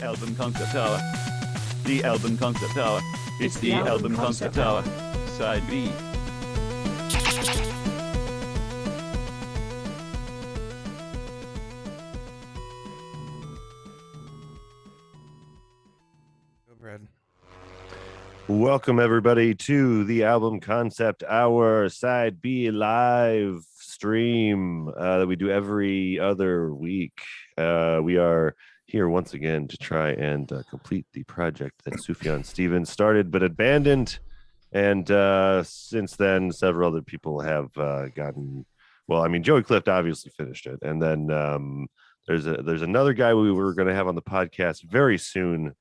album concept hour. The album concept hour. It's the album concept hour. Side B. Go, Brad. Welcome everybody to the album concept hour side B live stream that we do every other week. We are here once again to try and complete the project that Sufjan Stevens started but abandoned, and since then several other people have gotten, well, I mean, Joey Clift obviously finished it, and then there's another guy we were going to have on the podcast very soon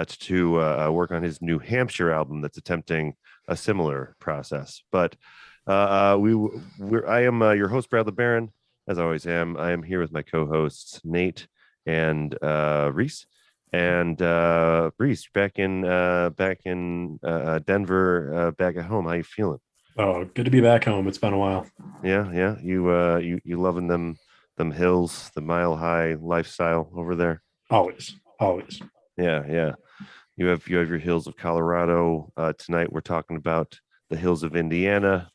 to work on his New Hampshire album that's attempting a similar process. But I am your host, Brad LeBaron, as I always am. I am here with my co-hosts, Nate and Reese. And Reese, back in Denver, back at home. How you feeling? Oh, good to be back home. It's been a while. Yeah. You loving them hills, the mile high lifestyle over there? Always. Yeah. You have your hills of Colorado. Tonight we're talking about the hills of Indiana.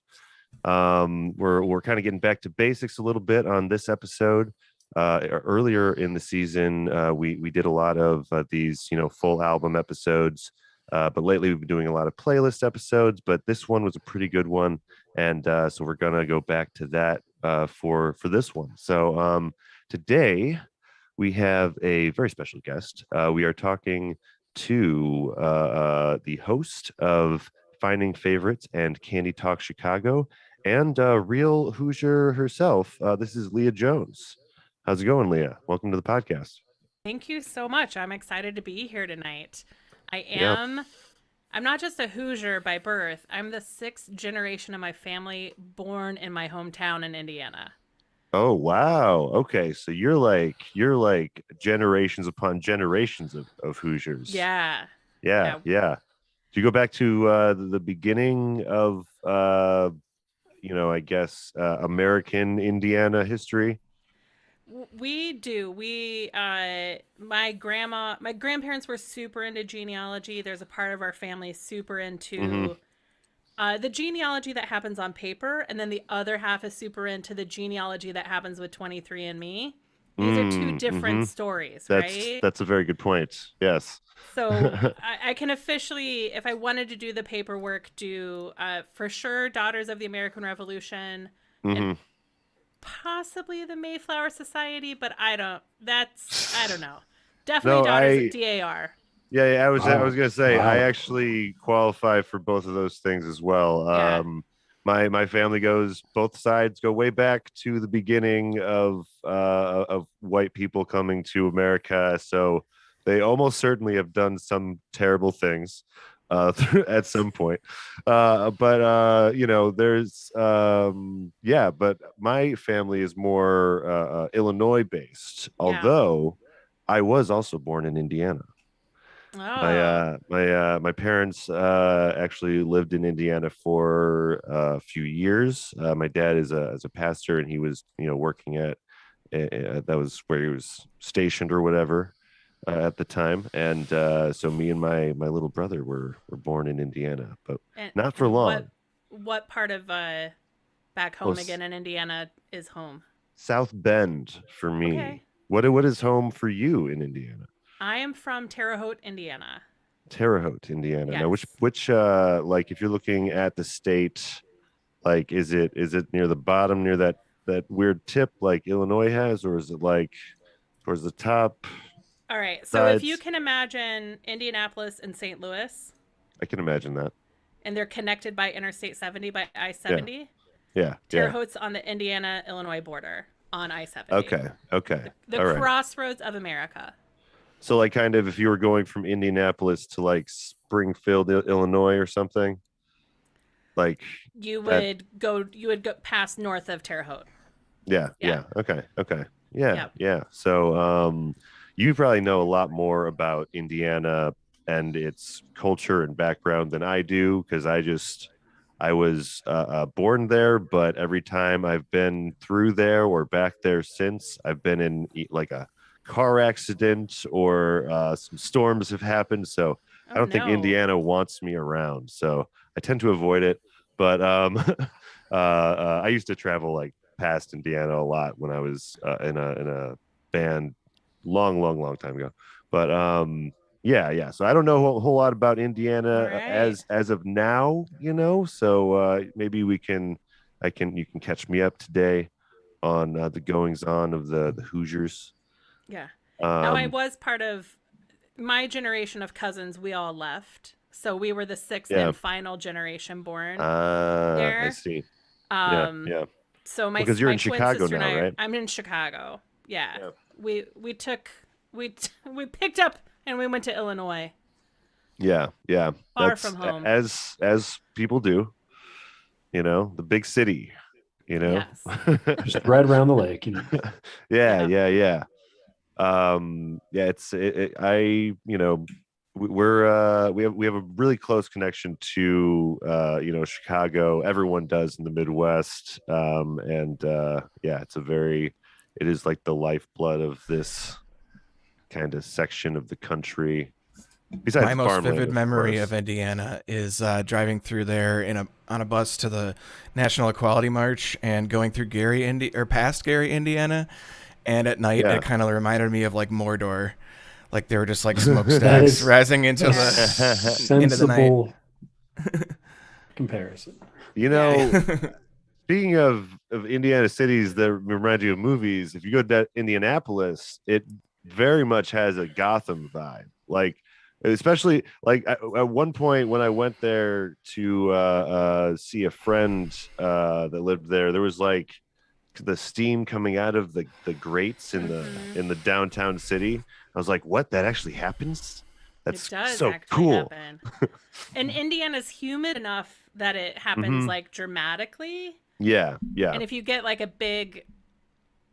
We're kind of getting back to basics a little bit on this episode. Earlier in the season, we did a lot of these, full album episodes. But lately we've been doing a lot of playlist episodes. But this one was a pretty good one, and so we're gonna go back to that for this one. So today we have a very special guest. We are talking to the host of Finding Favorites and Candy Talk Chicago, and real Hoosier herself. This is Leah Jones. How's it going, Leah? Welcome to the podcast. Thank you so much. I'm excited to be here tonight. I'm not just a Hoosier by birth. I'm the 6th generation of my family born in my hometown in Indiana. Oh, wow. Okay, so you're like generations upon generations of Hoosiers. Yeah. Do you go back to the beginning of American Indiana history? We do. My grandparents were super into genealogy. There's a part of our family super into the genealogy that happens on paper, and then the other half is super into the genealogy that happens with 23andMe. These are two different stories, right? That's a very good point. Yes. So I can officially, if I wanted to do the paperwork, do for sure Daughters of the American Revolution and possibly the Mayflower Society, but I don't know. Definitely Daughters of DAR. Yeah, I was gonna say, I actually qualify for both of those things as well. Yeah. My family both sides go way back to the beginning of white people coming to America, so they almost certainly have done some terrible things at some point. But my family is more Illinois based, although I was also born in Indiana. Oh. My parents actually lived in Indiana for a few years. My dad is a pastor, and he was working at that was where he was stationed or whatever at the time, and so me and my little brother were born in Indiana, but not for long. What part of back home again in Indiana is home? South Bend for me. Okay. What is home for you in Indiana? I am from Terre Haute, Indiana. Terre Haute, Indiana. Yes. Now, which like if you're looking at the state, like is it near the bottom, near that weird tip like Illinois has, or is it like towards the top? All right. So if you can imagine Indianapolis and St. Louis. I can imagine that. And they're connected by Interstate 70 by I-70. Yeah. Terre Haute's on the Indiana-Illinois border on I-70. Okay. The crossroads of America. So like kind of if you were going from Indianapolis to like Springfield, Illinois or something, like you would go past north of Terre Haute. Yeah. Okay. Yeah. So you probably know a lot more about Indiana and its culture and background than I do, because I was born there, but every time I've been through there or back there since, I've been in like a car accident or some storms have happened. So I Oh don't think no. Indiana wants me around. So I tend to avoid it. But I used to travel like past Indiana a lot when I was in a band long time ago. But yeah. So I don't know a whole lot about Indiana All right. as of now, So maybe you can catch me up today on the goings on of the Hoosiers. Yeah. Now I Um, was part of my generation of cousins. We all left, so we were the sixth yeah. and final generation born I there. see. Yeah, Um, yeah. so my Because you're my in twin Chicago sister and now, I, right? I'm in Chicago. Yeah, Yeah. we took we picked up and we went to Illinois, Yeah. far That's from home. as people do, the big city, you know. Yes. Just right around the lake, Yeah, Yeah. yeah. Yeah, we have a really close connection to Chicago. Everyone does in the Midwest. And yeah, it is like the lifeblood of this kind of section of the country. My Besides most farmland, vivid of memory of course. Indiana is driving through there on a bus to the National Equality March and going through past Gary, Indiana, and at night Yeah. it kind of reminded me of like Mordor, like they were just like That smokestacks is rising into Yeah. into the night. sensible comparison. You Yeah. know, speaking of Indiana cities that remind you of movies, if you go to Indianapolis, it very much has a Gotham vibe. Like, especially like at one point when I went there to see a friend that lived there, there was like the steam coming out of the grates in Mhm. the downtown city. I was like, what? That actually happens? It That's does so actually cool. happen. And Indiana's humid enough that it happens Hmm. like dramatically. Yeah. And if you get like a big,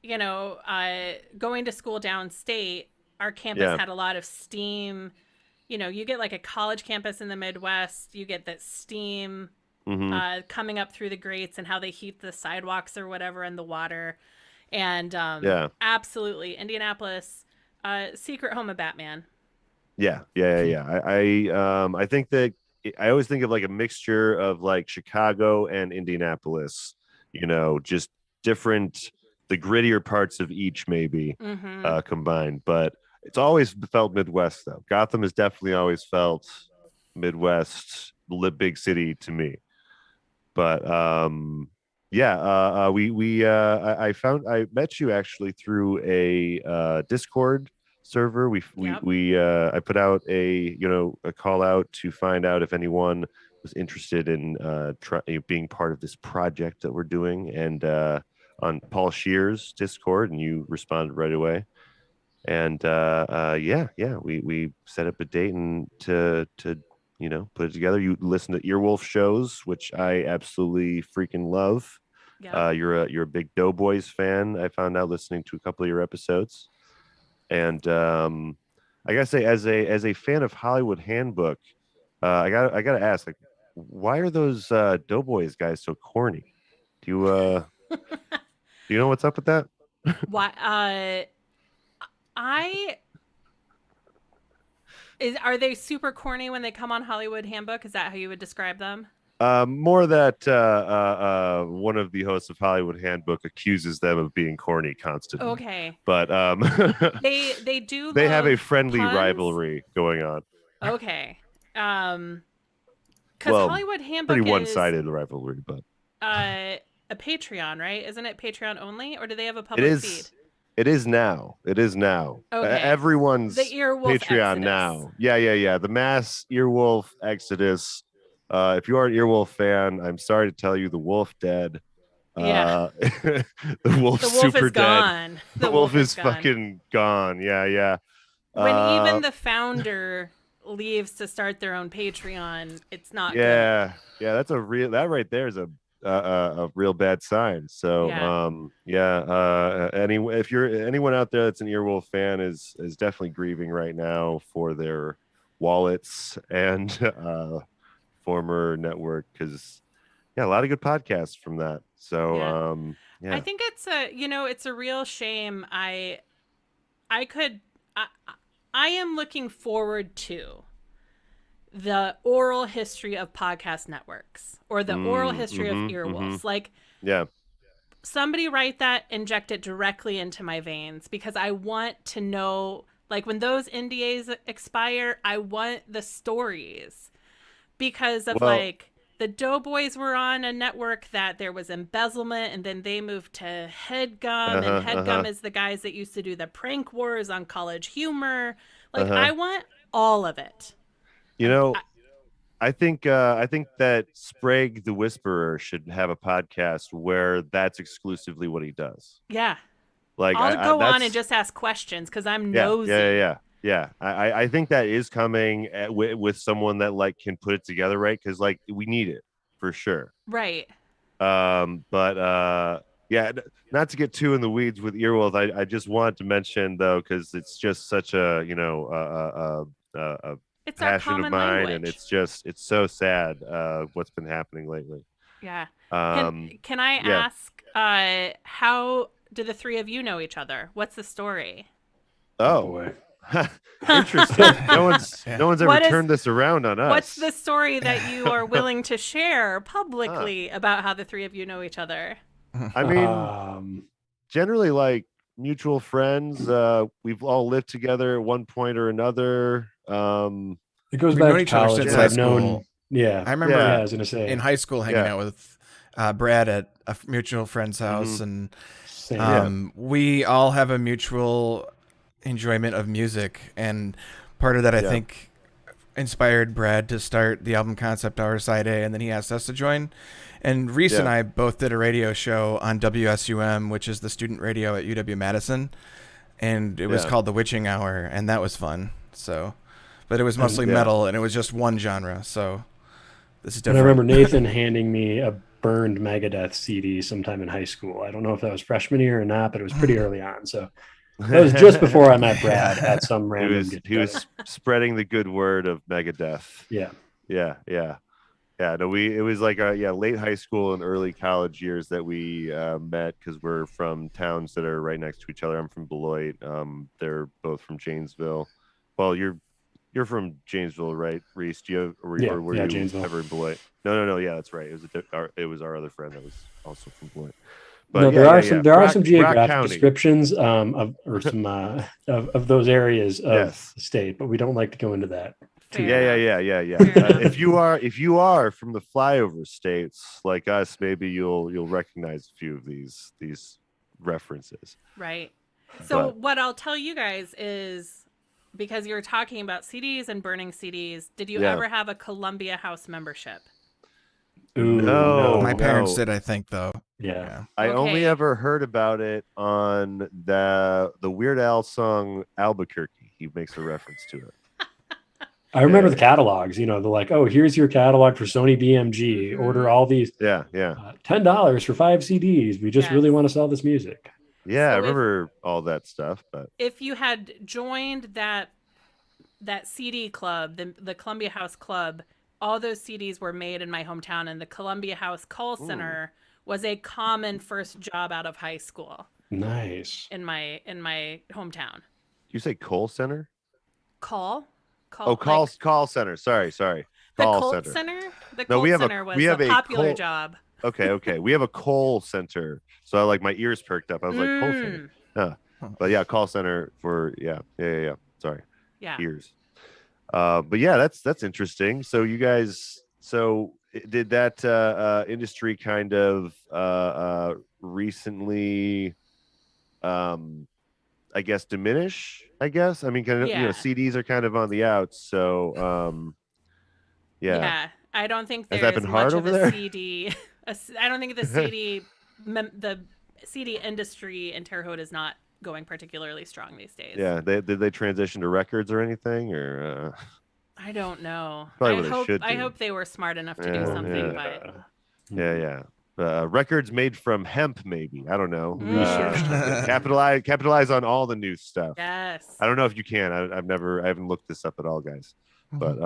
going to school downstate, our campus Yeah. had a lot of steam. You get like a college campus in the Midwest, you get that steam Hmm. coming up through the grates and how they heat the sidewalks or whatever and the water. And Yeah. absolutely, Indianapolis, secret home of Batman. Yeah. I think that I always think of like a mixture of like Chicago and Indianapolis, just different, the grittier parts of each maybe Mm-hmm. combined, but it's always felt Midwest though. Gotham has definitely always felt Midwest, big city to me. But yeah, I met you actually through a Discord server. Yep. I put out a call out to find out if anyone was interested in being part of this project that we're doing, and on Paul Shear's Discord, and you responded right away. And yeah, we set up a date and to put it together. You listen to Earwolf shows, which I absolutely freaking love. Yep. You're a big Doughboys fan. I found out listening to a couple of your episodes, and I gotta say, as a fan of Hollywood Handbook, I gotta ask, like, why are those Doughboys guys so corny? Do you know what's up with that? Why? I are they super corny when they come on Hollywood Handbook? Is that how you would describe them? More that one of the hosts of Hollywood Handbook accuses them of being corny constantly, Okay. but They do they have a love friendly puns. rivalry going on. Okay. Because Well, Hollywood Handbook pretty is one-sided rivalry, but a Patreon, right? Isn't it Patreon only, or do they have a it public feed? is. It is now. Okay. Everyone's The Earwolf Patreon Exodus. now. Yeah. The mass Earwolf Exodus. If you are an Earwolf fan, I'm sorry to tell you, the wolf dead. Yeah. The wolf's The wolf super is dead. gone. The wolf is fucking gone. Yeah. When even the founder leaves to start their own Patreon, it's not good. Yeah, that right there is a real bad sign. So anyway, if you're anyone out there that's an Earwolf fan is definitely grieving right now for their wallets and former network, because a lot of good podcasts from that. So Yeah. yeah. I think it's a real shame. I could. I am looking forward to the oral history of podcast networks or the oral history of Earwolf. Like, Yeah. somebody write that, inject it directly into my veins, because I want to know, like, when those NDAs expire, I want the stories, because of Well, like the Doughboys were on a network that there was embezzlement, and then they moved to Headgum, and Headgum is the guys that used to do the prank wars on College Humor. Like, I want all of it. You know, I think that Sprague the Whisperer should have a podcast where that's exclusively what he does. Yeah. Like I'll go that's, on and just ask questions because I'm yeah, nosy. yeah. I think that is coming with someone that like can put it together, right? Because like we need it for sure. Right. But yeah, not to get too in the weeds with Earwolf. I just wanted to mention though, because it's just such a It's our passion of common mine, language. and it's so sad what's been happening lately. Yeah. Um, Can I yeah. ask, how do the three of you know each other? What's the story? Oh, boy. interesting. No one's ever What is- turned this around on us. What's the story that you are willing to share publicly about how the three of you know each other? I mean, generally like mutual friends. We've all lived together at one point or another. It We've goes back known to each other college. since but high I've known, school. yeah. I remember Yeah. I was gonna say in high school hanging Yeah. out with Brad at a mutual friend's house, and same. we all have a mutual enjoyment of music, and part of that I Yeah. think inspired Brad to start the album concept hour side A, and then he asked us to join. And Reese and Yeah. I both did a radio show on WSUM, which is the student radio at UW Madison, and it was Yeah. called The Witching Hour, and that was fun. So, but it was mostly Yeah. metal, and it was just one genre. So this is And I different. remember Nathan handing me a burned Megadeth CD sometime in high school. I don't know if that was freshman year or not, but it was pretty early on. So that was just before I met Brad at some he random. was get he was together. spreading the good word of Megadeth. Yeah. No, it was like late high school and early college years that we met, because we're from towns that are right next to each other. I'm from Beloit. They're both from Janesville. Well, you're from Janesville, right, Reese? Do you have, or were you Janesville. ever in Beloit? No. Yeah, that's right. It was our other friend that was also from Beloit. But No, yeah, there are yeah, some yeah. there are Rock- some Rock geographic County. descriptions of those areas of Yes. the state, but we don't like to go into that. Fair Yeah. enough. Fair enough. If you are from the flyover states like us, maybe you'll recognize a few of these references. Right. So But- what I'll tell you guys is, because you were talking about CDs and burning CDs, did you Yeah. ever have a Columbia House membership? Ooh, No. My parents no. did, I think, though. Yeah. I only Okay. ever heard about it on the Weird Al song Albuquerque. He makes a reference to it. I remember the catalogs. They're like, "Oh, here's your catalog for Sony BMG. Mhm. Order all these Yeah. $10 for 5 CDs. We just really Yes. want to sell this music." Yeah, I So if- remember all that stuff, but If you had joined that CD club, the Columbia House Club, all those CDs were made in my hometown, and the Columbia House call center was a common first job out of high school Nice. in my hometown. you say Cole Center? Call Call Center. Sorry. the Call Colt Center. Center. The No, Colt we have a- Center was we have a a popular Colt- job. Okay. We have a Cole Center. So I like my ears perked up. I was like, Cole Center. But yeah, call center for yeah. Sorry, Yeah. ears. But yeah, that's interesting. So you guys, did that industry kind of recently, I guess, diminish? I mean, kind of, Yeah. CDs are kind of on the outs. So yeah. I don't think Has there's that been much hard of over a there? CD. I don't think the CD industry in Terre Haute is not going particularly strong these days. Yeah, did they transition to records or anything, or I don't know. Probably what they should I do. hope they were smart enough to do Yeah, something, yeah. but records made from hemp, maybe, I don't know. Mm. Capitalize on all the new stuff. yes. I don't know if you can. I haven't looked this up at all, guys. But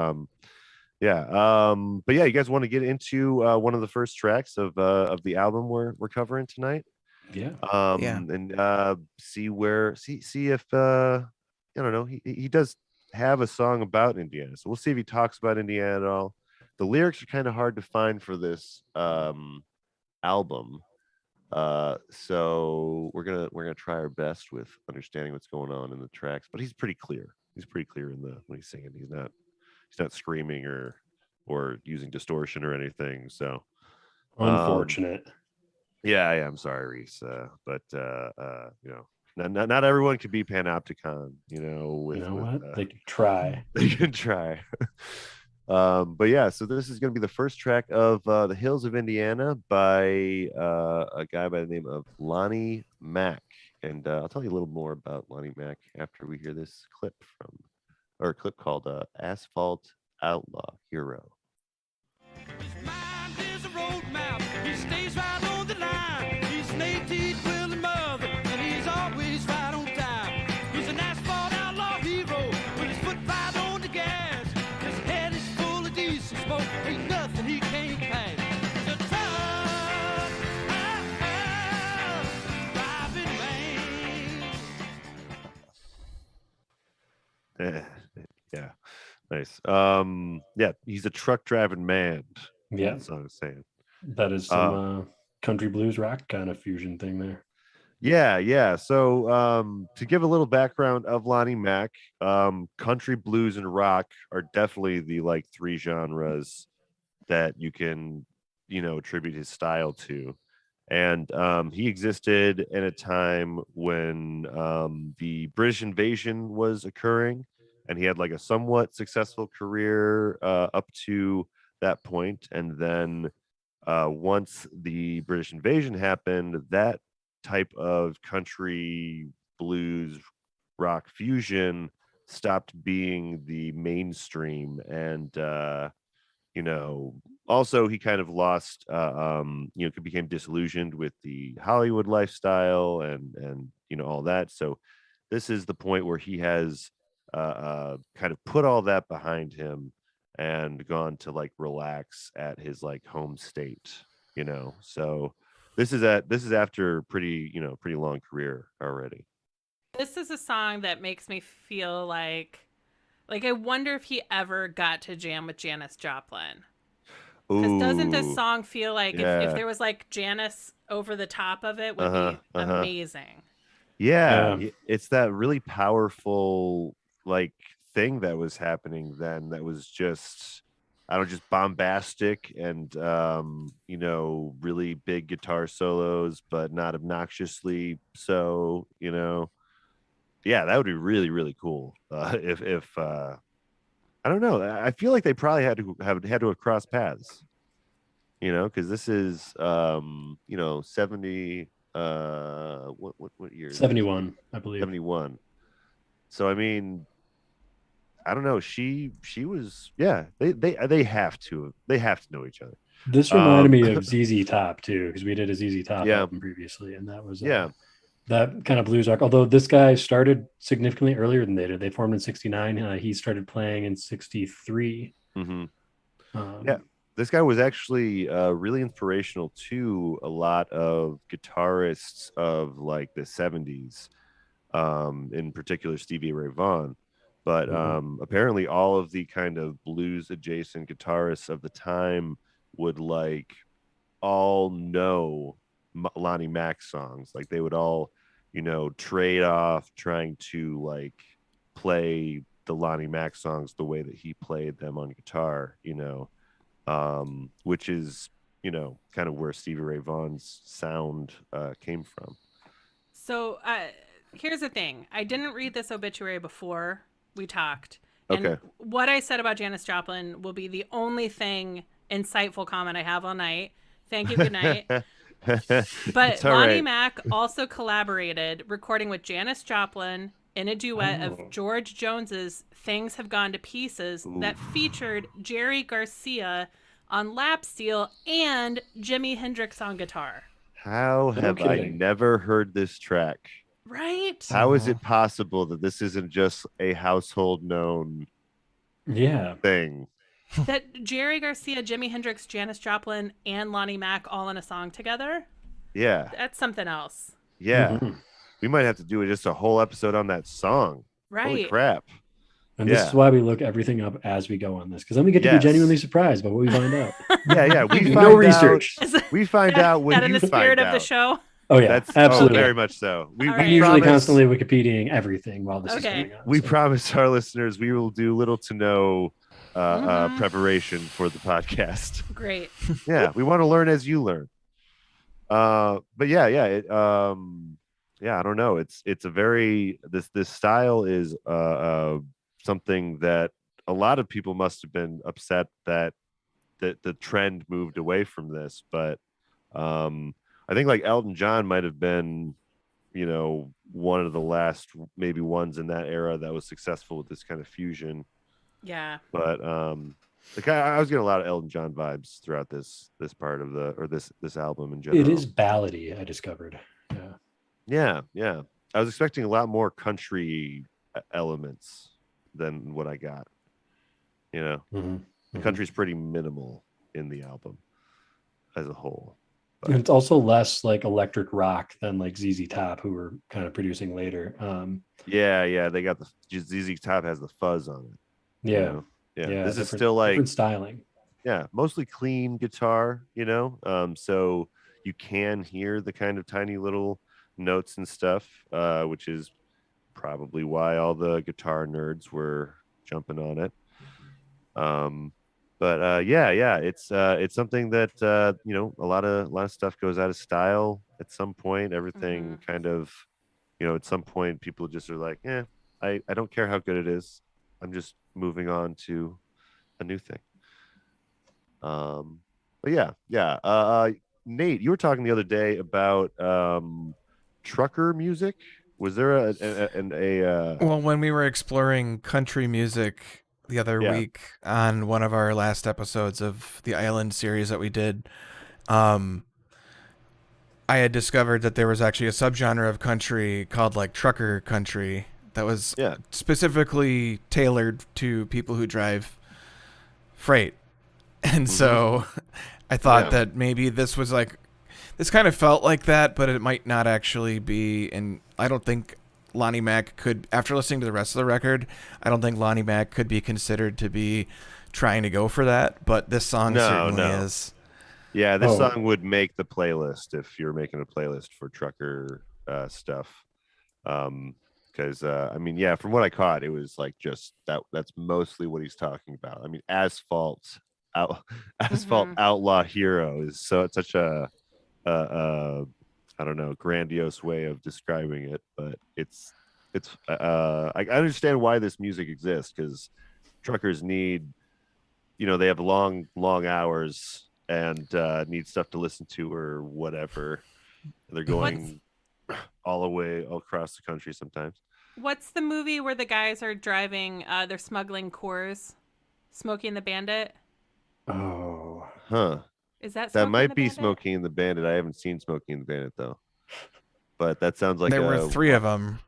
you guys want to get into one of the first tracks of the album we're covering tonight? Yeah. Yeah. And see if I don't know, he does have a song about Indiana, so we'll see if he talks about Indiana at all. The lyrics are kind of hard to find for this album, so we're gonna try our best with understanding what's going on in the tracks, but he's pretty clear. He's pretty clear in the when he's singing. He's not screaming or using distortion or anything. So Unfortunate. yeah, I'm sorry, Reese, but not everyone can be Panopticon, You know with what? They can try. they can try. But yeah, so this is going to be the first track of The Hills of Indiana by a guy by the name of Lonnie Mack. And I'll tell you a little more about Lonnie Mack after we hear this a clip called Asphalt Outlaw Hero. His mind is a road map. He stays right on the line. He's an 18-wheeling mother, and he's always right on time. He's an asphalt outlaw hero with his foot right on the gas. His head is full of diesel smoke. Ain't nothing he can't pass. He's a truck driving man. Yeah, nice. Yeah, he's a truck driving man. Yeah. That's what I was saying. That is some country blues rock kind of fusion thing there. Yeah. So to give a little background of Lonnie Mack, country, blues, and rock are definitely the like three genres that you can, attribute his style to. And he existed in a time when the British invasion was occurring, and he had like a somewhat successful career up to that point. And then once the British invasion happened, that type of country blues rock fusion stopped being the mainstream, and also he kind of lost became disillusioned with the Hollywood lifestyle and all that. So this is the point where he has kind of put all that behind him and gone to like relax at his like home state. So this is after pretty long career already. This is a song that makes me feel like I wonder if he ever got to jam with Janis Joplin. Because doesn't this Ooh, song feel like if yeah. there was like Janis over the top of it would be amazing. Yeah, it's that really powerful like thing that was happening then, that was just, I don't know, just bombastic and really big guitar solos, but not obnoxiously so. Yeah, that would be really, really cool. If I don't know, I feel like they probably had to have crossed paths, because this is 70 what year is this? 71, I believe. 71. So I mean, I don't know, she was, yeah, they have to know each other. This reminded me of ZZ Top too, because we did a ZZ Top album previously, and that was that kind of blues rock. Although this guy started significantly earlier than they did. They formed in 69. He started playing in 63. Yeah, this guy was actually really inspirational to a lot of guitarists of like the 70s, in particular Stevie Ray Vaughan. But apparently all of the kind of blues adjacent guitarists of the time would like all know Lonnie Mack songs. Like they would all, trade off trying to like play the Lonnie Mack songs the way that he played them on guitar, which is, kind of where Stevie Ray Vaughan's sound came from. So here's the thing. I didn't read this obituary before we talked. And what I said about Janis Joplin will be the only insightful comment I have all night. Thank you. Good night. But Lonnie Mack also collaborated recording with Janis Joplin in a duet of George Jones's Things Have Gone to Pieces that featured Jerry Garcia on lap steel and Jimi Hendrix on guitar. How have I never heard this track? Right? How is it possible that this isn't just a household known thing? That Jerry Garcia, Jimi Hendrix, Janis Joplin, and Lonnie Mack all in a song together? Yeah. That's something else. Yeah. Mm-hmm. We might have to do just a whole episode on that song. Right. Holy crap. And this is why we look everything up as we go on this, because then we get to be genuinely surprised by what we find out. Yeah. We find no research. We find out when that in you the spirit find of the out. show. Oh yeah, That's absolutely. very much so. We right. usually promise, constantly Wikipediaing everything while this is going on. We promise our listeners we will do little to no preparation for the podcast. Great. Yeah, we want to learn as you learn. But I don't know. It's a very this style is something that a lot of people must have been upset that the trend moved away from this, but I think like Elton John might have been, one of the last maybe ones in that era that was successful with this kind of fusion. Yeah. But I was getting a lot of Elton John vibes throughout this part of this album in general. It is ballady, I discovered. Yeah. I was expecting a lot more country elements than what I got. The country's pretty minimal in the album as a whole. But it's also less like electric rock than like ZZ Top, who were kind of producing later. They got ZZ Top has the fuzz on it. Yeah. This is still like different styling. Yeah, mostly clean guitar. So you can hear the kind of tiny little notes and stuff, which is probably why all the guitar nerds were jumping on it. It's something that a lot of stuff goes out of style at some point. Everything kind of, at some point people just are like, I don't care how good it is. I'm just moving on to a new thing. Nate, you were talking the other day about trucker music. Was there Well, when we were exploring country music the other week on one of our last episodes of the Island series that we did, I had discovered that there was actually a subgenre of country called like trucker country that was specifically tailored to people who drive freight. And so I thought that maybe this was like, this kind of felt like that, but it might not actually be. And I don't think Lonnie Mac could, after listening to the rest of the record, I don't think Lonnie Mac could be considered to be trying to go for that. But this song certainly is. Yeah, this song would make the playlist if you're making a playlist for trucker stuff. Because from what I caught, it was like just that's mostly what he's talking about. I mean, Asphalt Outlaw Hero is such a I don't know, grandiose way of describing it, but it's I understand why this music exists, because truckers need, they have long hours and need stuff to listen to or whatever. They're going all across the country sometimes. What's the movie where the guys are driving, they're smuggling Coors, Smokey and the Bandit? Oh. Huh. Is that Smokey might be Bandit? Smokey and the Bandit. I haven't seen Smokey and the Bandit though. But that sounds like there were 3 of them.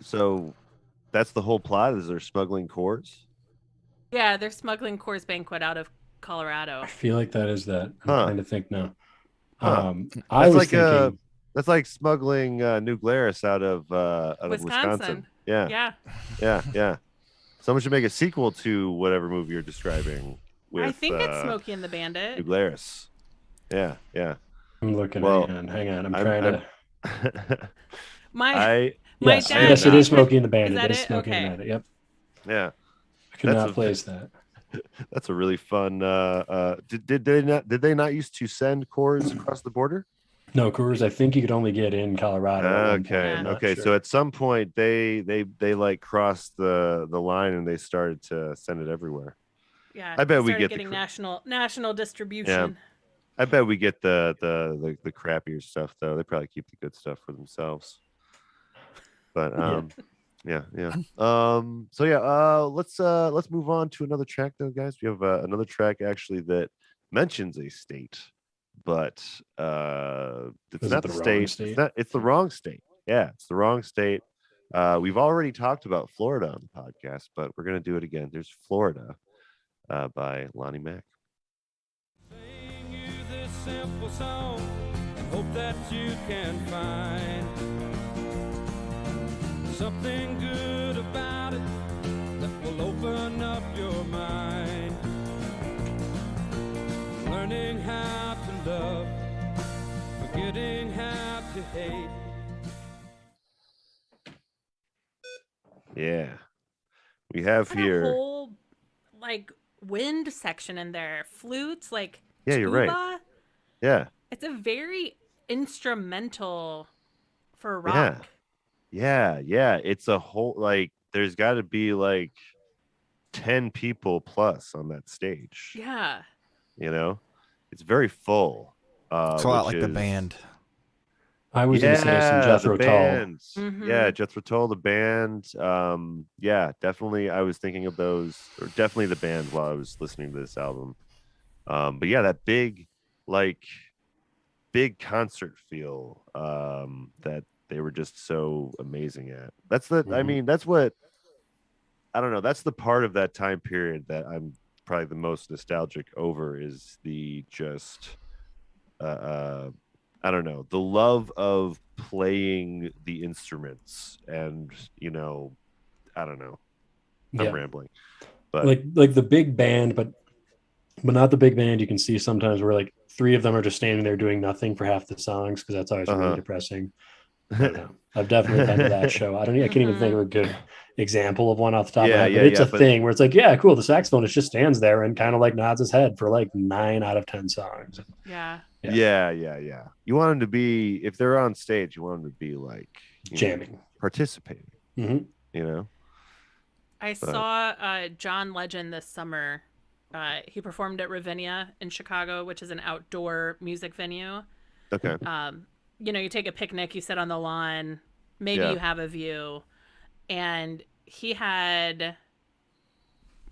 So that's the whole plot, is they're smuggling Coors? Yeah, they're smuggling Coors Banquet out of Colorado. I feel like that is that. I'm trying to think now. I was thinking that's like smuggling New Glarus out of Wisconsin. Yeah. Someone should make a sequel to whatever movie you're describing. With, I think it's Smokey and the Bandit. New Glarus. Yeah. I'm looking. Hang on. I'm trying to. My yes, dad. Yes, it is Smokey and the Bandit. Is that it is it? Smokey Okay. and the Bandit. Yep. Yeah. I could not place that. That's a really fun. Did they not used to send Coors across the border? No, Coors. I think you could only get in Colorado. Okay. So at some point they like crossed the line and they started to send it everywhere. Yeah, I bet we get getting national distribution. Yeah. I bet we get the crappier stuff though. They probably keep the good stuff for themselves. But let's move on to another track though, guys. We have another track actually that mentions a state, but it's not the state. It's the wrong state. Yeah, it's the wrong state. We've already talked about Florida on the podcast, but we're gonna do it again. There's Florida by Lonnie Mac. Sing you this simple song. Hope that you can find something good about it that will open up your mind. Learning how to love, forgetting how to hate. Yeah. We have here a whole like wind section in there, flutes, like yeah, tuba. you're right. Yeah. It's a very instrumental for rock. Yeah. It's a whole like there's got to be like 10 people plus on that stage. Yeah. You know, it's very full. It's a lot like the band. I was going to say some Jethro Tull. Mm-hmm. Yeah, Jethro Tull, the band. Yeah, definitely. I was thinking of those, or definitely the band while I was listening to this album. But yeah, that big concert feel that they were just so amazing at. That's the. I mean, that's what. I don't know. That's the part of that time period that I'm probably the most nostalgic over is the just. I don't know, the love of playing the instruments, and I don't know. I'm rambling, but like the big band, but not the big band. You can see sometimes where like three of them are just standing there doing nothing for half the songs because that's always really depressing. I've definitely been to that show. I can't even think of a good example of one off the top of my head, but it's a thing where it's like, yeah, cool. The saxophonist just stands there and kind of like nods his head for like 9 out of 10 songs. Yeah. You want them to be, if they're on stage, you want them to be like jamming, participating. I saw John Legend this summer. He performed at Ravinia in Chicago, which is an outdoor music venue. Okay. You take a picnic, you sit on the lawn, maybe you have a view, and he had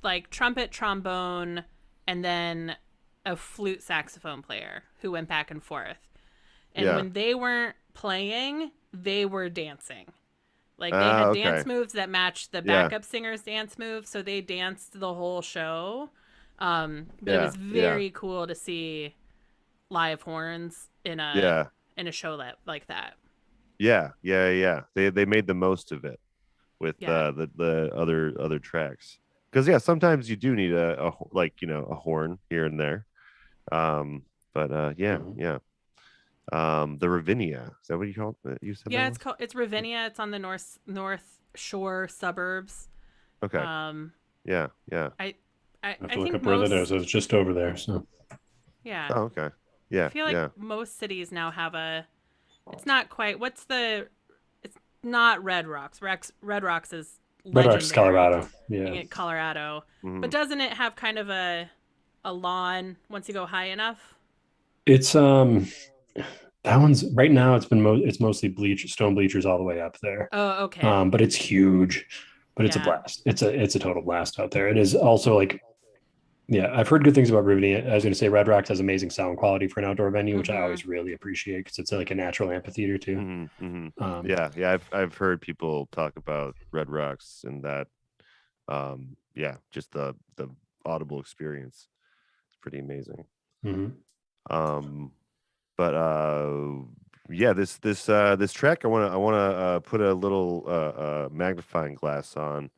like trumpet, trombone, and then a flute saxophone player who went back and forth. And when they weren't playing, they were dancing. Like they had dance moves that matched the backup singer's dance moves, so they danced the whole show. But it was very cool to see live horns in a show like that. Yeah. They made the most of it with the other tracks. Because sometimes you do need a horn here and there. The Ravinia, is that what you called it? You said it's Ravinia. It's on the North Shore suburbs. Okay. I have to look up where that is. It's just over there. So. Yeah. Oh, okay. Yeah. I feel like most cities now have it's not quite. It's not Red Rocks. Red Rocks is legendary. Red Rocks, Colorado. Yeah. In Colorado. Mm-hmm. But doesn't it have kind of a lawn once you go high enough? It's that one's right now. It's mostly stone bleachers all the way up there. Oh, okay. But it's huge. But it's a blast. It's a total blast out there. It is also like, I've heard good things about Ravinia. I was going to say Red Rocks has amazing sound quality for an outdoor venue, which I always really appreciate because it's like a natural amphitheater too. I've heard people talk about Red Rocks and that. Just the audible experience. It's pretty amazing. This track I want to put a little magnifying glass on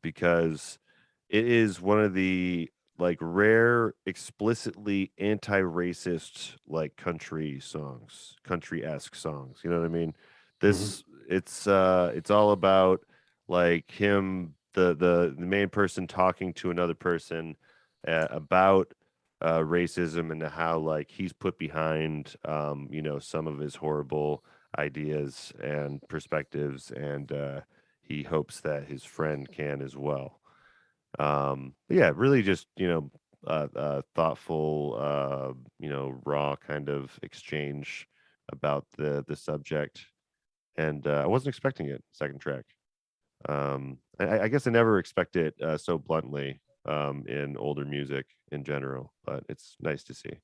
because it is one of the like rare explicitly anti-racist like country-esque songs, you know what I mean? It's all about like him, the main person talking to another person about racism and how like he's put behind some of his horrible ideas and perspectives, and he hopes that his friend can as well. Really just thoughtful raw kind of exchange about the subject, and I wasn't expecting it. Second track, I guess I never expect it so bluntly in older music in general, but it's nice to see.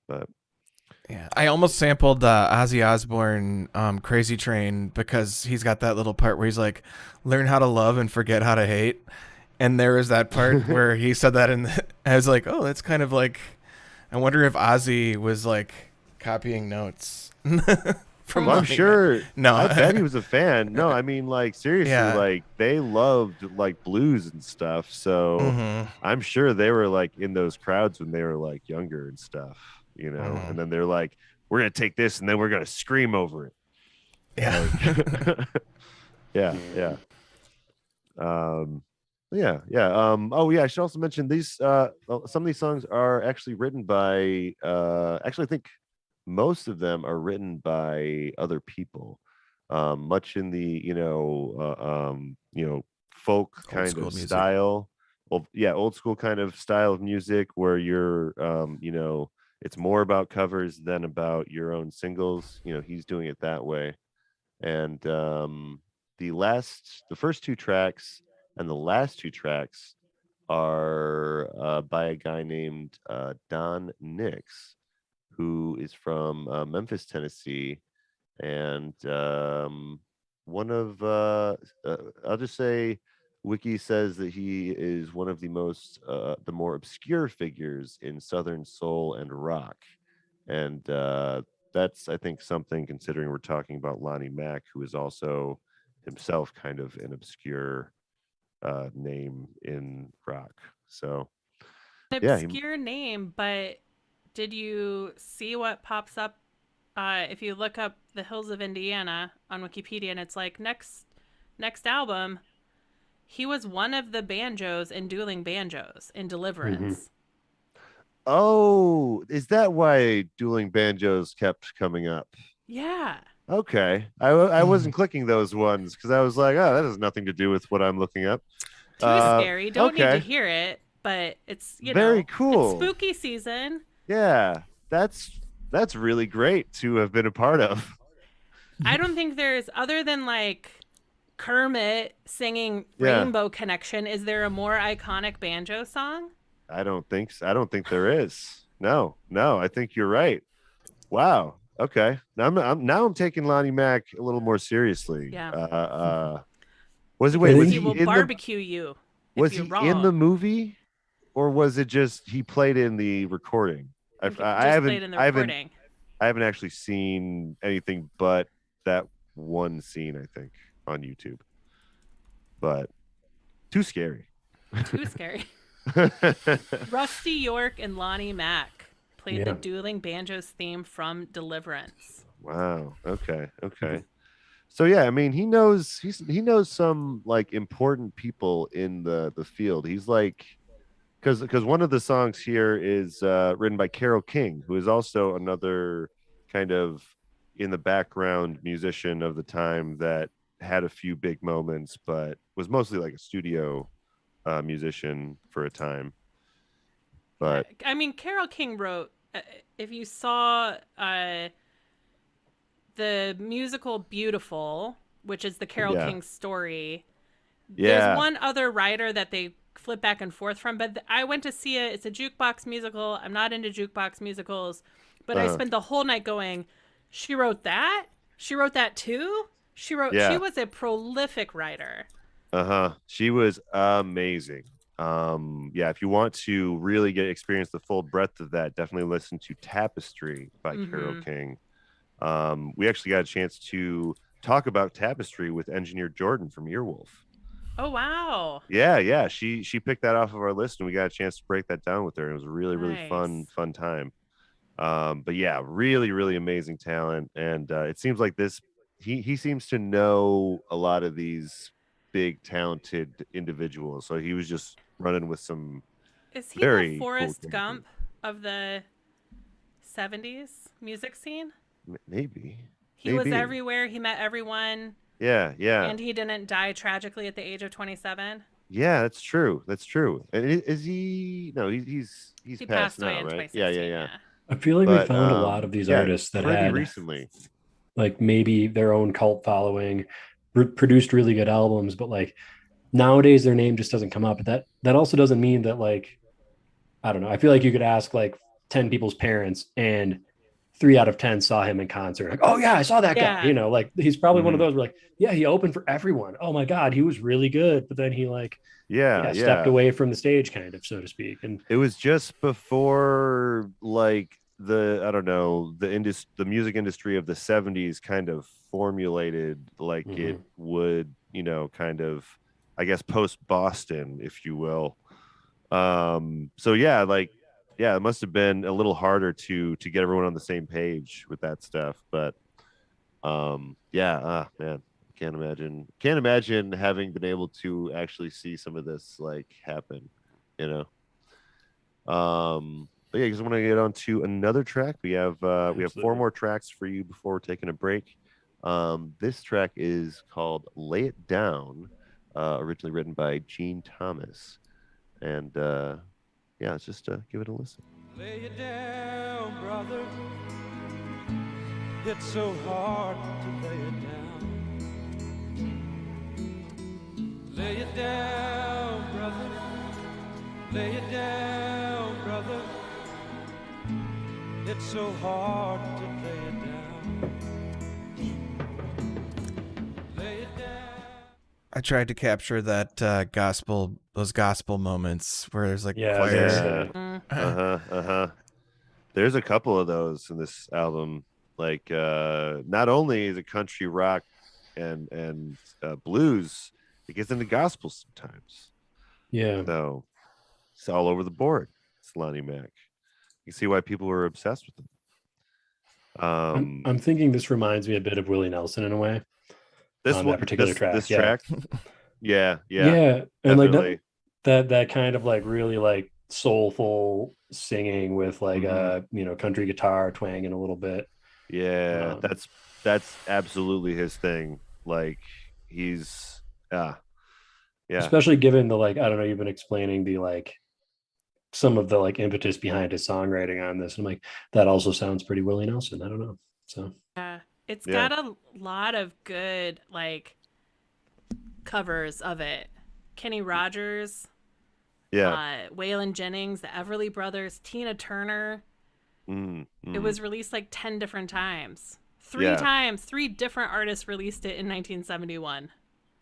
But I almost sampled Ozzy Osbourne Crazy Train because he's got that little part where he's like, learn how to love and forget how to hate. And there was that part where he said that, and I was like, oh, that's kind of like, I wonder if Ozzy was like copying notes. Well, I'm sure. No, I bet he was a fan. No, I mean, like, seriously, Yeah. like they loved like blues and stuff. So Mhm. I'm sure they were like in those crowds when they were like younger and stuff, you know. Mhm. And then they're like, "We're gonna take this, and then we're gonna scream over it." Yeah. Like, yeah. Oh yeah, I should also mention these some of these songs are actually written by actually I think most of them are written by other people. Much in the, folk Old kind school of music. style. Well, yeah, old school kind of style of music where you're it's more about covers than about your own singles. He's doing it that way. And the first two tracks and the last two tracks are by a guy named Don Nix, who is from Memphis, Tennessee, and one of I'll just say Wiki says that he is one of the more obscure figures in Southern soul and rock, and that's, I think, something, considering we're talking about Lonnie Mack, who is also himself kind of an obscure name in rock. So An yeah, obscure name, but did you see what pops up if you look up the Hills of Indiana on Wikipedia, and it's like next album, he was one of the banjos in Dueling Banjos in Deliverance. Oh, is that why Dueling Banjos kept coming up? Yeah. Okay. I wasn't clicking those ones because I was like, oh, that has nothing to do with what I'm looking up. Too scary. Don't need to okay. hear it, but it's, Very cool. It's spooky season. Yeah. That's really great to have been a part of. I don't think there's, other than like Kermit singing Rainbow Connection, is there a more iconic banjo song? I don't think so. I don't think there is. No, I think you're right. Wow. Okay. Now I'm taking Lonnie Mack a little more seriously. Yeah. Was he he will in barbecue you? Was he in the movie, or was it just he played in the recording? I haven't actually seen anything but that one scene, I think, on YouTube. But too scary. Too scary. Rusty York and Lonnie Mack played the Dueling Banjos theme from Deliverance. Wow. Okay. So yeah, I mean, he knows some like important people in the field. He's like, because one of the songs here is written by Carole King, who is also another kind of in the background musician of the time that had a few big moments, but was mostly like a studio musician for a time. But I mean, Carole King wrote, if you saw the musical Beautiful, which is the Carole King story, there's one other writer that they flip back and forth from, but I went to see it. It's a jukebox musical. I'm not into jukebox musicals, but I spent the whole night going, she wrote that? She wrote that too? She was a prolific writer. She was amazing. If you want to really experience the full breadth of that, definitely listen to Tapestry by Carole King. We actually got a chance to talk about Tapestry with Engineer Jordan from Earwolf. Oh wow. Yeah. She picked that off of our list, and we got a chance to break that down with her. It was a really, really fun time. But yeah, really, really amazing talent. And it seems like he seems to know a lot of these big talented individuals. So he was just running with some. Is he very the Forrest cool Gump of the 70s music scene? Maybe. He was everywhere. He met everyone. Yeah. And he didn't die tragically at the age of 27. Yeah, that's true. And is he? No, he's passed away now, in right? 2016. Yeah. I feel like we found a lot of these artists that had recently, like maybe their own cult following, produced really good albums, but like nowadays their name just doesn't come up. But that also doesn't mean that, like, I don't know. I feel like you could ask like 10 people's parents and 3 out of 10 saw him in concert. Like, oh yeah, I saw that guy. Like he's probably one of those where like, yeah, he opened for everyone. Oh my God, he was really good. But then he like, stepped away from the stage, kind of, so to speak. And it was just before like I don't know, the music industry of the 70s kind of formulated like it would, kind of, I guess, post Boston, if you will. So yeah, it must have been a little harder to get everyone on the same page with that stuff. But man, can't imagine having been able to actually see some of this like happen, you know. But yeah, I just want to get on to another track. We have 4 more tracks for you before we're taking a break. This track is called "Lay It Down," originally written by Gene Thomas, and let's just give it a listen. Lay it down, brother. It's so hard to lay it down. Lay it down, brother. Lay it down, brother. It's so hard to lay it down. Lay it down. I tried to capture that those gospel moments where there's like choir. There's a couple of those in this album. Like not only is it country rock and blues, it gets into gospel sometimes. Yeah. So it's all over the board. It's Lonnie Mack. You can see why people were obsessed with him. I'm thinking this reminds me a bit of Willie Nelson in a way. That particular track. This track. Yeah. And definitely. like that kind of like really like soulful singing with like country guitar twanging a little bit. Yeah, that's absolutely his thing. Like he's especially given the like, I don't know, you've been explaining the like some of the like impetus behind his songwriting on this. I'm like, that also sounds pretty Willie Nelson. I don't know. So it's got a lot of good like covers of it. Kenny Rogers, Waylon Jennings, the Everly Brothers, Tina Turner. It was released like 10 different times. 3 times, 3 different artists released it in 1971.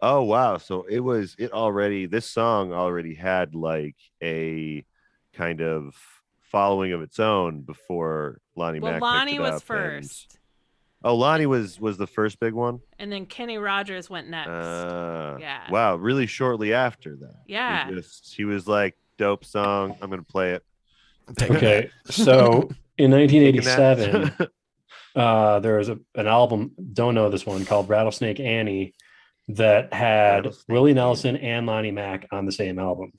Oh wow! So this song already had like a kind of following of its own before Lonnie Mack. Well, Lonnie was first. Lonnie was the first big one, and then Kenny Rogers went next. Wow, really shortly after that. Yeah. He was like, dope song, I'm gonna play it. Okay, so in 1987, there was an album, don't know this one, called Rattlesnake Annie that had Willie Nelson and Lonnie Mack on the same album.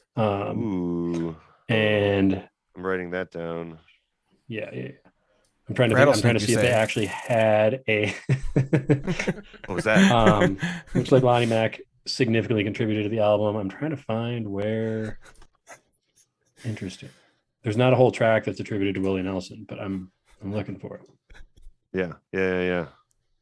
And I'm writing that down. Yeah. I'm trying to see if they actually had a. What was that? Looks like Lonnie Mack significantly contributed to the album. I'm trying to find where. Interesting. There's not a whole track that's attributed to Willie Nelson, but I'm looking for it. Yeah.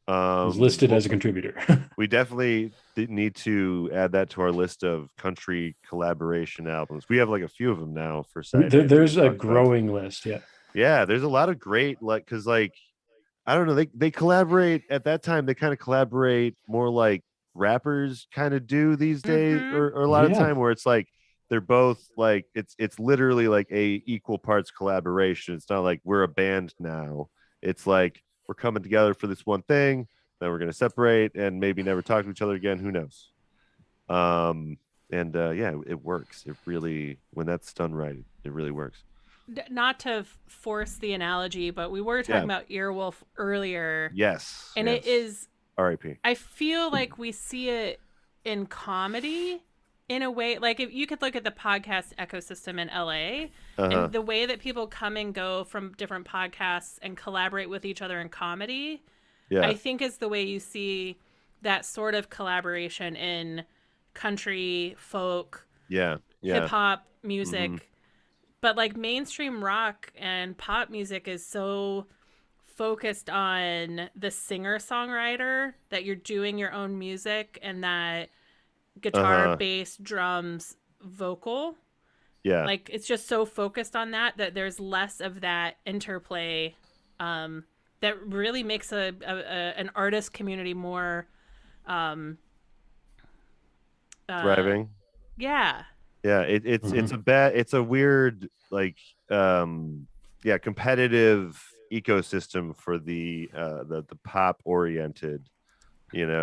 He's listed as a contributor. We definitely need to add that to our list of country collaboration albums. We have like a few of them now for side. There's a growing list. Yeah, there's a lot of great, like, because like I don't know, they collaborate at that time. They kind of collaborate more like rappers kind of do these days, or a lot of time where it's like they're both like it's literally like a equal parts collaboration. It's not like we're a band now. It's like we're coming together for this one thing, then we're gonna separate and maybe never talk to each other again. Who knows? It works. It really, when that's done right, it really works. Not to force the analogy, but we were talking about Earwolf earlier. Yes. And it is R.I.P. I feel like we see it in comedy in a way. Like if you could look at the podcast ecosystem in LA and the way that people come and go from different podcasts and collaborate with each other in comedy, I think is the way you see that sort of collaboration in country, folk, hip hop music. But like mainstream rock and pop music is so focused on the singer-songwriter that you're doing your own music and that guitar, bass, drums, vocal. Yeah. Like it's just so focused on that there's less of that interplay that really makes an artist community more thriving. Yeah. Yeah, it's a weird like competitive ecosystem for the pop oriented, and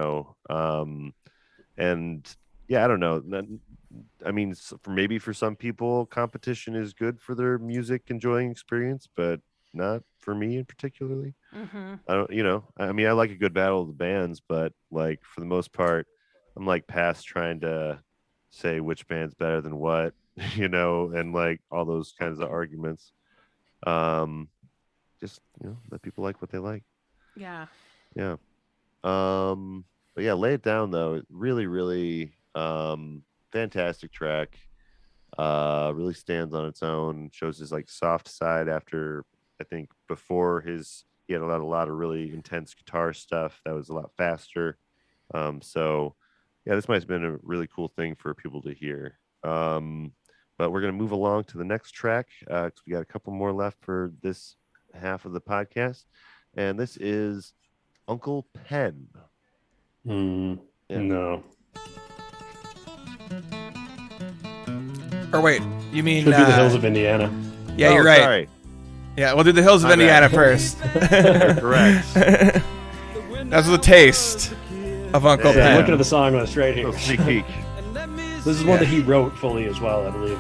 I don't know. I mean, for some people, competition is good for their music enjoying experience, but not for me in particularly. I don't, I mean, I like a good battle of the bands, but like for the most part, I'm like past trying to say which band's better than what, and like all those kinds of arguments. Just let people like what they like. Yeah. Yeah. But yeah, Lay It Down though, really, really fantastic track. Really stands on its own, shows his like soft side after, I think before he had a lot of really intense guitar stuff that was a lot faster. So yeah, this might have been a really cool thing for people to hear. But we're gonna move along to the next track because we got a couple more left for this half of the podcast, and this is Uncle Pen. No. Or wait, you mean Should be the Hills of Indiana. Yeah, you're right. Sorry. Yeah, we'll do the Hills of Indiana first. You're correct. That's the taste of Uncle Yeah, Pen. looking at the song list right here. Sneak peek. This is one that he wrote fully as well, I believe.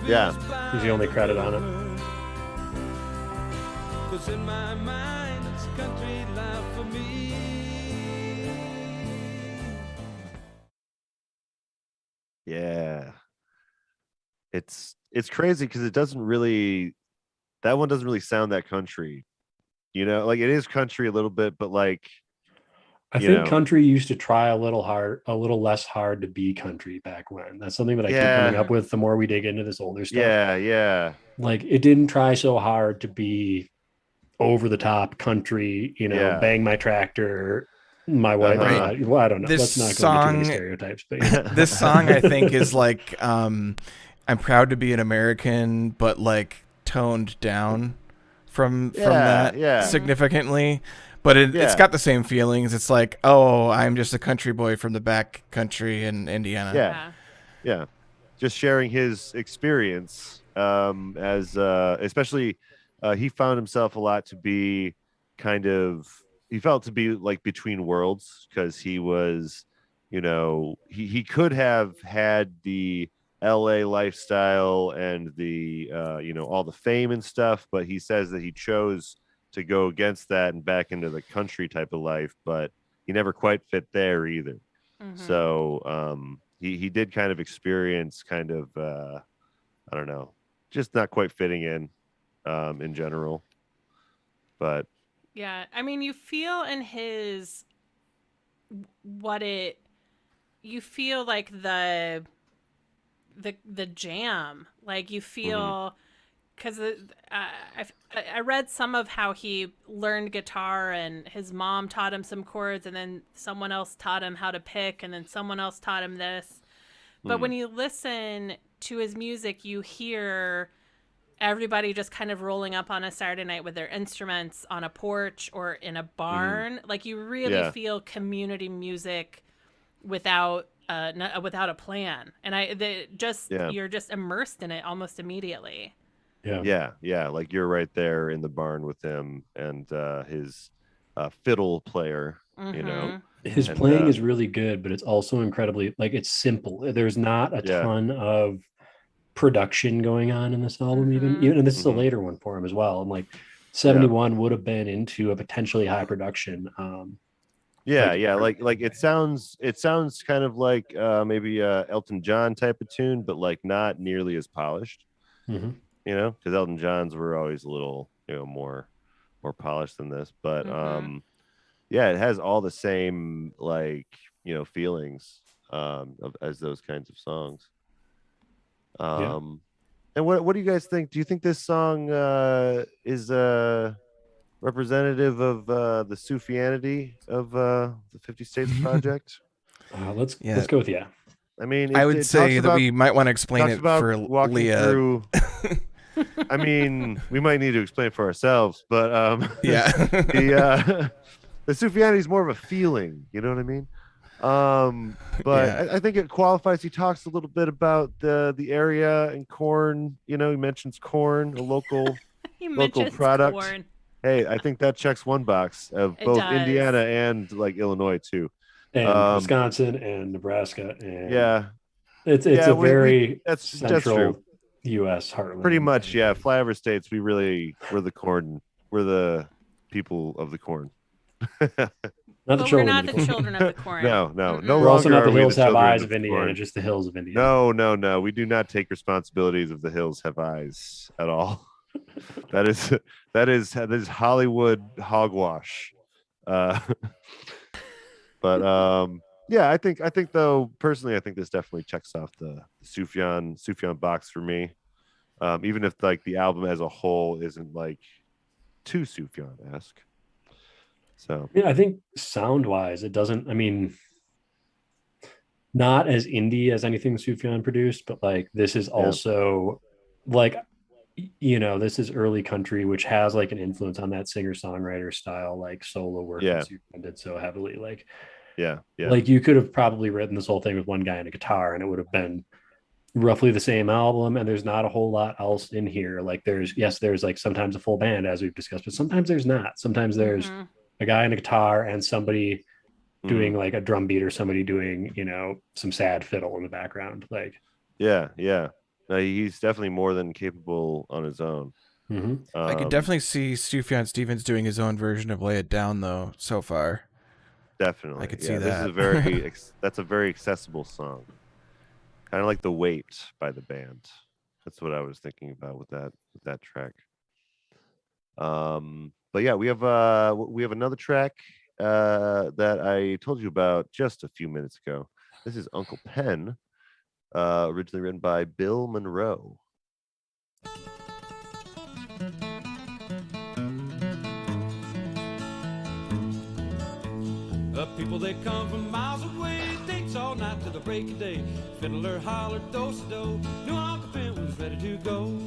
Yeah. He's the only credit on it. 'Cause in my mind, it's country life for me. Yeah. It's crazy because that one doesn't really sound that country. Like it is country a little bit, but like I think country used to try a little less hard to be country back when. That's something that I keep coming up with the more we dig into this older stuff. Yeah. Like it didn't try so hard to be over the top country, bang my tractor, my wife. Well, I don't know. This Let's not go into too many stereotypes. But this song, I think, is like I'm proud to be an American, but like toned down from that significantly. But it's got the same feelings. It's like, oh, I'm just a country boy from the back country in Indiana. Yeah. Just sharing his experience as especially he found himself a lot to be he felt to be like between worlds because he was, he could have had the LA lifestyle and the, all the fame and stuff, but he says that he chose to go against that and back into the country type of life, but he never quite fit there either. So he did kind of experience I don't know, just not quite fitting in general. But yeah, I mean, you feel in his you feel like the jam, like you feel. Because I read some of how he learned guitar and his mom taught him some chords and then someone else taught him how to pick and then someone else taught him this. But when you listen to his music, you hear everybody just kind of rolling up on a Saturday night with their instruments on a porch or in a barn. Like you really feel community music without a plan. And you're just immersed in it almost immediately. Yeah. Like you're right there in the barn with him and his fiddle player. His playing is really good, but it's also incredibly it's simple. There's not a ton of production going on in this album, even and this is a later one for him as well. I'm like 71 would have been into a potentially high production. Like it sounds kind of like maybe a Elton John type of tune, but like not nearly as polished. Because Elton John's were always a little, more polished than this. But it has all the same feelings as those kinds of songs. And what do you guys think? Do you think this song is representative of the Sufjanity of the 50 States Project? Let's go with I mean, I would say that we might want to explain it for Leah. I mean, we might need to explain it for ourselves, but the Sufjanity is more of a feeling, you know what I mean? I think it qualifies. He talks a little bit about the area and corn. He mentions corn, a local local product. Corn. Hey, I think that checks one box of both Indiana and like Illinois too, and Wisconsin and Nebraska, and it's a very central that's true. U.S. heartland. Pretty much, yeah. Flyover states, we're the corn. We're the people of the corn. Not the children. We're not the children of the corn. No. We're also not the hills have eyes of Indiana, just the hills of Indiana. No. We do not take responsibilities of the hills have eyes at all. That is Hollywood hogwash. But yeah, I think though personally, I think this definitely checks off the Sufjan box for me. Even if like the album as a whole isn't like too Sufjan-esque. So yeah, I think sound wise, it doesn't. I mean, not as indie as anything Sufjan produced, but like this is also like, you know, this is early country, which has like an influence on that singer-songwriter style, like solo work that Sufjan did so heavily. Like, like you could have probably written this whole thing with one guy and a guitar, and it would have been roughly the same album. And there's not a whole lot else in here. Like there's like sometimes a full band as we've discussed, but sometimes there's not. Sometimes there's a guy and a guitar and somebody doing like a drum beat or somebody doing, you know, some sad fiddle in the background. Like, yeah. No, he's definitely more than capable on his own. I could definitely see Sufjan Stevens doing his own version of "Lay It Down" though. So far, definitely, I could see that. This is that's a very accessible song, kind of like "The Weight" by the band. That's what I was thinking about with that track. But yeah, we have another track that I told you about just a few minutes ago. This is Uncle Pen, originally written by Bill Monroe. The people they come from miles away, takes all night till the break of day. Fiddler hollered do-si-do, knew Uncle Pen was ready to go.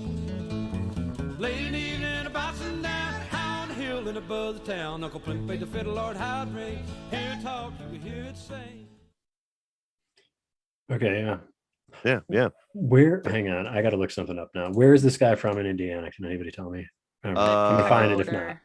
Late in the evening, about sundown, high on the hill and above the town, Uncle Pen played the fiddle, Lord, how it ring. Hear it talk, you would hear it sing. Okay, Yeah. Where? Hang on, I got to look something up now. Where is this guy from in Indiana? Can anybody tell me? Can we find it if not?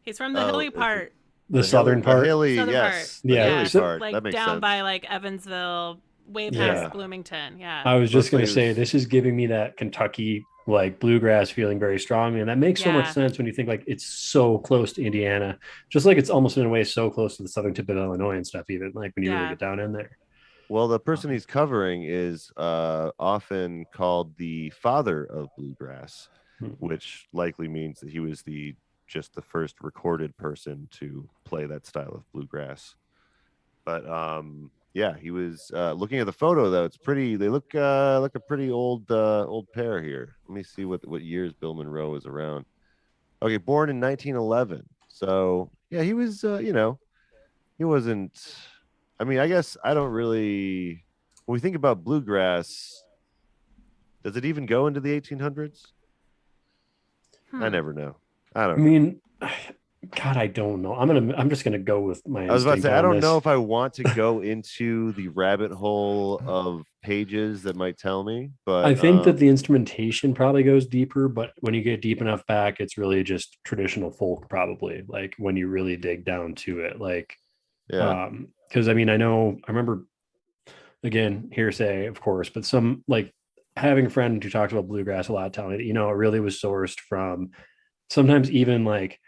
He's from the hilly part. The southern part. Hilly, southern yes. Part. Yeah, hilly part. Like that makes down sense. by like Evansville, way past Bloomington. Yeah. I was just gonna say this is giving me that Kentucky like bluegrass feeling very strongly, and that makes so much sense when you think like it's so close to Indiana, just like it's almost in a way so close to the southern tip of Illinois and stuff. Even like when you really get down in there. Well, the person he's covering is often called the father of bluegrass, which likely means that he was just the first recorded person to play that style of bluegrass. But yeah, he was looking at the photo though. It's pretty. They look like a pretty old pair here. Let me see what years Bill Monroe was around. Okay, born in 1911. So yeah, he was. He wasn't. I mean, I guess I don't really. When we think about bluegrass, does it even go into the 1800s? I never know. I mean, God, I don't know. I'm just gonna go with my. I was about to say I don't know if I want to go into the rabbit hole of pages that might tell me, but I think that the instrumentation probably goes deeper. But when you get deep enough back, it's really just traditional folk, probably. Like when you really dig down to it, like because I mean, I remember again hearsay, of course, but some like having a friend who talks about bluegrass a lot telling me that it really was sourced from. Sometimes even like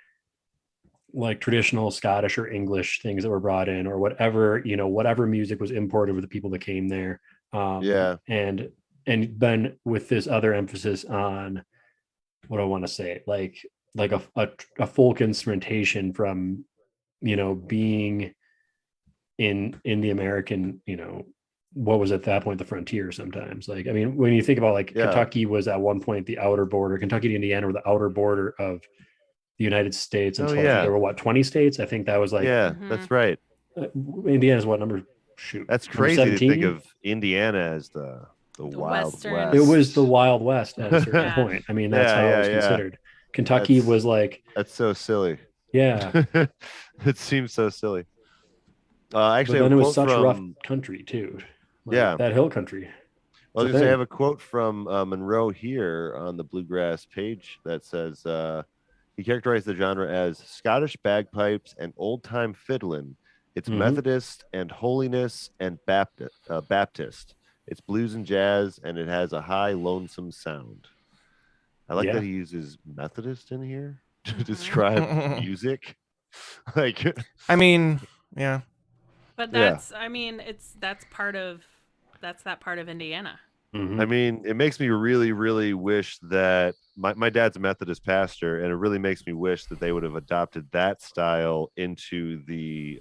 traditional Scottish or English things that were brought in or whatever, whatever music was imported with the people that came there. And then with this other emphasis on what I want to say, like a folk instrumentation from, being in the American, what was at that point the frontier sometimes. Like, I mean, when you think about like Kentucky was at one point the outer border, Kentucky and Indiana were the outer border of the United States until there were 20 states. I think that was like that's right. Indiana's what number? Shoot, that's crazy to think of Indiana as the Wild West. It was the Wild West at a certain point. I mean, that's how it was considered. Kentucky was like that's so silly. Yeah, it seems so silly. Actually, but then it was such rough country too. Like, that hill country. I was gonna say I have a quote from Monroe here on the bluegrass page that says he characterized the genre as Scottish bagpipes and old-time fiddling. It's Methodist and holiness and Baptist. It's blues and jazz, and it has a high, lonesome sound. I like that he uses Methodist in here to describe music. Like, I mean, yeah. But that's, I mean, that's that part of Indiana. I mean, it makes me really, really wish that my dad's a Methodist pastor, and it really makes me wish that they would have adopted that style into the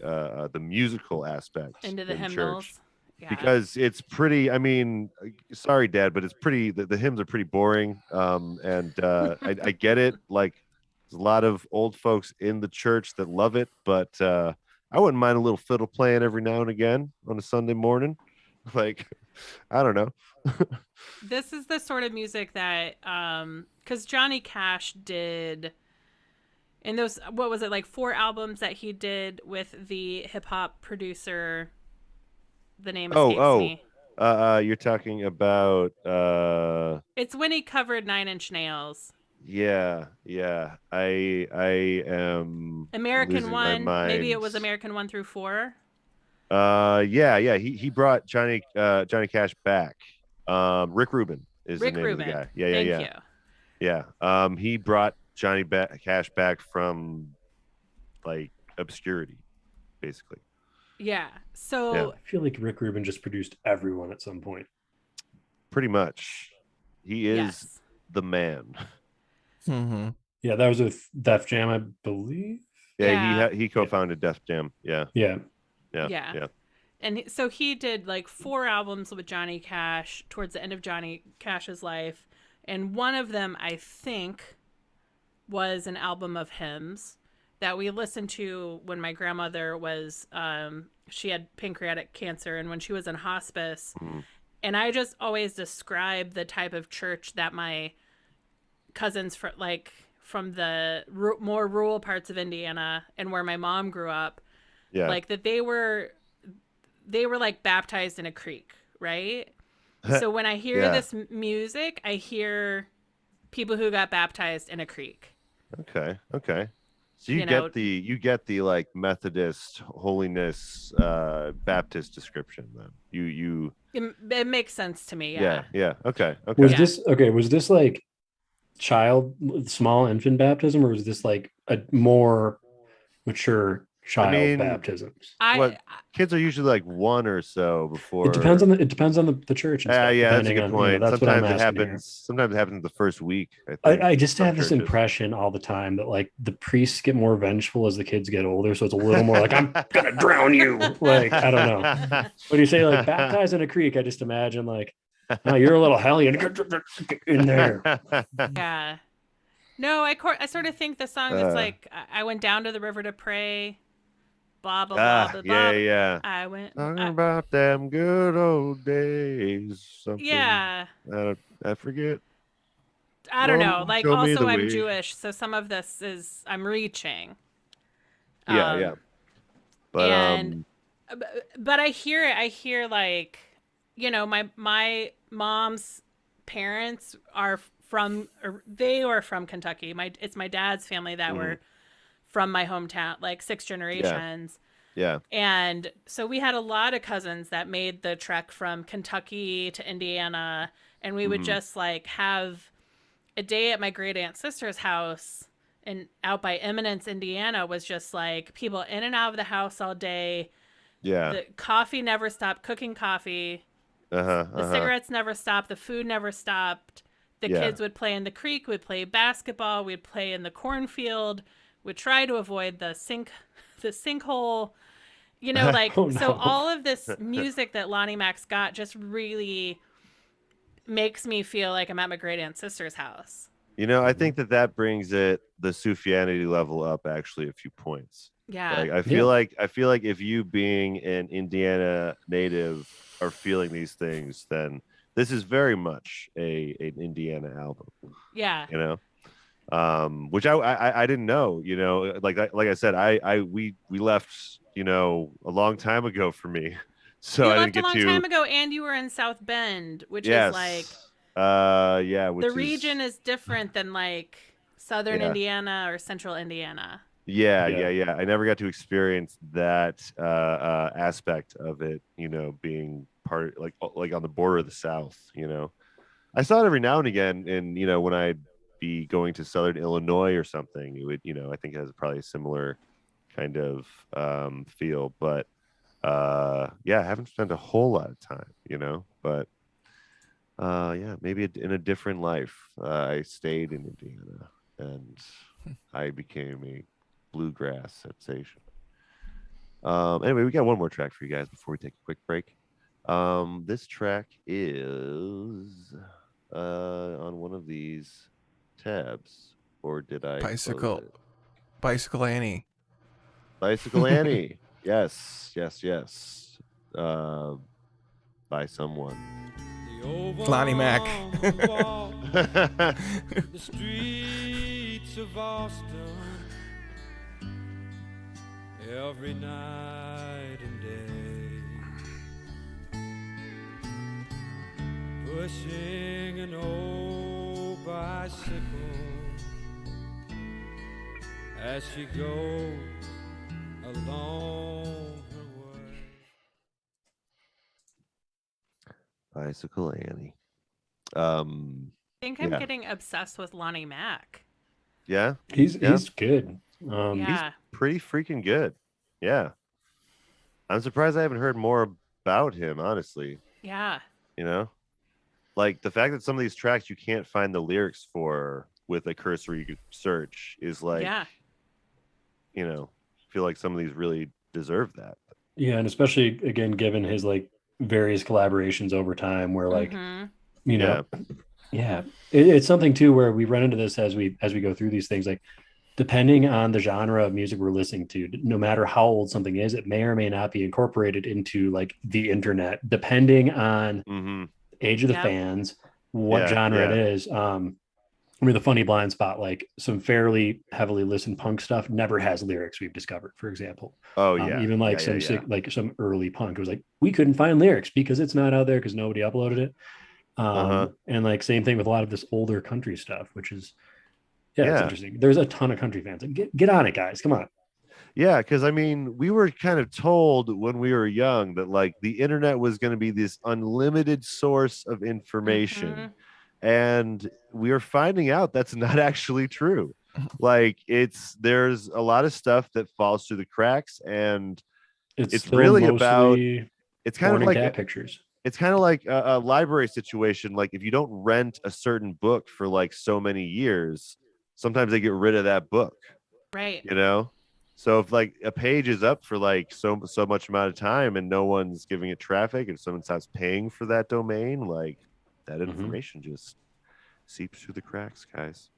musical aspect into the in hymnals. church. Yeah. Because it's pretty. I mean, sorry, Dad, but it's pretty. The hymns are pretty boring. And I get it. Like, there's a lot of old folks in the church that love it, but I wouldn't mind a little fiddle playing every now and again on a Sunday morning. Like, I don't know. This is the sort of music that, because Johnny Cash did, in those, what was it, like 4 albums that he did with the hip hop producer. The name escapes me. You're talking about it's when he covered 9 Inch Nails. Yeah. I am American One. Maybe it was American 1 through 4. Yeah. He brought Johnny Cash back. Rick Rubin is the name of the guy. Thank you. Yeah. He brought Johnny Cash back from like obscurity, basically. Yeah. So I feel like Rick Rubin just produced everyone at some point. Pretty much. He is the man. Mm-hmm. Yeah, that was with Def Jam, I believe. Yeah. He co-founded Def Jam. Yeah. And so he did like 4 albums with Johnny Cash towards the end of Johnny Cash's life. And one of them, I think, was an album of hymns that we listened to when my grandmother was, she had pancreatic cancer, and when she was in hospice. And I just always describe the type of church that my cousins from the more rural parts of Indiana and where my mom grew up, like that they were like baptized in a creek, right? So when I hear this music, I hear people who got baptized in a creek. Okay. So you get the like Methodist holiness Baptist description then. It makes sense to me. Yeah. Okay. Was this like small infant baptism, or was this like a more mature child baptisms? Kids are usually like 1 or so before. It depends on the church. Yeah, that's a good point. Sometimes it happens the first week. I just have this impression all the time that like the priests get more vengeful as the kids get older, so it's a little more like, I'm gonna drown you. Like, I don't know. When you say like baptized in a creek, I just imagine like, oh, you're a little hellion. Get in there. Yeah. No, I sort of think the song that's like, I went down to the river to pray. Blah, blah, blah, blah, yeah. I went talking about them good old days. Something. Yeah. I forget. I don't know. Like, also, I'm Jewish, so some of this is I'm reaching. Yeah. But but I hear it. I hear like, you know, my mom's parents are from Kentucky. It's my dad's family that were from my hometown, like 6 generations. Yeah. And so we had a lot of cousins that made the trek from Kentucky to Indiana, and we would just like have a day at my great aunt's sister's house, and out by Eminence, Indiana, was just like people in and out of the house all day. Yeah. The coffee never stopped, cooking coffee. The cigarettes never stopped. The food never stopped. The kids would play in the creek, would play basketball, we'd play in the cornfield, would try to avoid the sinkhole, you know, like, So all of this music that Lonnie Mac's got just really makes me feel like I'm at my great aunt's sister's house. You know, I think that brings the Sufjanity level up actually a few points. Yeah. Like, I feel like if you being an Indiana native are feeling these things, then this is very much an Indiana album. Yeah. You know, which I didn't know. You know, like I said, we left, you know, a long time ago for me. So you I left didn't a get long to. time ago, and you were in South Bend, which Yes. is like Which the region is different than like Southern Yeah. Indiana or Central Indiana. Yeah. Yeah. I never got to experience that aspect of it, being part like on the border of the South, I saw it every now and again, and when I'd be going to Southern Illinois or something, it would, I think it has probably a similar kind of feel, but yeah, I haven't spent a whole lot of time, but yeah, maybe in a different life, I stayed in Indiana and I became a bluegrass sensation. Anyway, we got one more track for you guys before we take a quick break. This track is on one of these tabs, or did I Bicycle Annie. Bicycle Annie. Yes. By someone. Lonnie Mac. The streets of Austin every night and day, pushing an old bicycle as she goes along her way. Bicycle Annie. I think I'm getting obsessed with Lonnie Mac. Yeah, he's good. He's pretty freaking good. Yeah, I'm surprised I haven't heard more about him, honestly. Yeah, like the fact that some of these tracks you can't find the lyrics for with a cursory search is like, I feel like some of these really deserve that. Yeah, and especially again given his like various collaborations over time, where like it's something too where we run into this as we go through these things, like depending on the genre of music we're listening to, no matter how old something is, it may or may not be incorporated into like the internet, depending on age of the fans, what genre it is. The funny blind spot, like some fairly heavily listened punk stuff never has lyrics, we've discovered, for example. Even like like some early punk, it was like we couldn't find lyrics because it's not out there because nobody uploaded it. And like same thing with a lot of this older country stuff, which is it's interesting. There's a ton of country fans. Like, get on it, guys. Come on. Yeah, because I mean, we were kind of told when we were young that like the internet was going to be this unlimited source of information. And we are finding out that's not actually true. Like there's a lot of stuff that falls through the cracks, and it's really about, it's kind of like cat pictures. It's kind of like a library situation. Like if you don't rent a certain book for like so many years, sometimes they get rid of that book. Right. So if like a page is up for like so much amount of time and no one's giving it traffic and someone stops paying for that domain, like that information just seeps through the cracks, guys.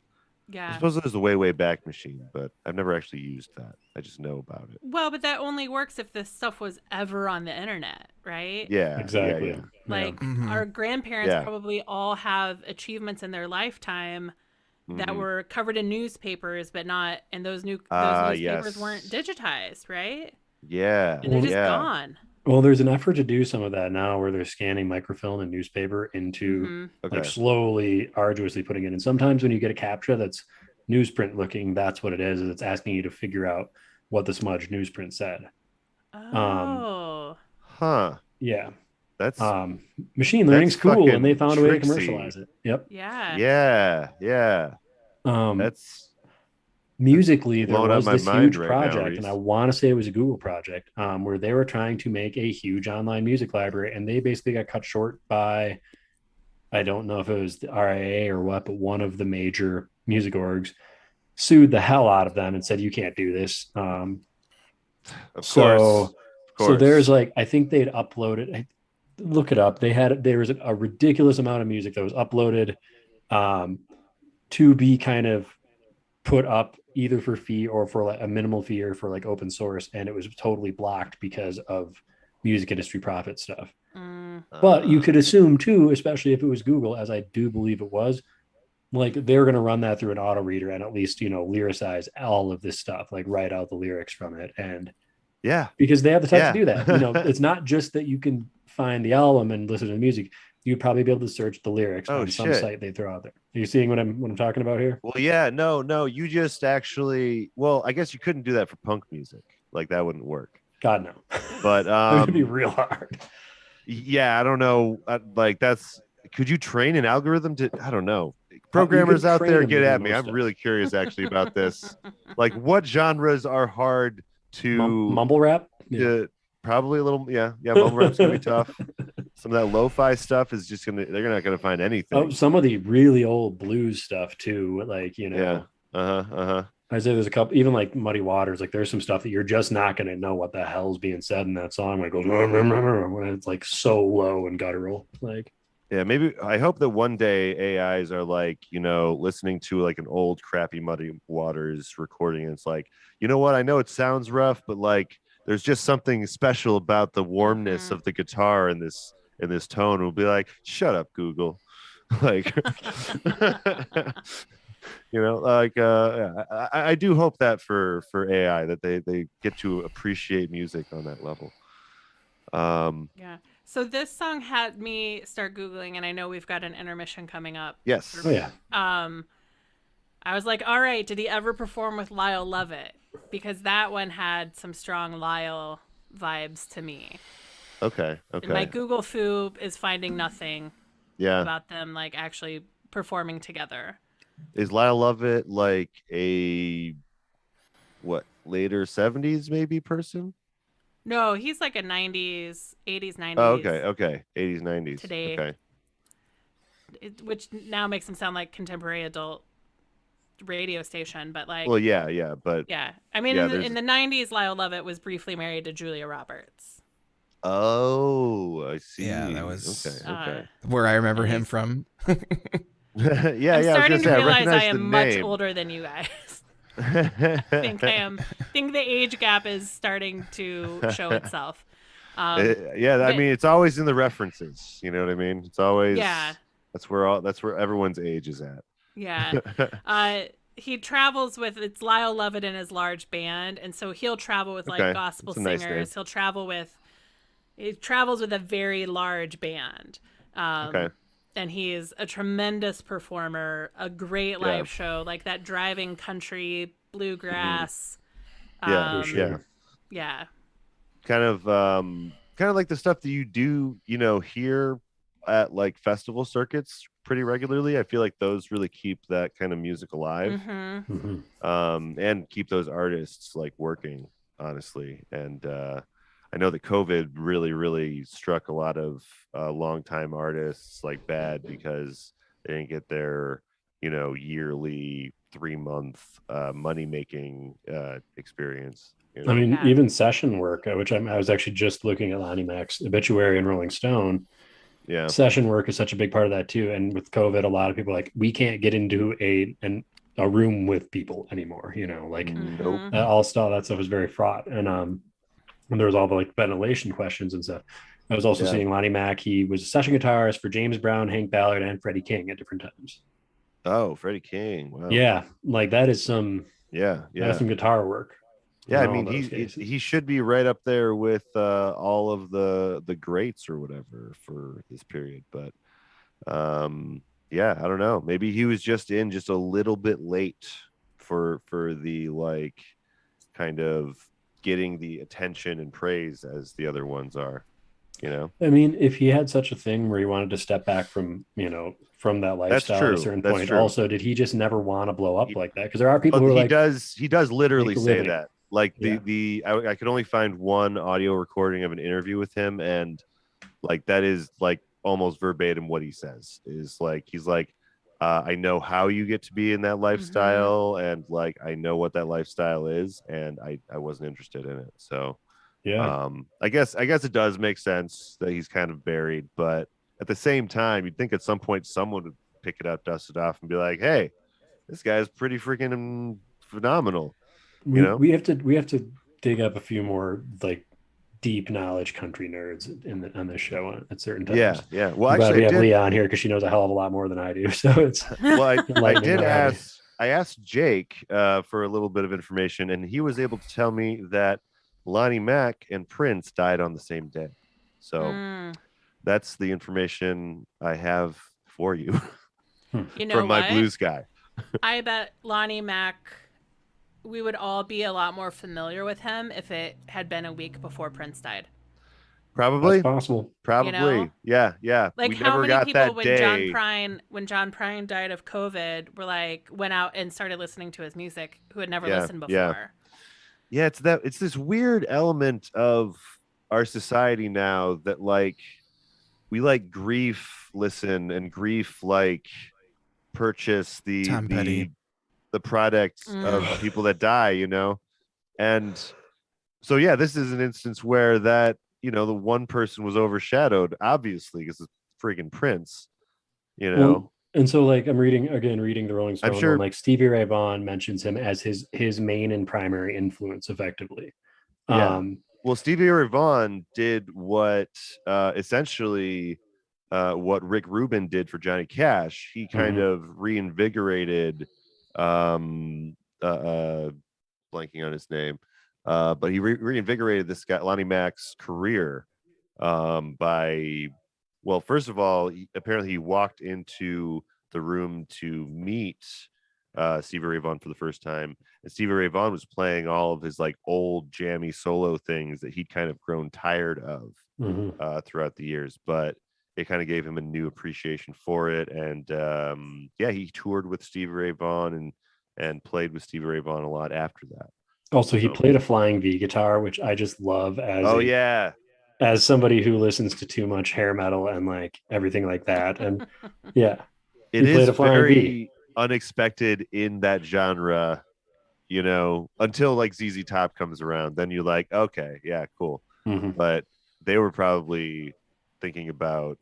Yeah. I suppose there's a way back machine, but I've never actually used that. I just know about it. Well, but that only works if this stuff was ever on the internet, right? Yeah, exactly. Yeah. Like our grandparents probably all have achievements in their lifetime that were covered in newspapers, but not, and those newspapers weren't digitized, right? Yeah. And they're just gone. Well, there's an effort to do some of that now where they're scanning microfilm and newspaper into like slowly, arduously putting it in. Sometimes when you get a captcha that's newsprint looking, that's what it is. It's asking you to figure out what the smudged newsprint said. Yeah. That's machine learning's cool, and they found a way to commercialize it. Yep. Yeah. That's musically there was this huge project, and I want to say it was a Google project, where they were trying to make a huge online music library, and they basically got cut short by, I don't know if it was the RIA or what, but one of the major music orgs sued the hell out of them and said, you can't do this. Of course. So there's like, I think they'd uploaded, look it up. There was a ridiculous amount of music that was uploaded to be kind of put up either for fee or for like a minimal fee or for like open source. And it was totally blocked because of music industry profit stuff. But you could assume too, especially if it was Google, as I do believe it was, like they're going to run that through an auto reader and at least, lyricize all of this stuff, like write out the lyrics from it. And Yeah. Because they have the tech to do that. You know, it's not just that you can find the album and listen to the music. You'd probably be able to search the lyrics on some site they throw out there. Are you seeing what I'm talking about here? Well, yeah, no, you just actually, well, I guess you couldn't do that for punk music. Like that wouldn't work. God, no. But it would be real hard. Yeah, I don't know. Like could you train an algorithm to, I don't know. Programmers out there, get at me. I'm really curious actually about this. Like what genres are hard to mumble rap? Yeah. Probably a little, mumble rap's gonna be tough. Some of that lo-fi stuff is just they're not gonna find anything. Oh, some of the really old blues stuff too, like, you know. Yeah. I say there's a couple, even like Muddy Waters, like there's some stuff that you're just not gonna know what the hell's being said in that song when it goes when it's like so low and guttural. Like, yeah, maybe I hope that one day AIs are like, you know, listening to like an old crappy Muddy Waters recording, and it's like, you know what, I know it sounds rough, but like there's just something special about the warmness of the guitar in this tone. We'll be like, shut up, Google. Like you know, like I do hope that for AI that they get to appreciate music on that level. Yeah. So this song had me start Googling, and I know we've got an intermission coming up. Yes. Oh yeah. I was like, all right, did he ever perform with Lyle Lovett? Because that one had some strong Lyle vibes to me. Okay. And my Google Foo is finding nothing about them like actually performing together. Is Lyle Lovett like a later 70s maybe person? No, he's like a 90s, 80s, 90s. Oh, okay. 80s, 90s. Today. Okay. Which now makes him sound like contemporary adult radio station, but like, well, yeah, but yeah, I mean, in the 90s, Lyle Lovett was briefly married to Julia Roberts. Oh, I see. Yeah, that was okay. Where I remember him from. I'm starting to realize I am much older than you guys. think the age gap is starting to show itself. I mean, it's always in the references. You know what I mean? It's always That's where everyone's age is at. Yeah. He travels with, it's Lyle Lovett and his large band, and so he'll travel with like gospel singers. Nice, he travels with a very large band. And he is a tremendous performer, a great live show, like that driving country bluegrass. Yeah. Kind of like the stuff that you do, you know, here at like festival circuits pretty regularly. I feel like those really keep that kind of music alive, and keep those artists like working, honestly. And I know that COVID really struck a lot of longtime artists like bad because they didn't get their, you know, yearly 3-month money making experience. You know? I mean, even session work, which I was actually just looking at Lonnie Mac's obituary and Rolling Stone. Yeah, session work is such a big part of that too. And with COVID, a lot of people are like, we can't get into a room with people anymore. You know, like all stuff, that stuff is very fraught. And there was all the like ventilation questions and stuff. I was also seeing Lonnie Mac. He was a session guitarist for James Brown, Hank Ballard, and Freddie King at different times. Oh, Freddie King! Wow. Yeah, like that is some that's some guitar work. Yeah, I mean he should be right up there with all of the greats or whatever for this period. But I don't know. Maybe he was just a little bit late for the like kind of getting the attention and praise as the other ones are. You know, I mean, if he had such a thing where he wanted to step back from, you know, from that lifestyle at a certain point, also, did he just never want to blow up like that? Because there are people who are like, he does literally say that. Like I could only find one audio recording of an interview with him, and like that is like almost verbatim what he says is like, he's like, I know how you get to be in that lifestyle, and like I know what that lifestyle is, and I wasn't interested in it. So I guess it does make sense that he's kind of buried, but at the same time, you'd think at some point someone would pick it up, dust it off, and be like, hey, this guy's pretty freaking phenomenal. You know, we have to dig up a few more like deep knowledge country nerds on this show at certain times. Yeah. Well, actually, we have Leah on here because she knows a hell of a lot more than I do. So it's I asked Jake for a little bit of information, and he was able to tell me that Lonnie Mack and Prince died on the same day. So that's the information I have for you, from my blues guy. I bet Lonnie Mack, we would all be a lot more familiar with him if it had been a week before Prince died. Probably. That's possible. Probably. You know? Yeah. Like, we how never many got people, that when day. John Prine died of COVID, were like, went out and started listening to his music, who had never listened before. Yeah, it's this weird element of our society now that, like, we like grief listen and grief like purchase the product of people that die, you know? And so, yeah, this is an instance where that, you know, the one person was overshadowed, obviously, because it's freaking Prince, you know? Well, and so, like, I'm reading the Rolling Stone, I'm sure, and, like, Stevie Ray Vaughan mentions him as his main and primary influence, effectively. Yeah. Well, Stevie Ray Vaughan did what essentially what Rick Rubin did for Johnny Cash. He kind of reinvigorated blanking on his name, but he reinvigorated this guy Lonnie Mack's career by, well, first of all, apparently he walked into the room to meet Stevie Ray Vaughan for the first time, and Stevie Ray Vaughan was playing all of his like old jammy solo things that he'd kind of grown tired of throughout the years, but it kind of gave him a new appreciation for it. And he toured with Stevie Ray Vaughan and played with Stevie Ray Vaughan a lot after that. Also, he played a flying V guitar, which I just love as somebody who listens to too much hair metal and like everything like that. And it is very unexpected in that genre, you know, until like ZZ Top comes around. Then you're like, okay, yeah, cool. But they were probably thinking about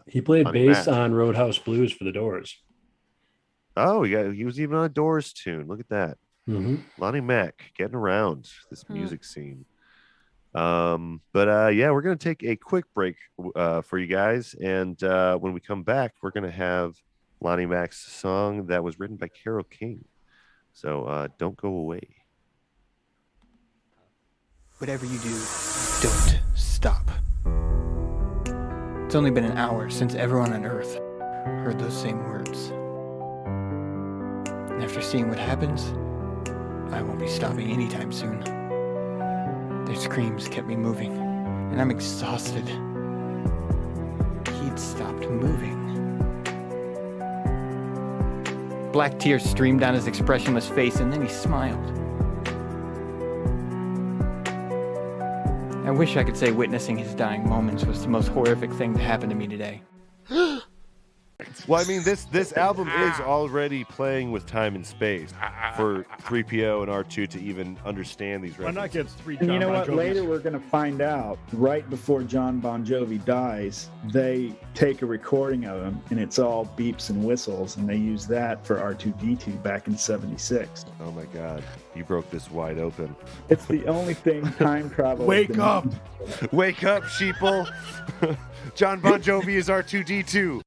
he played bass on Roadhouse Blues for the Doors. Oh, yeah, he was even on a Doors tune. Look at that. Lonnie Mack getting around this music scene. But we're gonna take a quick break for you guys, and when we come back, we're gonna have Lonnie Mack's song that was written by Carole King. So don't go away. Whatever you do, don't stop. It's only been an hour since everyone on Earth heard those same words. And after seeing what happens, I won't be stopping anytime soon. Their screams kept me moving, and I'm exhausted. He'd stopped moving. Black tears streamed down his expressionless face, and then he smiled. I wish I could say witnessing his dying moments was the most horrific thing to happen to me today. Well, I mean, this album is already playing with time and space for 3PO and R2 to even understand these records. Why not get three John Bon Jovis? And you know what? Later we're going to find out, right before John Bon Jovi dies, they take a recording of him, and it's all beeps and whistles, and they use that for R2-D2 back in '76. Oh, my God. You broke this wide open. It's the only thing time travel... Wake up! Wake up, sheeple! John Bon Jovi is R2-D2.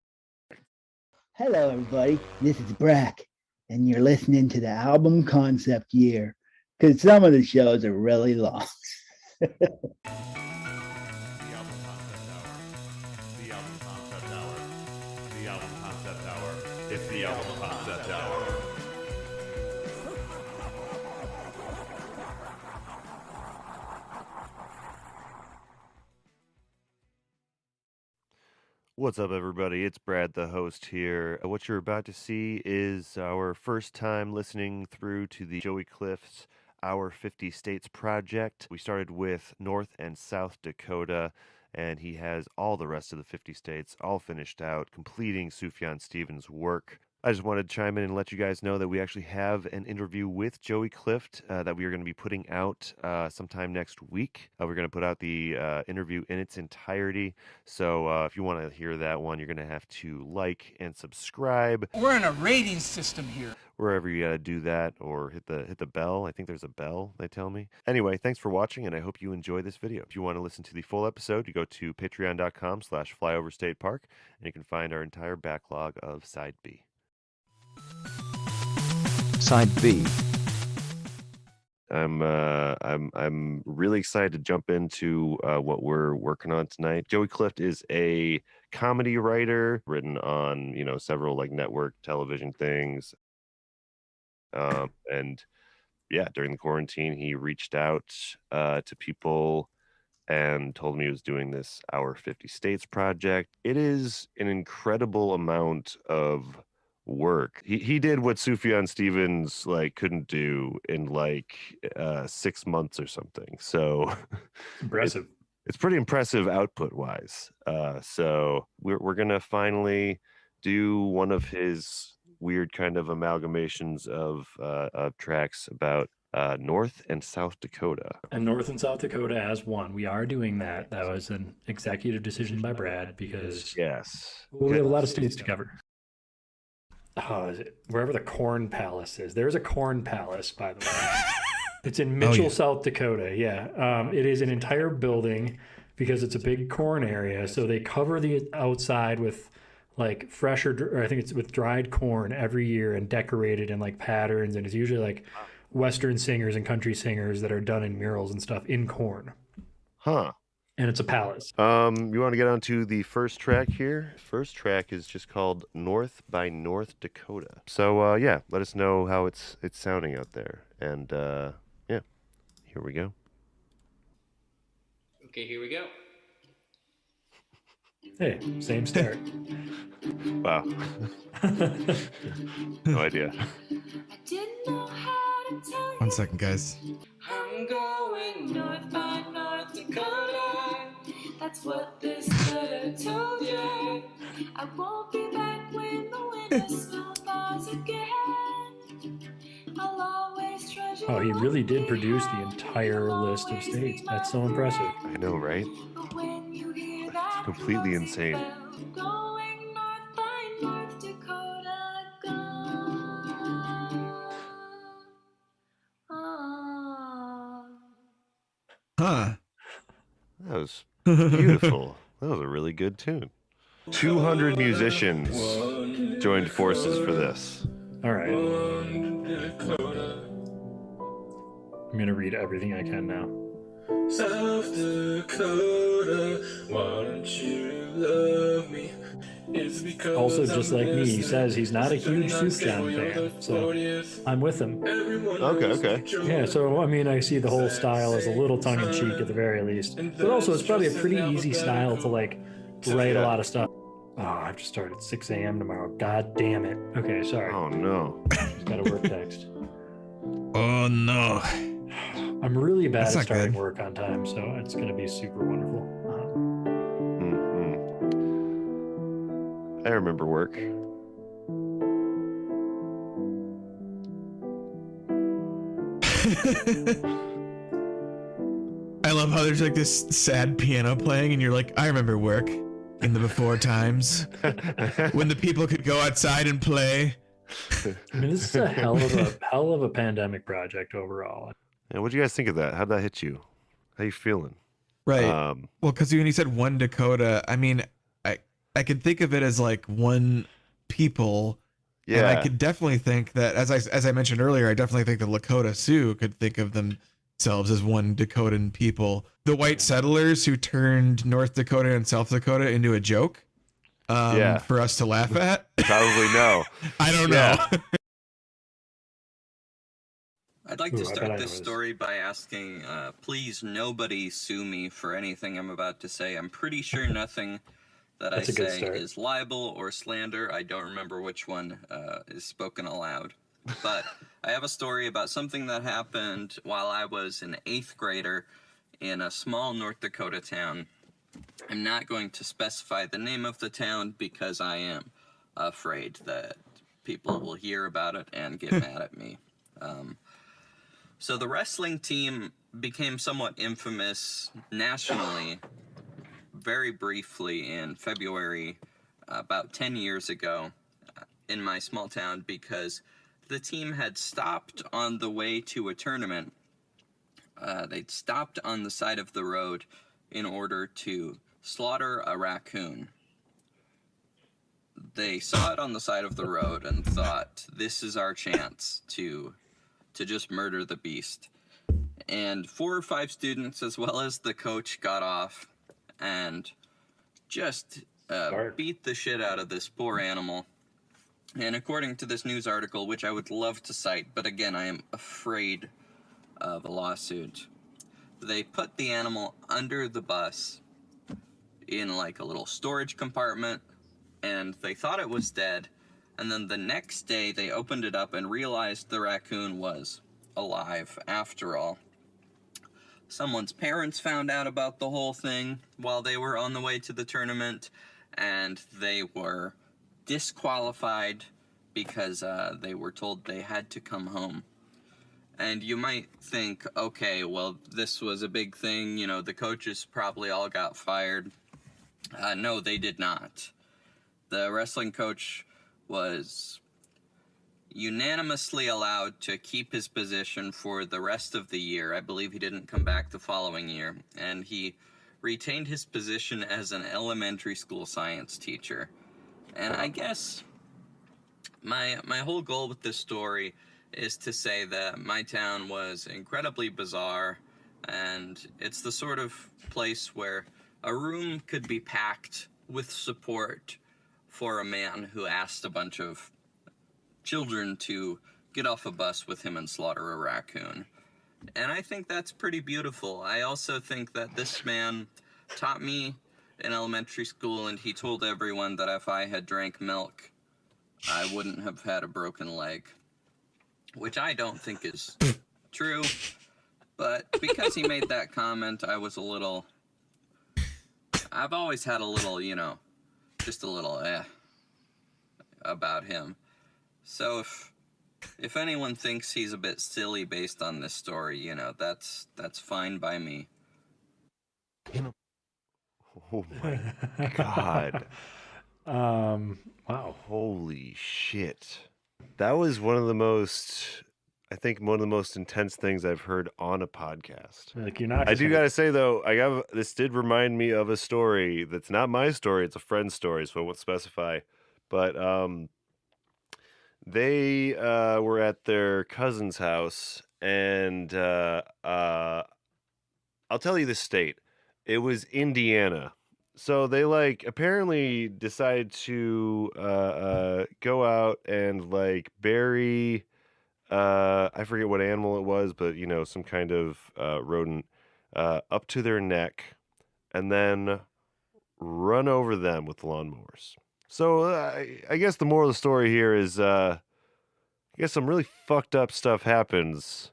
Hello, everybody. This is Brack, and you're listening to the album concept year, because some of the shows are really long. The album concept hour. The album concept hour. The album concept hour. It's the album concept hour. What's up, everybody? It's Brad, the host here. What you're about to see is our first time listening through to the Joey Cliff's Our 50 States project. We started with North and South Dakota, and he has all the rest of the 50 states all finished out, completing Sufjan Stevens' work. I just wanted to chime in and let you guys know that we actually have an interview with Joey Clift that we are going to be putting out sometime next week. We're going to put out the interview in its entirety. So if you want to hear that one, you're going to have to like and subscribe. We're in a rating system here. Wherever you got to do that, or hit the bell. I think there's a bell, they tell me. Anyway, thanks for watching, and I hope you enjoy this video. If you want to listen to the full episode, you go to patreon.com/flyoverstatepark, and you can find our entire backlog of Side B. Side B. I'm really excited to jump into what we're working on tonight. Joey Clift is a comedy writer, written on several like network television things. And yeah, during the quarantine, he reached out to people and told me he was doing this Our 50 States project. It is an incredible amount of work. He did what Sufjan Stevens like couldn't do in like 6 months or something. So impressive. It's pretty impressive output wise. So we're gonna finally do one of his weird kind of amalgamations of tracks about North and South Dakota. And North and South Dakota as one. We are doing that. That was an executive decision by Brad because yes, we have a lot of states to cover. Oh, is it wherever the Corn Palace is? There's a Corn Palace, by the way. It's in Mitchell, South Dakota. Yeah, it is an entire building because it's a big corn area. So they cover the outside with like fresh or I think it's with dried corn every year and decorated in like patterns. And it's usually like Western singers and country singers that are done in murals and stuff in corn. Huh. And it's a palace. You want to get on to the first track here? First track is just called North by North Dakota. So yeah, let us know how it's sounding out there. And yeah, here we go. Okay, here we go. Hey, same start. Wow. No idea. One second, guys. I'm going north by North Dakota. That's what this letter told you. I won't be back when the winter snow thaws again. I'll always treasure. Oh, he really did produce the entire list of states. That's so impressive. I know, right? It's completely insane. Going north by North Dakota. Huh. That was beautiful. That was a really good tune. 200 musicians joined forces for this. All right. I'm going to read everything I can now. South Dakota, why don't you love me? It's because also, just like me, he says he's not a huge Sufjan fan, so I'm with him. Okay. Yeah, so I mean, I see the whole style as a little tongue-in-cheek at the very least, but also it's probably a pretty easy style to like write a lot of stuff. Oh, I have to start at 6 a.m. tomorrow. God damn it. Okay, sorry. Oh no. Just got a work text. Oh no. I'm really bad That's at not starting good. work on time, so it's going to be super wonderful. I remember work. I love how there's like this sad piano playing and you're like, I remember work in the before times when the people could go outside and play. I mean, this is a hell of a pandemic project overall. Yeah, what do you guys think of that? How'd that hit you? How you feeling? Right. Well, because when you said one Dakota, I mean, I could think of it as like one people. Yeah. And I could definitely think that, as I mentioned earlier, I definitely think the Lakota Sioux could think of themselves as one Dakotan people. The white settlers who turned North Dakota and South Dakota into a joke for us to laugh at. Probably no. I don't know. I'd like to start this story by asking, please nobody sue me for anything I'm about to say. I'm pretty sure nothing that I say is libel or slander. I don't remember which one is spoken aloud. But I have a story about something that happened while I was an 8th grader in a small North Dakota town. I'm not going to specify the name of the town because I am afraid that people will hear about it and get mad at me. So the wrestling team became somewhat infamous nationally very briefly in February, about 10 years ago, in my small town because the team had stopped on the way to a tournament. They'd stopped on the side of the road in order to slaughter a raccoon. They saw it on the side of the road and thought, this is our chance to just murder the beast. and 4 or 5 students, as well as the coach, got off and just beat the shit out of this poor animal. And according to this news article, which I would love to cite, but again, I am afraid of a lawsuit, they put the animal under the bus in like a little storage compartment, and they thought it was dead. And then the next day, they opened it up and realized the raccoon was alive after all. Someone's parents found out about the whole thing while they were on the way to the tournament, and they were disqualified because they were told they had to come home. And you might think, okay, well, this was a big thing, you know, the coaches probably all got fired. No, they did not. The wrestling coach was unanimously allowed to keep his position for the rest of the year. I believe he didn't come back the following year, and he retained his position as an elementary school science teacher. And I guess my whole goal with this story is to say that my town was incredibly bizarre, and it's the sort of place where a room could be packed with support for a man who asked a bunch of children to get off a bus with him and slaughter a raccoon. And I think that's pretty beautiful. I also think that this man taught me in elementary school, and he told everyone that if I had drank milk, I wouldn't have had a broken leg. Which I don't think is true. But because he made that comment, I was a little... I've always had a little, you know, just a little about him. So if anyone thinks he's a bit silly based on this story, you know, that's fine by me. Oh my God. Wow. Holy shit. That was one of the most intense things I've heard on a podcast. Like, you're not. I do gotta say though, this did remind me of a story that's not my story; it's a friend's story, so I won't specify. But they were at their cousin's house, and I'll tell you the state. It was Indiana. So they apparently decided to go out and bury I forget what animal it was, but some kind of rodent up to their neck, and then run over them with lawnmowers. So I guess the moral of the story here is I guess some really fucked up stuff happens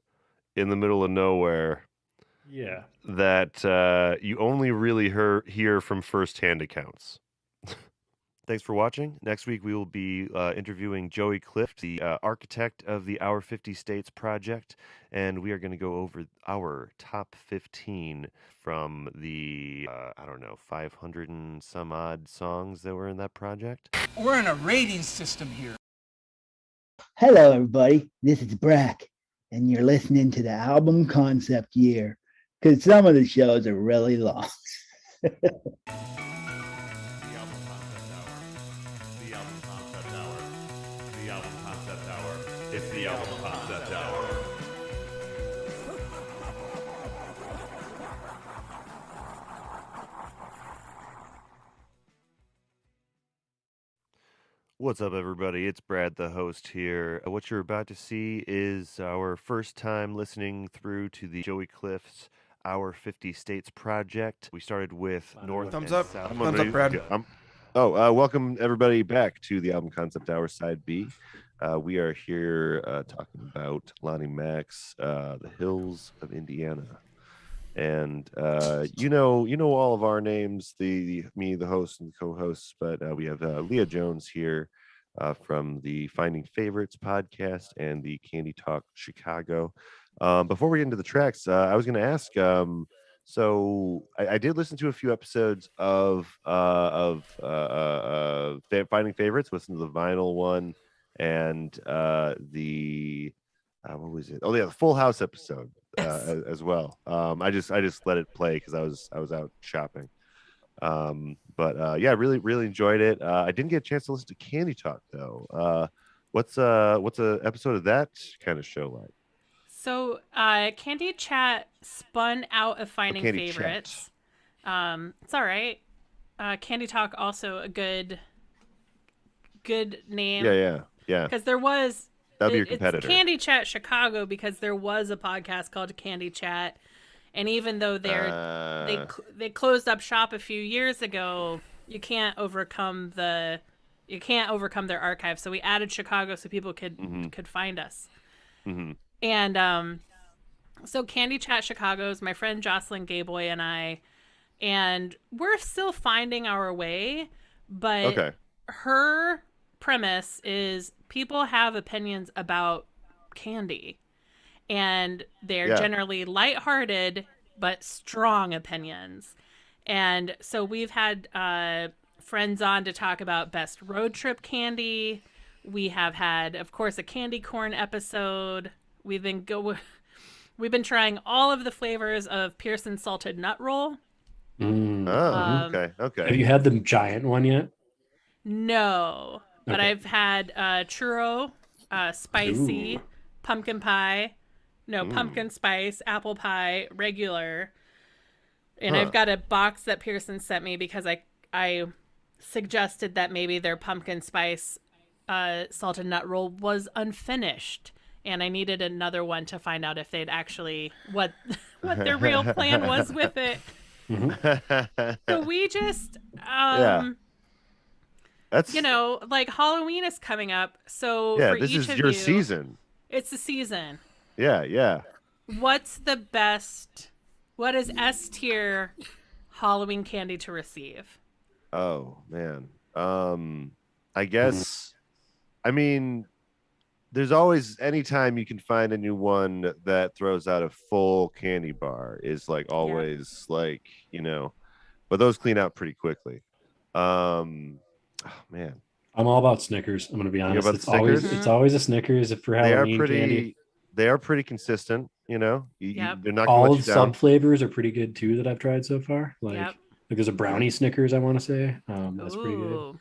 in the middle of nowhere. Yeah. That you only really hear from firsthand accounts. Thanks for watching. Next week, we will be interviewing Joey Clift, the architect of the Our 50 States project, and we are going to go over our top 15 from the, 500 and some odd songs that were in that project. We're in a rating system here. Hello, everybody. This is Brack, and you're listening to the album concept year, because some of the shows are really long. It's the album concept hour. What's up, everybody? It's Brad, the host here. What you're about to see is our first time listening through to the Joey Clift's Our 50 States project. We started with North Thumbs and up. South. Thumbs up, Brad. Welcome everybody back to the Album Concept Hour Side B. We are here talking about Lonnie Mac's The Hills of Indiana. And you know all of our names, me, the host, and the co-hosts, but we have Leah Jones here from the Finding Favorites podcast and the Candy Talk Chicago. Before we get into the tracks, I was going to ask. So I did listen to a few episodes of Finding Favorites. Listen to the vinyl one and the what was it? Oh yeah, the Full House episode as well. I just let it play because I was out shopping. Yeah, really enjoyed it. I didn't get a chance to listen to Candy Talk though. What's a episode of that kind of show like? So, Candy Chat spun out of Finding Favorites. It's all right. Candy Talk also a good name. Yeah. Because there was... That'd be your competitor. It's Candy Chat Chicago because there was a podcast called Candy Chat. And even though they closed up shop a few years ago, you can't overcome their archive. So we added Chicago so people could find us. Mm-hmm. And so Candy Chat Chicago is my friend Jocelyn Gayboy and I, and we're still finding our way. But her premise is people have opinions about candy. And they're generally lighthearted, but strong opinions. And so we've had friends on to talk about best road trip candy. We have had, of course, a candy corn episode. We've been trying all of the flavors of Pearson salted nut roll. Okay. Have you had the giant one yet? No, but I've had churro, spicy, pumpkin pie. No, pumpkin spice, apple pie, regular. And I've got a box that Pearson sent me because I suggested that maybe their pumpkin spice salted nut roll was unfinished. And I needed another one to find out if they'd actually, what their real plan was with it. So we just, that's, like Halloween is coming up. So for this each is of your you, season. It's the season. Yeah. What is S tier Halloween candy to receive? Oh man. I guess I mean there's always anytime you can find a new one that throws out a full candy bar is like always like, but those clean out pretty quickly. Oh man. I'm all about Snickers. I'm going to be honest. It's always a Snickers for Halloween candy. They are pretty consistent, they're not all the sub flavors are pretty good too that I've tried so far. Like there's a brownie Snickers, I want to say. That's pretty good.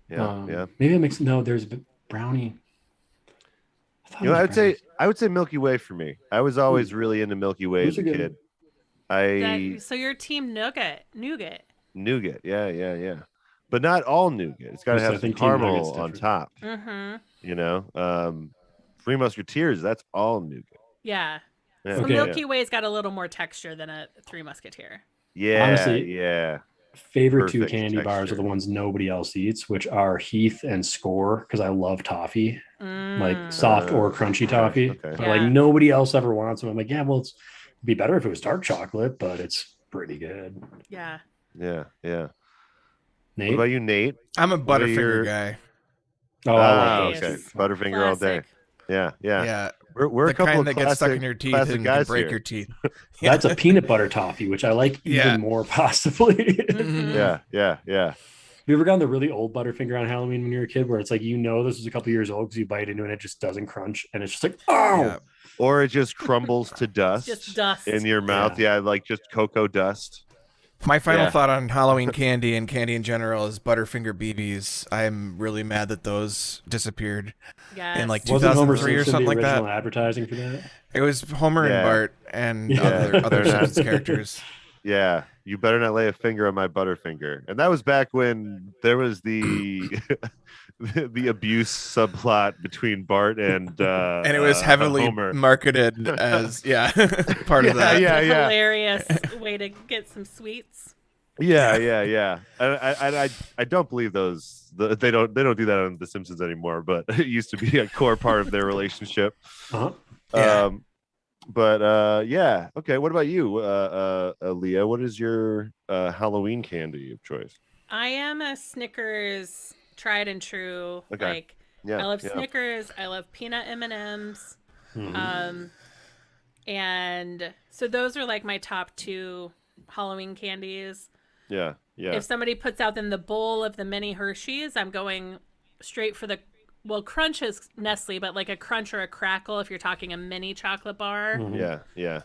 Yeah. Maybe there's brownie. I would say Milky Way for me. I was always really into Milky Way as a kid. So you're team nougat. Nougat, yeah. But not all nougat. It's got to have some caramel on top. Mm-hmm. Three Musketeers, that's all nougat. Yeah. So Milky Way's got a little more texture than a Three Musketeer. Yeah, honestly, favorite perfect two candy bars are the ones nobody else eats, which are Heath and Score, because I love toffee, like soft or crunchy toffee. Like nobody else ever wants them. I'm like, it'd be better if it was dark chocolate, but it's pretty good. Yeah. Nate, what about you, Nate? I'm a Butterfinger guy. Oh, I like okay. Butterfinger all day. Yeah. We're the a couple kind of that gets stuck in your teeth and can break your teeth. That's a peanut butter toffee, which I like even more possibly. Yeah. Have you ever gotten the really old Butterfinger on Halloween when you were a kid, where it's like this is a couple years old because you bite into it and it just doesn't crunch and it's just like or it just crumbles to dust, just dust in your mouth. Like just cocoa dust. My final thought on Halloween candy and candy in general is Butterfinger BBs. I'm really mad that those disappeared in like 2003 or something like that. Advertising for that. It was Homer and Bart and other Simpsons characters. Yeah, you better not lay a finger on my Butterfinger. And that was back when there was the the abuse subplot between Bart and it was heavily Homer. Marketed as part of that. Yeah. Hilarious way to get some sweets. Yeah. I don't believe those. They don't do that on The Simpsons anymore. But it used to be a core part of their relationship. But okay. What about you, Leah? What is your Halloween candy of choice? I am a Snickers tried and true. Okay. I love Snickers. I love peanut M&Ms. And so those are like my top two Halloween candies. Yeah. If somebody puts out in the bowl of the mini Hershey's, I'm going straight for Crunch is Nestle, but like a Crunch or a Crackle if you're talking a mini chocolate bar. Yeah.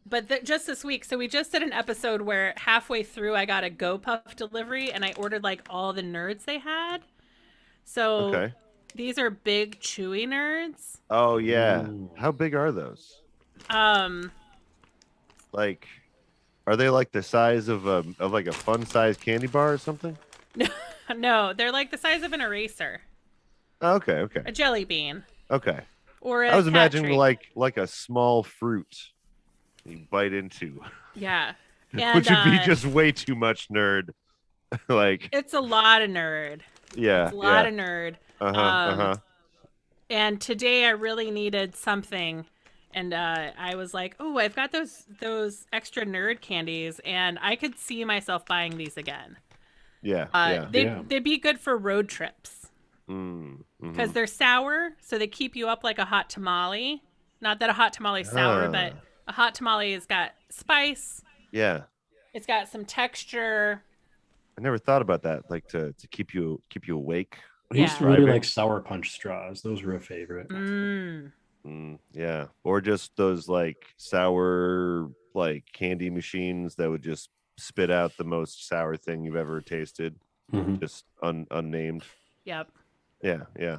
But just this week, so we just did an episode where halfway through I got a Go Puff delivery and I ordered like all the nerds they had. So These are big chewy nerds. Oh yeah. How big are those? Like, are they like the size of like a fun size candy bar or something? No, they're like the size of an eraser. Okay. A jelly bean. Okay. Or I was imagining treat. like a small fruit you bite into. Yeah. And, which would be just way too much nerd. Like, it's a lot of nerd. Yeah. It's a lot of nerd. Uh-huh. And today I really needed something. And I was like, oh, I've got those extra nerd candies, and I could see myself buying these again. Yeah. They'd be good for road trips. Because they're sour, so they keep you up like a hot tamale. Not that a hot tamale is sour, but a hot tamale has got spice. Yeah. It's got some texture. I never thought about that, like to keep you awake. I used to really like Sour Punch straws. Those were a favorite. Yeah. Or just those like sour like candy machines that would just spit out the most sour thing you've ever tasted. Just unnamed. Yep. Yeah.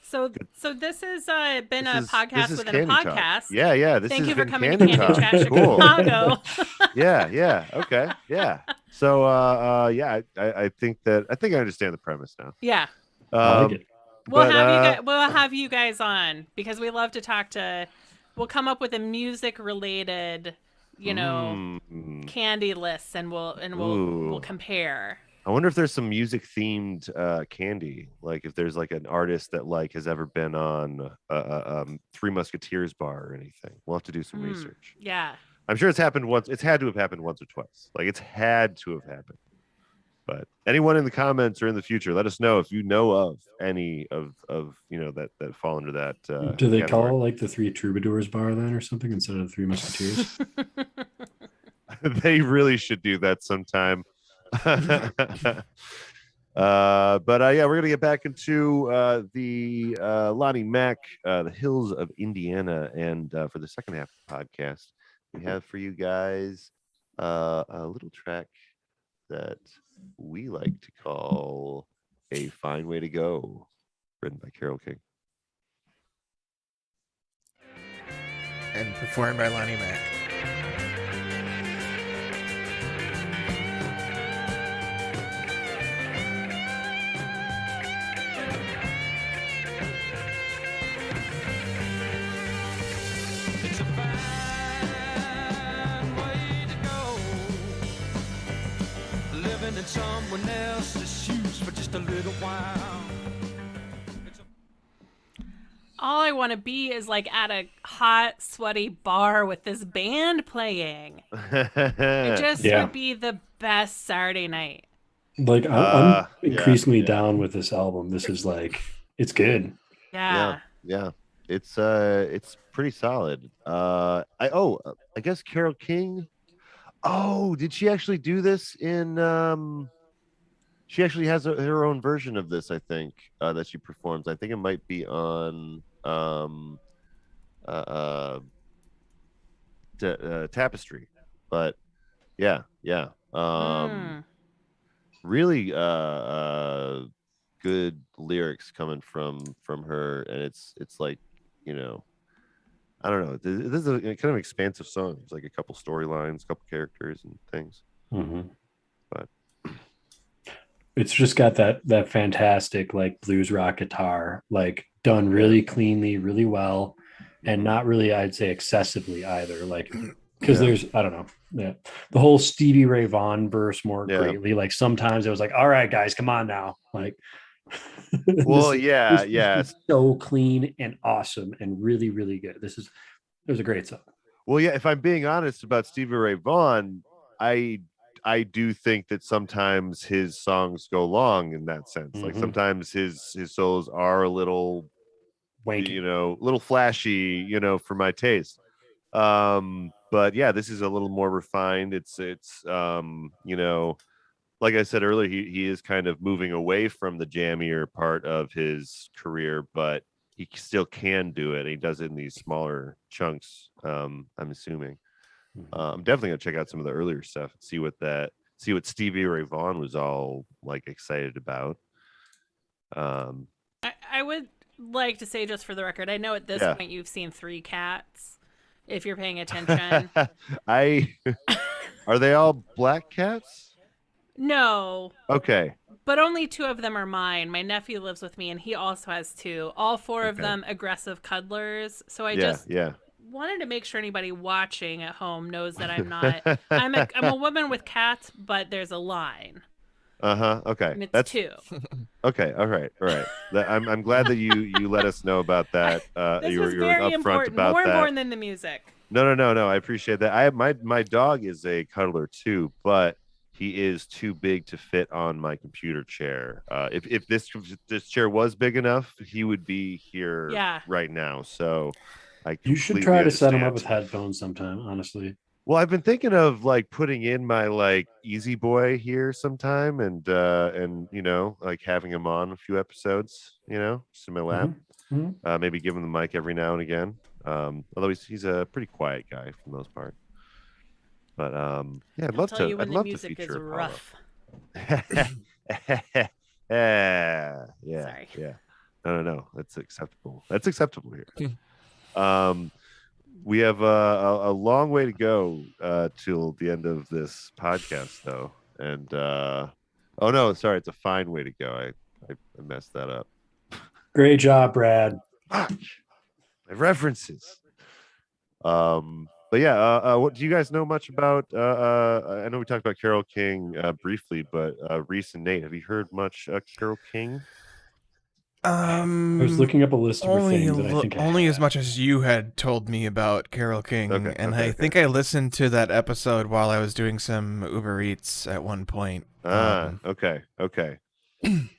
So this has been a podcast within a podcast. Yeah. Thank you for coming to Candy Chat Chicago. Yeah. Okay. Yeah. So I think I understand the premise now. Yeah. I like it. We'll have you guys on because we love to talk to. We'll come up with a music related, candy lists, and we'll compare. I wonder if there's some music themed candy, like if there's like an artist that like has ever been on Three Musketeers bar or anything. We'll have to do some research. Yeah, I'm sure it's happened once. It's had to have happened once or twice. Like it's had to have happened. But anyone in the comments or in the future, let us know if you know of any of that fall under that. Do they call it like the Three Troubadours bar then or something instead of the Three Musketeers? They really should do that sometime. But we're gonna get back into the Lonnie Mack, the Hills of Indiana, and for the second half of the podcast, we have for you guys a little track that we like to call A Fine Way to Go, written by Carole King and performed by Lonnie Mack. It's a fine way to go, living in someone else's shoes for just a little while. All I want to be is like at a hot, sweaty bar with this band playing. It just would be the best Saturday night. Like I'm increasingly down with this album. This is like, it's good. Yeah. It's pretty solid. I guess Carole King. Oh, did she actually do this in? She actually has her own version of this, I think, that she performs. I think it might be on Tapestry, but yeah. Really good lyrics coming from her, and it's like, I don't know, this is a kind of expansive song. There's like a couple storylines, a couple characters and things. But it's just got that fantastic like blues rock guitar, like done really cleanly, really well, and not really, I'd say, excessively either. Like, because there's, I don't know, the whole Stevie Ray Vaughan verse more greatly. Like sometimes it was like, all right, guys, come on now, like. Well, this is so clean and awesome and really, really good. It was a great song. Well, yeah, if I'm being honest about Stevie Ray Vaughan, I do think that sometimes his songs go long in that sense. Like sometimes his solos are a little wanky, little flashy, for my taste. But yeah, this is a little more refined. It's like I said earlier, he is kind of moving away from the jammier part of his career, but he still can do it. He does it in these smaller chunks. I'm assuming. I'm definitely gonna check out some of the earlier stuff and see what Stevie Ray Vaughan was all like excited about. I I would like to say, just for the record, I know at this point you've seen 3 cats. If you're paying attention, Are they all black cats? No. Okay. But only 2 of them are mine. My nephew lives with me, and he also has 2. All 4 of them aggressive cuddlers. So I just wanted to make sure anybody watching at home knows that I'm not. I'm a woman with cats, but there's a line. Okay. And it's 2. Okay. All right. I'm glad that you let us know about that. This was very important. More important than the music. No. I appreciate that. My dog is a cuddler too, but he is too big to fit on my computer chair. If this chair was big enough, he would be here right now. So you should try to set him up with headphones sometime, honestly. Well, I've been thinking of like putting in my Easy Boy here sometime and having him on a few episodes, just in my lap. Maybe give him the mic every now and again. Although he's a pretty quiet guy for the most part. But I'd love to. I'd love to feature Apollo. Rough. Sorry. No. That's acceptable. That's acceptable here. We have a long way to go till the end of this podcast, though. And oh no, sorry, it's a fine way to go. I messed that up. Great job, Brad. My references. But what do you guys know much about? I know we talked about Carole King briefly, but Reese and Nate, have you heard much Carole King? I was looking up a list of things that I think only as much as you had told me about Carole King, I think I listened to that episode while I was doing some Uber Eats at one point. Okay.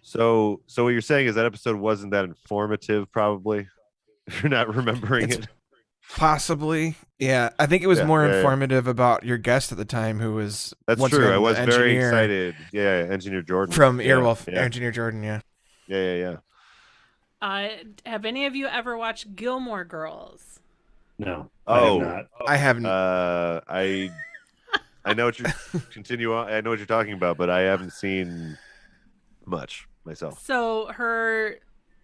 So what you're saying is that episode wasn't that informative, probably, if you're not remembering it. Possibly, yeah. I think it was more informative about your guest at the time, who was that's true. I was very excited. Yeah, Engineer Jordan from Earwolf. Engineer Jordan, yeah. Have any of you ever watched Gilmore Girls? No. I haven't. I know what you're continue on. I know what you're talking about, but I haven't seen much myself. So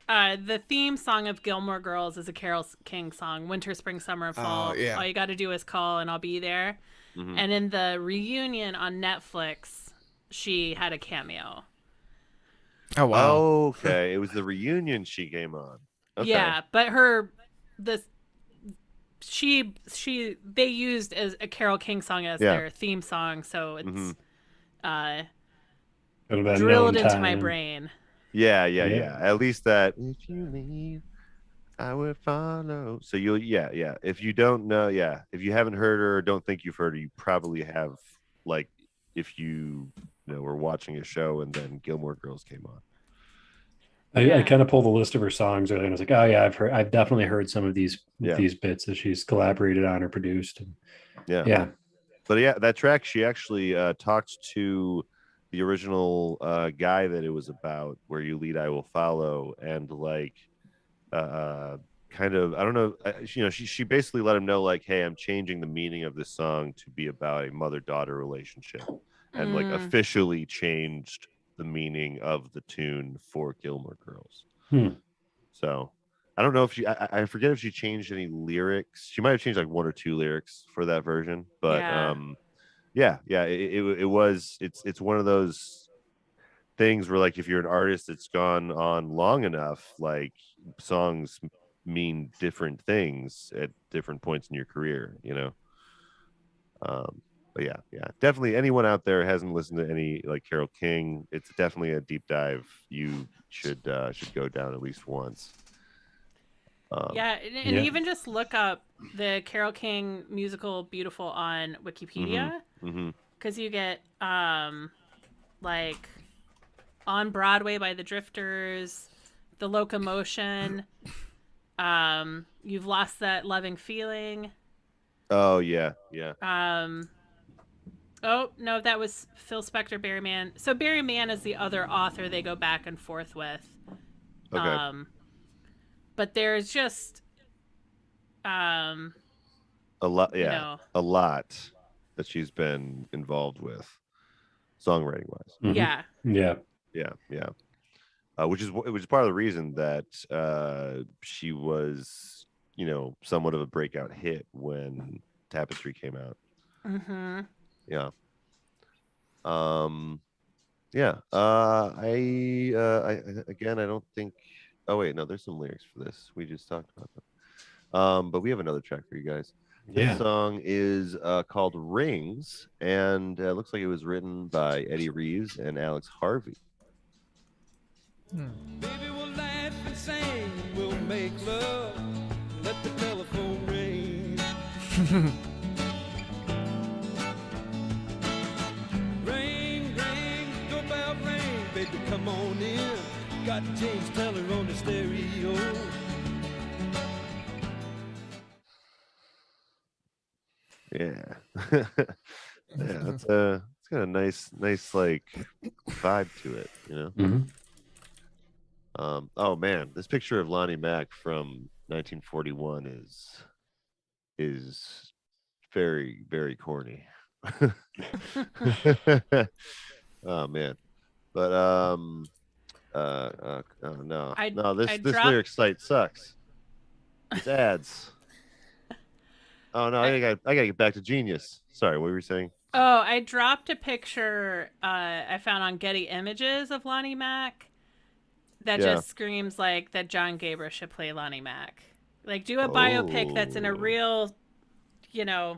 the theme song of Gilmore Girls is a Carole King song, Winter, Spring, Summer, Fall. All you got to do is call and I'll be there. Mm-hmm. And in the reunion on Netflix, she had a cameo. Oh wow! Okay, it was the reunion she came on. Okay. Yeah, but they used as a Carole King song as their theme song, so it's drilled into my brain. Yeah. At least that. If you leave, I will follow. So you'll If you don't know, if you haven't heard her or don't think you've heard her, you probably have. Like if you were watching a show and then Gilmore Girls came on. I kind of pulled the list of her songs earlier and I was like, oh yeah, I've definitely heard some of these bits that she's collaborated on or produced. Yeah. But that track, she actually talked to the original guy that it was about, Where You Lead, I Will Follow, and kind of, I don't know, she basically let him know hey, I'm changing the meaning of this song to be about a mother-daughter relationship, and officially changed the meaning of the tune for Gilmore Girls. So I don't know if I forget if she changed any lyrics. She might have changed 1 or 2 lyrics for that version, but it's one of those things where if you're an artist that's gone on long enough, songs mean different things at different points in your career, But yeah, definitely anyone out there hasn't listened to any Carole King, it's definitely a deep dive you should go down at least once. Even just look up the Carole King musical Beautiful on Wikipedia, because you get On Broadway by the Drifters, The Locomotion, You've Lost That Loving Feeling. Oh yeah. Oh, no, that was Phil Spector, Barry Mann. So Barry Mann is the other author they go back and forth with. Okay. But there's just a lot, a lot that she's been involved with, songwriting wise. Yeah. which is part of the reason that she was, somewhat of a breakout hit when Tapestry came out. Mm-hmm. Yeah. Yeah. I again, I don't think. Oh wait, no. There's some lyrics for this. We just talked about them. But we have another track for you guys. This song is called Rings, and it looks like it was written by Eddie Reeves and Alex Harvey. Baby, we'll laugh and sing, we'll make love, let the telephone ring. Ring, ring, doorbell ring, baby, come on in. Got James Teller on the stereo. Yeah. Yeah, it's got a nice like vibe to it, Oh man, this picture of Lonnie Mack from 1941 is very, very corny. Oh man. But oh no, this lyric site sucks. It's ads. Oh no, I gotta get back to Genius. Sorry, what were you saying? Oh, I dropped a picture I found on Getty Images of Lonnie Mack that just screams like that John Gabrus should play Lonnie Mack. Like, do a biopic that's in a real, I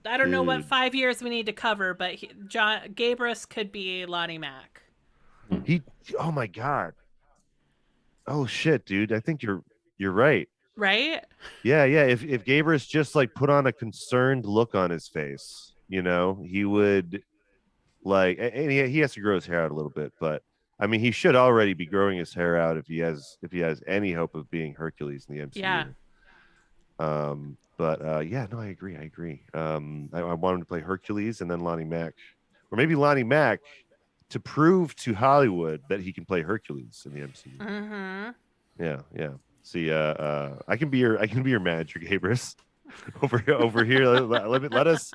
don't know what 5 years we need to cover, but John Gabrus could be Lonnie Mack. Oh my God. Oh shit, dude. I think you're right. Right? Yeah. If Gabrus just like put on a concerned look on his face, he would like, and he has to grow his hair out a little bit, but I mean, he should already be growing his hair out if he has any hope of being Hercules in the MCU. Yeah. But yeah, no, I agree. I want him to play Hercules and then Lonnie Mack, or maybe Lonnie Mack to prove to Hollywood that he can play Hercules in the MCU. Mm-hmm. Yeah. See, I can be your manager, Gabrus. over here. Let us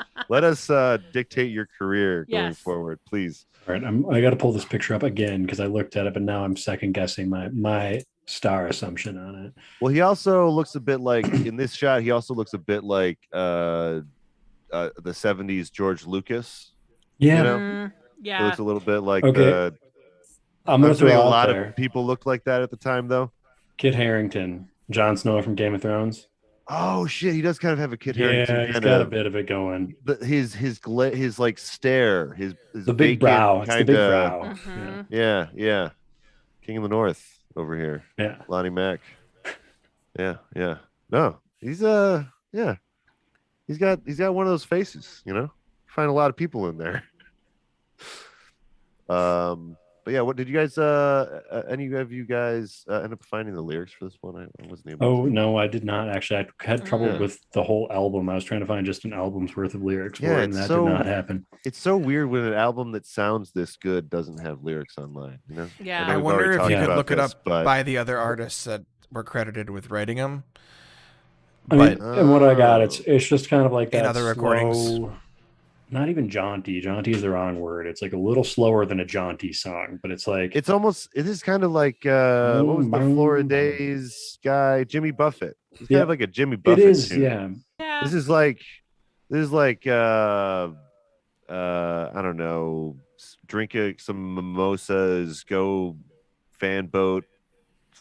dictate your career going forward, please. All right, I got to pull this picture up again because I looked at it, but now I'm second guessing my star assumption on it. Well, he also looks a bit like in this shot. He also looks a bit like the '70s George Lucas. Yeah, yeah. He looks a little bit like I'm gonna throw a lot of people looked like that at the time, though. Kit Harington, Jon Snow from Game of Thrones. Oh shit, he does kind of have a Kit Harington. Yeah, he's got a bit of it going. His like stare, his the big brow. It's the big brow. Mm-hmm. Yeah. King of the North over here. Yeah. Lonnie Mack. Yeah. No, he's got one of those faces, You find a lot of people in there. But yeah, what did you guys? Any of you guys end up finding the lyrics for this one? I wasn't able. Oh no, I did not actually. I had trouble with the whole album. I was trying to find just an album's worth of lyrics for it, and that did not happen. It's so weird when an album that sounds this good doesn't have lyrics online. Yeah. I wonder if you could look it up by the other artists that were credited with writing them. I mean, and what I got, it's just kind of like that. In other recordings. Not even jaunty. Jaunty is the wrong word. It's like a little slower than a jaunty song, but it's like it is kind of like what was the Florida Days guy, Jimmy Buffett. It's kind of like a Jimmy Buffett. It is, tune. yeah. This is like I don't know, drink some mimosas, go fan boat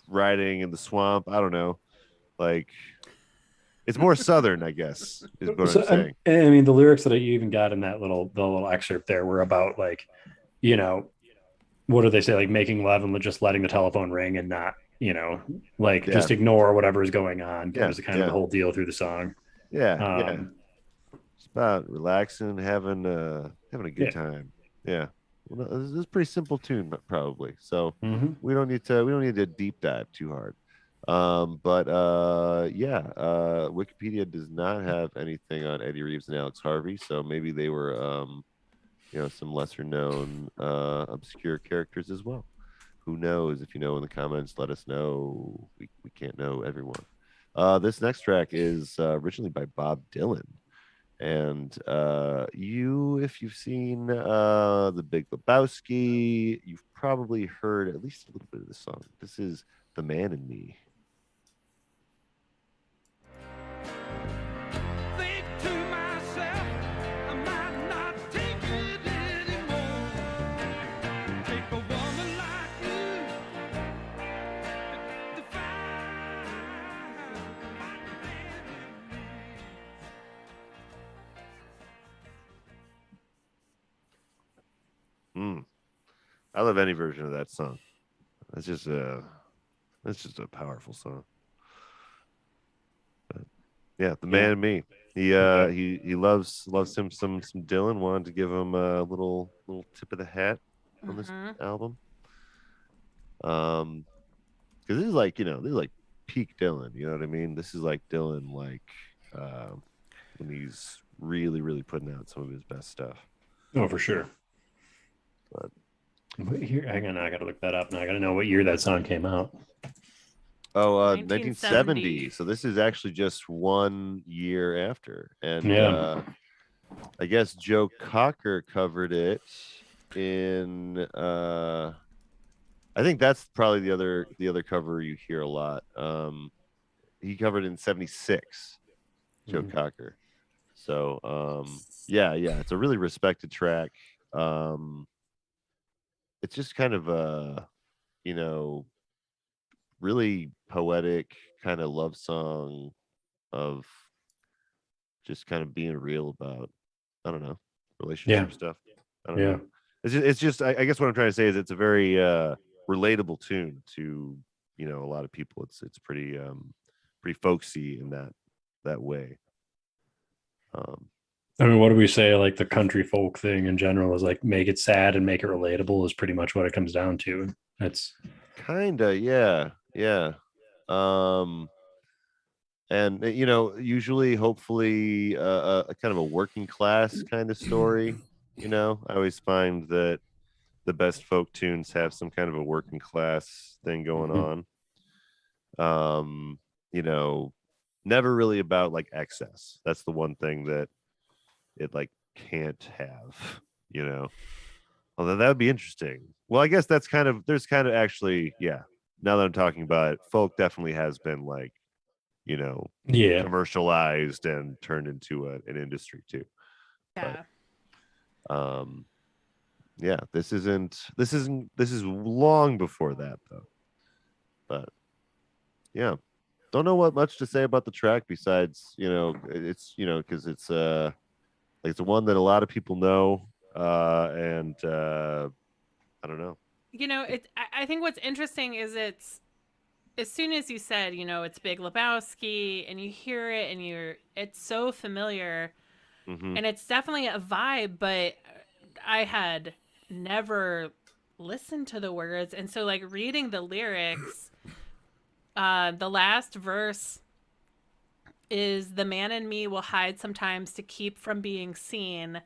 riding in the swamp. I don't know, like. It's more southern, I guess, is what I'm saying. I mean, the lyrics that I even got in that little excerpt there were about like, what do they say? Like making love and just letting the telephone ring and not, just ignore whatever is going on. That was kind of the whole deal through the song. Yeah. It's about relaxing, having a good time. Yeah. Well, this is a pretty simple tune, probably. So we don't need to deep dive too hard. Wikipedia does not have anything on Eddie Reeves and Alex Harvey, so maybe they were some lesser known obscure characters as well. Who knows? If you know in the comments, let us know. We can't know everyone. This next track is originally by Bob Dylan, And if you've seen The Big Lebowski, you've probably heard at least a little bit of the song. This is The Man in Me. I love any version of that song. That's just a powerful song. But yeah, The Man in Me. He loves him some Dylan. Wanted to give him a little tip of the hat on this album. Because this is like peak Dylan. You know what I mean? This is like Dylan when he's really, really putting out some of his best stuff. Oh, for sure. But here, hang on, I gotta look that up now. I gotta know what year that song came out. Oh, 1970. So this is actually just 1 year after. And I guess Joe Cocker covered it in I think that's probably the other cover you hear a lot. He covered it in 76, Joe Cocker. So yeah, it's a really respected track. It's just kind of a, really poetic kind of love song of just kind of being real about, I don't know, relationship stuff. I don't know. It's just I guess what I'm trying to say is it's a very relatable tune to, a lot of people. It's pretty folksy in that way. I mean, what do we say? Like the country folk thing in general is like make it sad and make it relatable is pretty much what it comes down to. That's kinda, yeah. And usually, hopefully, a kind of a working class kind of story. I always find that the best folk tunes have some kind of a working class thing going on. Never really about like excess. That's the one thing that it like can't have, although that would be interesting. Well, I guess there's kind of actually, now that I'm talking about it, folk definitely has been like, commercialized and turned into an industry too. But, this is long before that though. But yeah, don't know what much to say about the track besides, it's because it's it's one that a lot of people know, and I don't know. I think what's interesting is it's, as soon as you said, it's Big Lebowski, and you hear it, and it's so familiar, and it's definitely a vibe. But I had never listened to the words, and so like reading the lyrics, the last verse is "The man in me will hide sometimes to keep from being seen,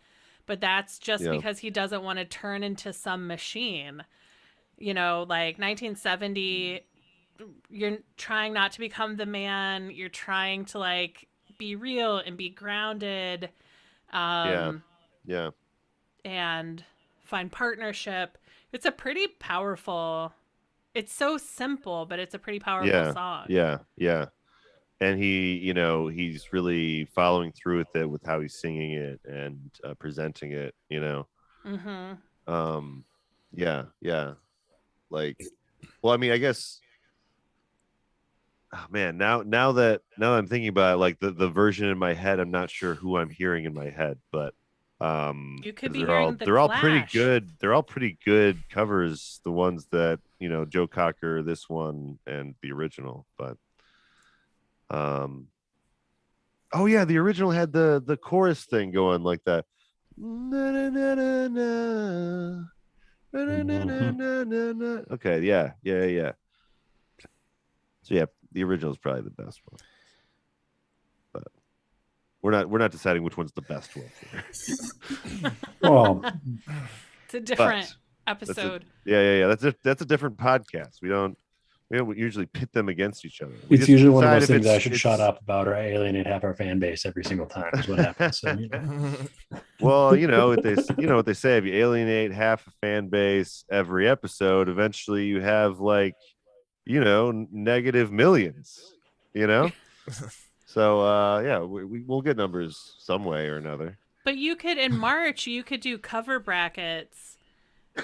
but that's just because he doesn't want to turn into some machine." Like 1970, you're trying not to become the man. You're trying to like be real and be grounded. And find partnership. It's a pretty powerful. It's so simple, but it's a pretty powerful song. Yeah. And he's really following through with it, with how he's singing it and presenting it. Like, well, I mean, I guess. Oh, man, now that I'm thinking about it, like the version in my head, I'm not sure who I'm hearing in my head, but you could be hearing they're all pretty good. They're all pretty good covers. The ones that Joe Cocker, this one, and the original. But oh yeah, the original had the chorus thing going like that. Okay, yeah. So yeah, the original is probably the best one, but we're not deciding which one's the best one here. Well, it's a different episode. That's a different podcast. We don't We don't usually pit them against each other. It's usually one of those things I should shut up about, or I alienate half our fan base every single time. Is what happens. So, Well, you know what they say. If you alienate half a fan base every episode, eventually you have like, negative millions. So yeah, we'll get numbers some way or another. But you could in March you could do cover brackets,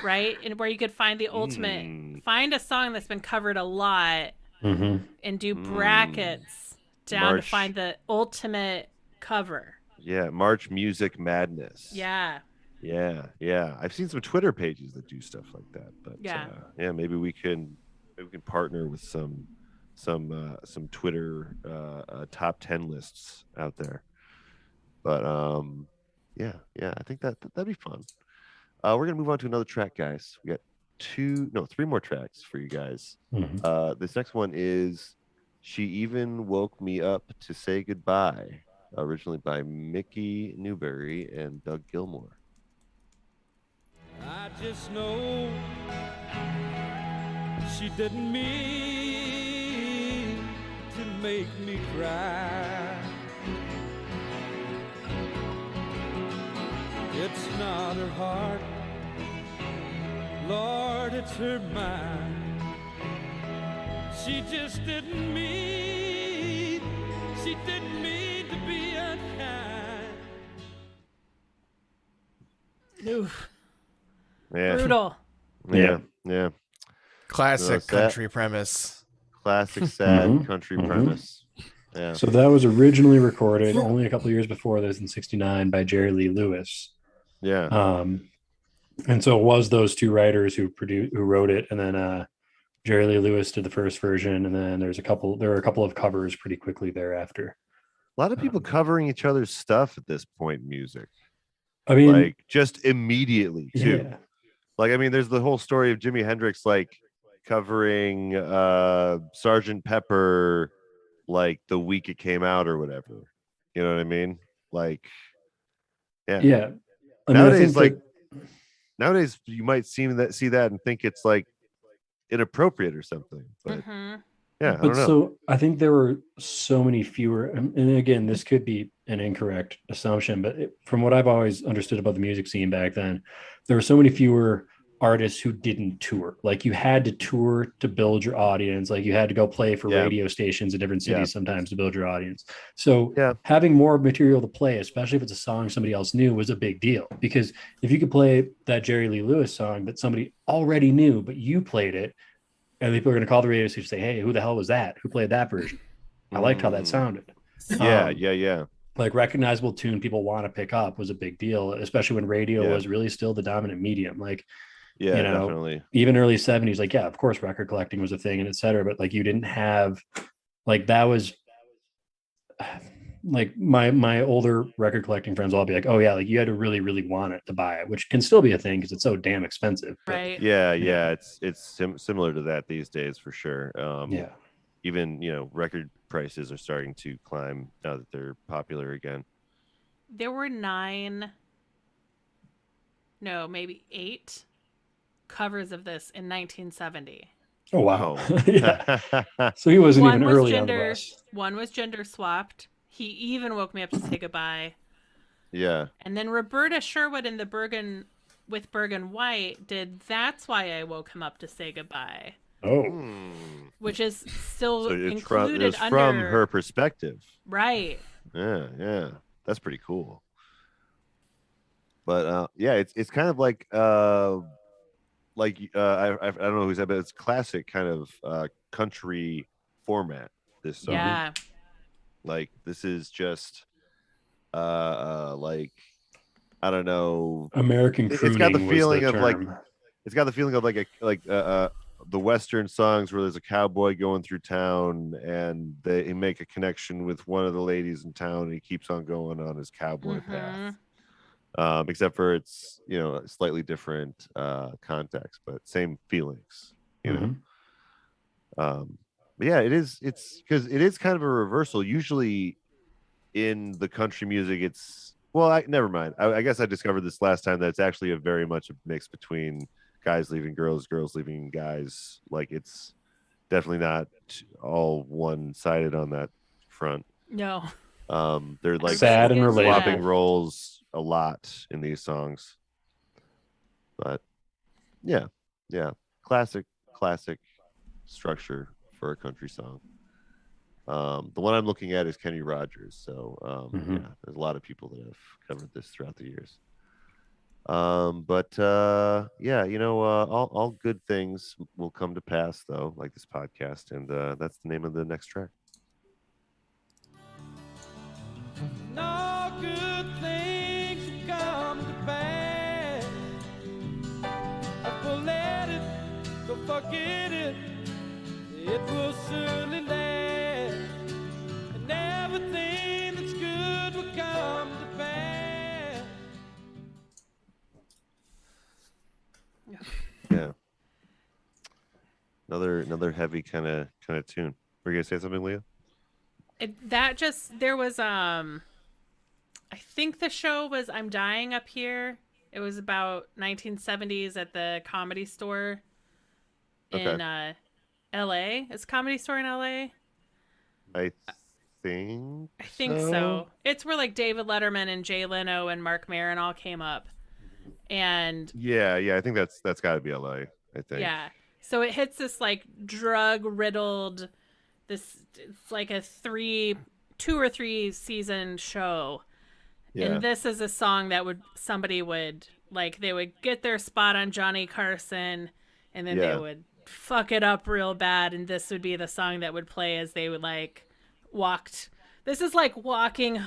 right? And where you could find the ultimate, find a song that's been covered a lot, and do brackets down to find the ultimate cover. Yeah, March Music Madness. Yeah. I've seen some Twitter pages that do stuff like that, but maybe we can partner with some Twitter top 10 lists out there. But I think that'd be fun. We're gonna move on to another track, guys. We got 3 more tracks for you guys. This next one is "She Even Woke Me Up to Say Goodbye," originally by Mickey Newbury and Doug Gilmore. I just know she didn't mean to make me cry. It's not her heart, Lord, it's her mind. She just didn't mean to be unkind. Oof. Yeah. Brutal. Yeah. Classic country premise. Classic sad country premise. Yeah. So that was originally recorded only a couple of years before this in '69 by Jerry Lee Lewis. Yeah. And so it was those two writers who wrote it, and then Jerry Lee Lewis did the first version, and then there were a couple of covers pretty quickly thereafter. A lot of people covering each other's stuff at this point in music. I mean, like just immediately too. Yeah. Like, I mean, there's the whole story of Jimi Hendrix like covering Sgt. Pepper like the week it came out or whatever. You know what I mean? Like, yeah. Nowadays you might see that and think it's like inappropriate or something. But yeah, I don't know. So I think there were so many fewer, and again, this could be an incorrect assumption, but from what I've always understood about the music scene back then, there were so many fewer artists who didn't tour. Like, you had to tour to build your audience. Like, you had to go play for radio stations in different cities sometimes to build your audience. So having more material to play, especially if it's a song somebody else knew, was a big deal. Because if you could play that Jerry Lee Lewis song that somebody already knew, but you played it, and people are going to call the radio station and say, "Hey, who the hell was that? Who played that version? I liked how that sounded." Yeah. Like, recognizable tune people want to pick up was a big deal, especially when radio was really still the dominant medium. Like, definitely. Even early 70s, like, of course, record collecting was a thing and et cetera. But like, you didn't have, like, that was like my older record collecting friends will all be like, "Oh yeah, like you had to really, really want it to buy it," which can still be a thing because it's so damn expensive. Right. Yeah. It's similar to that these days for sure. Even record prices are starting to climb now that they're popular again. There were 8 covers of this in 1970. Oh wow. So he wasn't even early on the bus. One was gender swapped. He Even Woke Me Up to Say Goodbye. Yeah. And then Roberta Sherwood in the Bergen White did That's Why I Woke Him Up to Say Goodbye. Oh. Which is still so it's included from her perspective. Right. Yeah. That's pretty cool. But it's kind of like I don't know who said, but it's classic kind of country format, this song. Yeah. Like, this is just like, I don't know, American crooning. It's got the feeling of term. The Western songs where there's a cowboy going through town and they make a connection with one of the ladies in town and he keeps on going on his cowboy path. Except for it's a slightly different context, but same feelings, but yeah, it's because it is kind of a reversal. Usually in the country music, never mind. I guess I discovered this last time that it's actually very much a mix between guys leaving girls, girls leaving guys. Like, definitely not all one-sided on that front. No. They're like sad and swapping relatable roles a lot in these songs. But yeah, classic structure for a country song. The one I'm looking at is Kenny Rogers. So yeah, there's a lot of people that have covered this throughout the years. But yeah, all good things will come to pass, though, like this podcast, and that's the name of the next track. No good things come to pass. But let it, don't forget it. It will surely last. And everything that's good will come to pass. Yeah. Another heavy kind of tune. Were you gonna say something, Leah? There was I think the show was I'm Dying Up Here. It was about 1970s at the Comedy Store in LA. Is Comedy Store in LA? I think so. It's where like David Letterman and Jay Leno and Mark Maron all came up. And yeah, I think that's got to be LA, I think. Yeah. So it hits this like drug riddled it's like a 2 or 3 season show. Yeah. And this is a song that somebody would like, they would get their spot on Johnny Carson and then they would fuck it up real bad, and this would be the song that would play as they would like this is like walking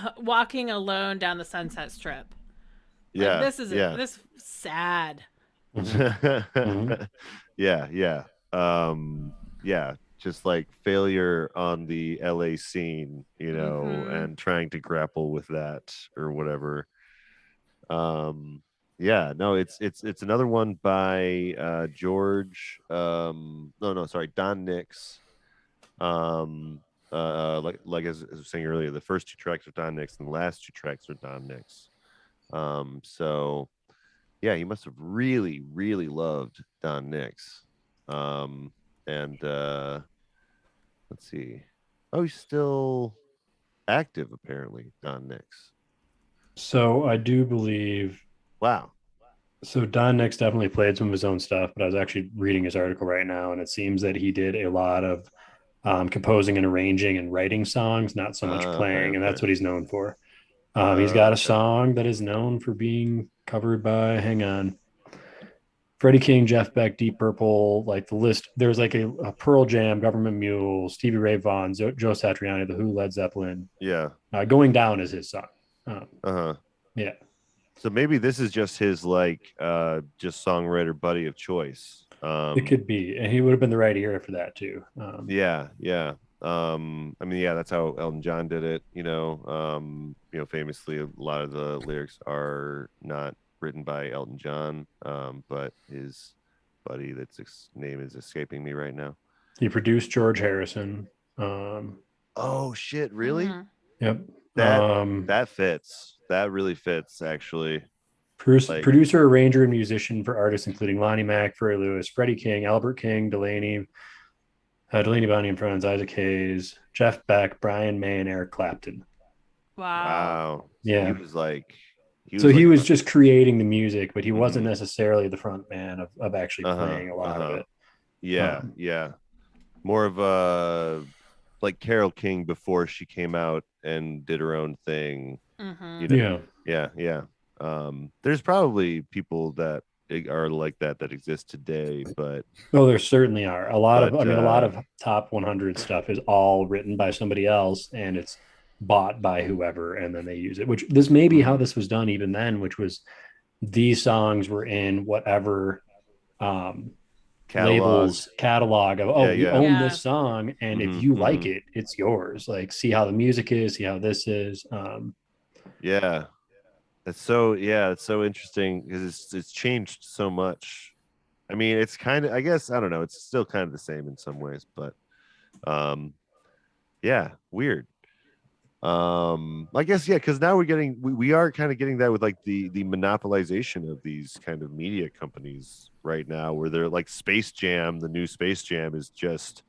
alone down the Sunset Strip. Yeah. Like, this is sad. Yeah. Just like failure on the LA scene, and trying to grapple with that or whatever. It's another one by George. Don Nix. Like as I was saying earlier, the first 2 tracks are Don Nix, and the last 2 tracks are Don Nix. So yeah, he must have really, really loved Don Nix. And let's see. Oh, he's still active, apparently, Don Nix. So I do believe. Wow. So Don Nix definitely played some of his own stuff, but I was actually reading his article right now, and it seems that he did a lot of composing and arranging and writing songs, not so much playing, and that's what he's known for. He's got a song that is known for being covered by, Freddie King, Jeff Beck, Deep Purple, like the list. There's like a Pearl Jam, Government Mule, Stevie Ray Vaughan, Joe Satriani, The Who, Led Zeppelin. Yeah. Going Down is his song. Yeah. So maybe this is just his just songwriter buddy of choice. It could be, and he would have been the right era for that too. Yeah. That's how Elton John did it. Famously, a lot of the lyrics are not written by Elton John, but his buddy, his name is escaping me right now. He produced George Harrison. Oh shit! Really? Yep. That fits. That really fits, actually. Producer, arranger, and musician for artists including Lonnie Mack, Ferry Lewis, Freddie King, Albert King, Delaney Bonnie and Friends, Isaac Hayes, Jeff Beck, Brian May, and Eric Clapton. Wow. Yeah. He was just creating the music, but he wasn't necessarily the front man of actually playing a lot of it. Yeah. More of a like Carole King before she came out and did her own thing. Yeah. There's probably people that are like that exist today, but there certainly are a lot of top 100 stuff is all written by somebody else, and it's bought by whoever, and then they use it, which this may be how this was done even then, which was these songs were in whatever catalog of you own this song, and if you like it, it's yours. Like, see how the music is, see how this is. It's so interesting because it's changed so much. I mean, it's kind of, I guess, I don't know, it's still kind of the same in some ways, but weird. I guess because now we are kind of getting that with like the monopolization of these kind of media companies right now, where they're like Space Jam. The new Space Jam is just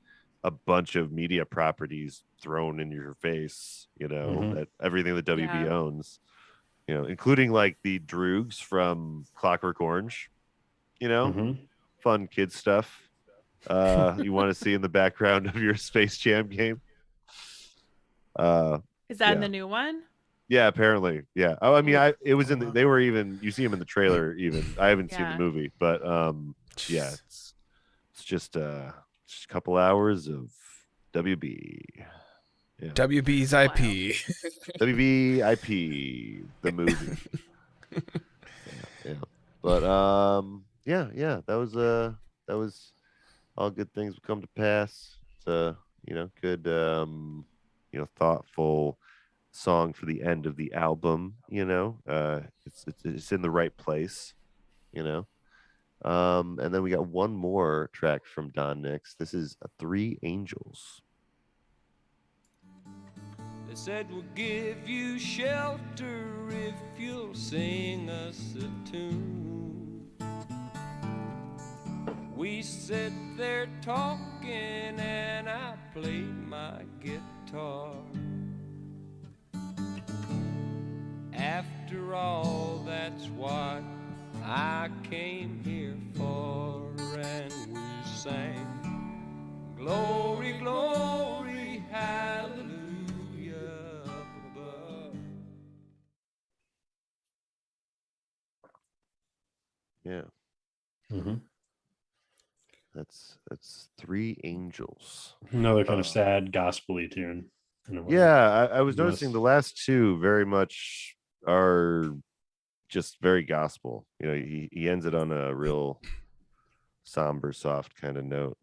a bunch of media properties thrown in your face, that everything that WB owns, including like the Droogs from Clockwork Orange, fun kid stuff. You want to see in the background of your Space Jam game. Is that in the new one? Yeah, apparently. Yeah. Oh, I mean, it was in they were even, you see him in the trailer even. I haven't seen the movie, but yeah, it's just a couple hours of WB. Yeah. WB's IP. WB IP, the movie. yeah. But yeah, that was all good things will come to pass. It's good thoughtful song for the end of the album. It's in the right place. And then we got one more track from Don Nix. This is Three Angels. They said we'll give you shelter if you'll sing us a tune. We sit there talking and I played my guitar. After all, that's what I came here for. And we sang, glory, glory, hallelujah. Yeah. That's Three Angels. Another kind of sad gospel-y tune. Yeah, I was noticing the last two very much are just very gospel. He ends it on a real somber, soft kind of note.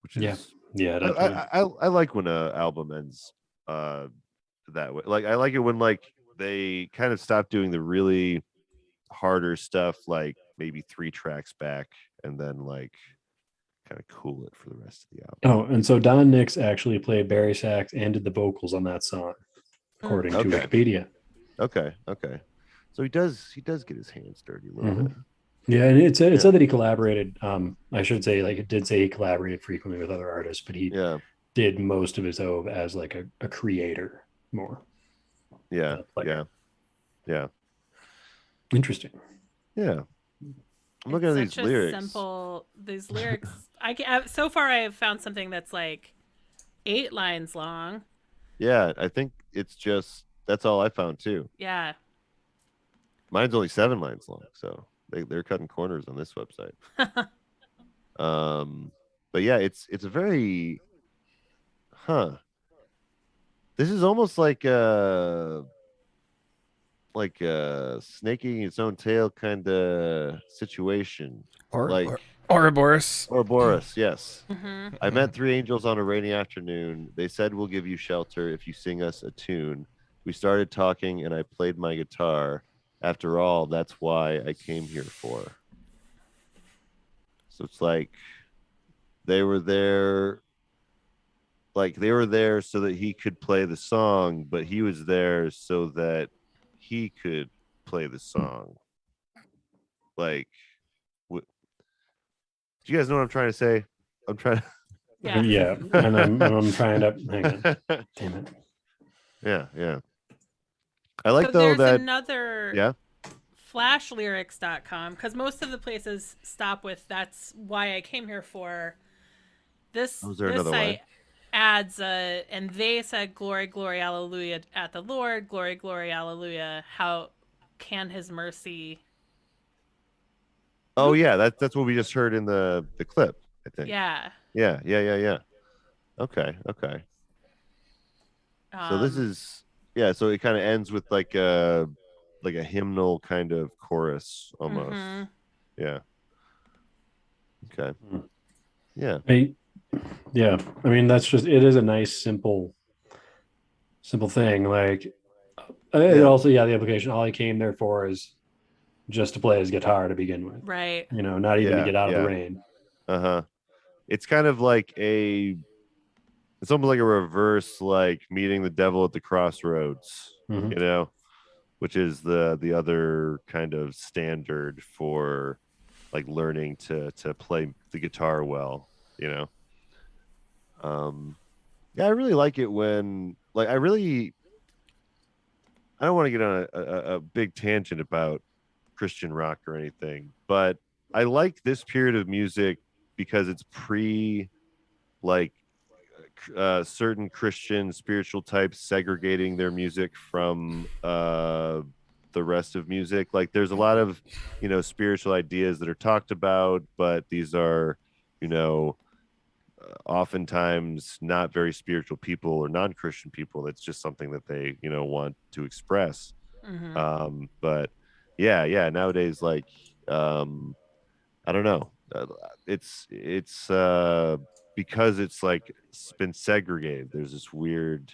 Which is I like when an album ends that way. Like I like it when they kind of stop doing the really harder stuff, like maybe 3 tracks back, and then kind of cool it for the rest of the album. Oh, and so Don Nix actually played Barry sax and did the vocals on that song, according to Wikipedia. Okay. So he does get his hands dirty a little bit. Yeah, and it said that he collaborated. I should say, it did say he collaborated frequently with other artists, but he did most of his own as a creator more. Yeah. Interesting. Yeah. I'm looking at these lyrics. These lyrics. So far I have found something that's 8 lines long. Yeah, I think it's that's all I found too. Yeah. Mine's only 7 lines long, so they're cutting corners on this website. But yeah, it's a very this is almost like a snaking its own tail kind of situation. Ouroboros, yes. I met 3 angels on a rainy afternoon. They said we'll give you shelter if you sing us a tune. We started talking and I played my guitar. After all, that's why I came here for. So it's they were there so that he could play the song, but he was there so that he could play the song. Do you guys know what I'm trying to say? I'm trying to. Yeah, and I'm trying to. Hang on. Damn it. Yeah. I like though that another flashlyrics.com, because most of the places stop with "that's why I came here for." This site adds and they said, "Glory, glory, hallelujah at the Lord, glory, glory, hallelujah. How can His mercy?" Oh yeah, that's what we just heard in the clip, I think. Yeah. Okay. So this is so it kind of ends with a hymnal kind of chorus almost. Yeah. Okay. Yeah. I mean, it is a nice simple thing. It also the implication all he came there for is just to play his guitar to begin with, right? Not even to get out of the rain. It's kind of it's almost like a reverse, meeting the devil at the crossroads, which is the other kind of standard for like learning to play the guitar well, you know. Yeah, I really like it when like I don't want to get on a big tangent about Christian rock or anything, but I like this period of music because it's like certain Christian spiritual types segregating their music from the rest of music. Like there's a lot of, spiritual ideas that are talked about, but these are, oftentimes not very spiritual people or non-Christian people. It's just something that they, want to express. But yeah, nowadays, like, I don't know. It's because it's like it's been segregated. There's this weird,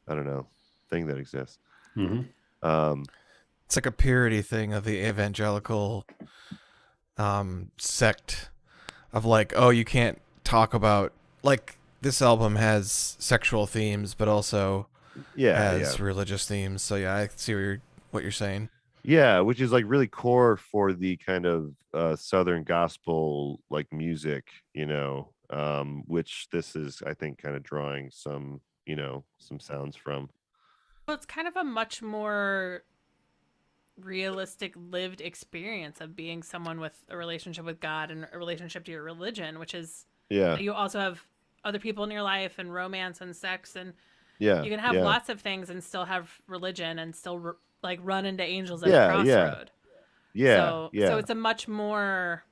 I don't know, thing that exists. It's like a purity thing of the evangelical sect of like, oh, you can't talk about, like, this album has sexual themes, but also has religious themes. So yeah, I see what you're saying. Yeah, which is like really core for the kind of Southern gospel like music, which this is, I think, kind of drawing some, some sounds from. Well, it's kind of a much more realistic lived experience of being someone with a relationship with God and a relationship to your religion, which is you also have other people in your life and romance and sex, and you can have lots of things and still have religion and still like run into angels at a crossroad. So it's a much more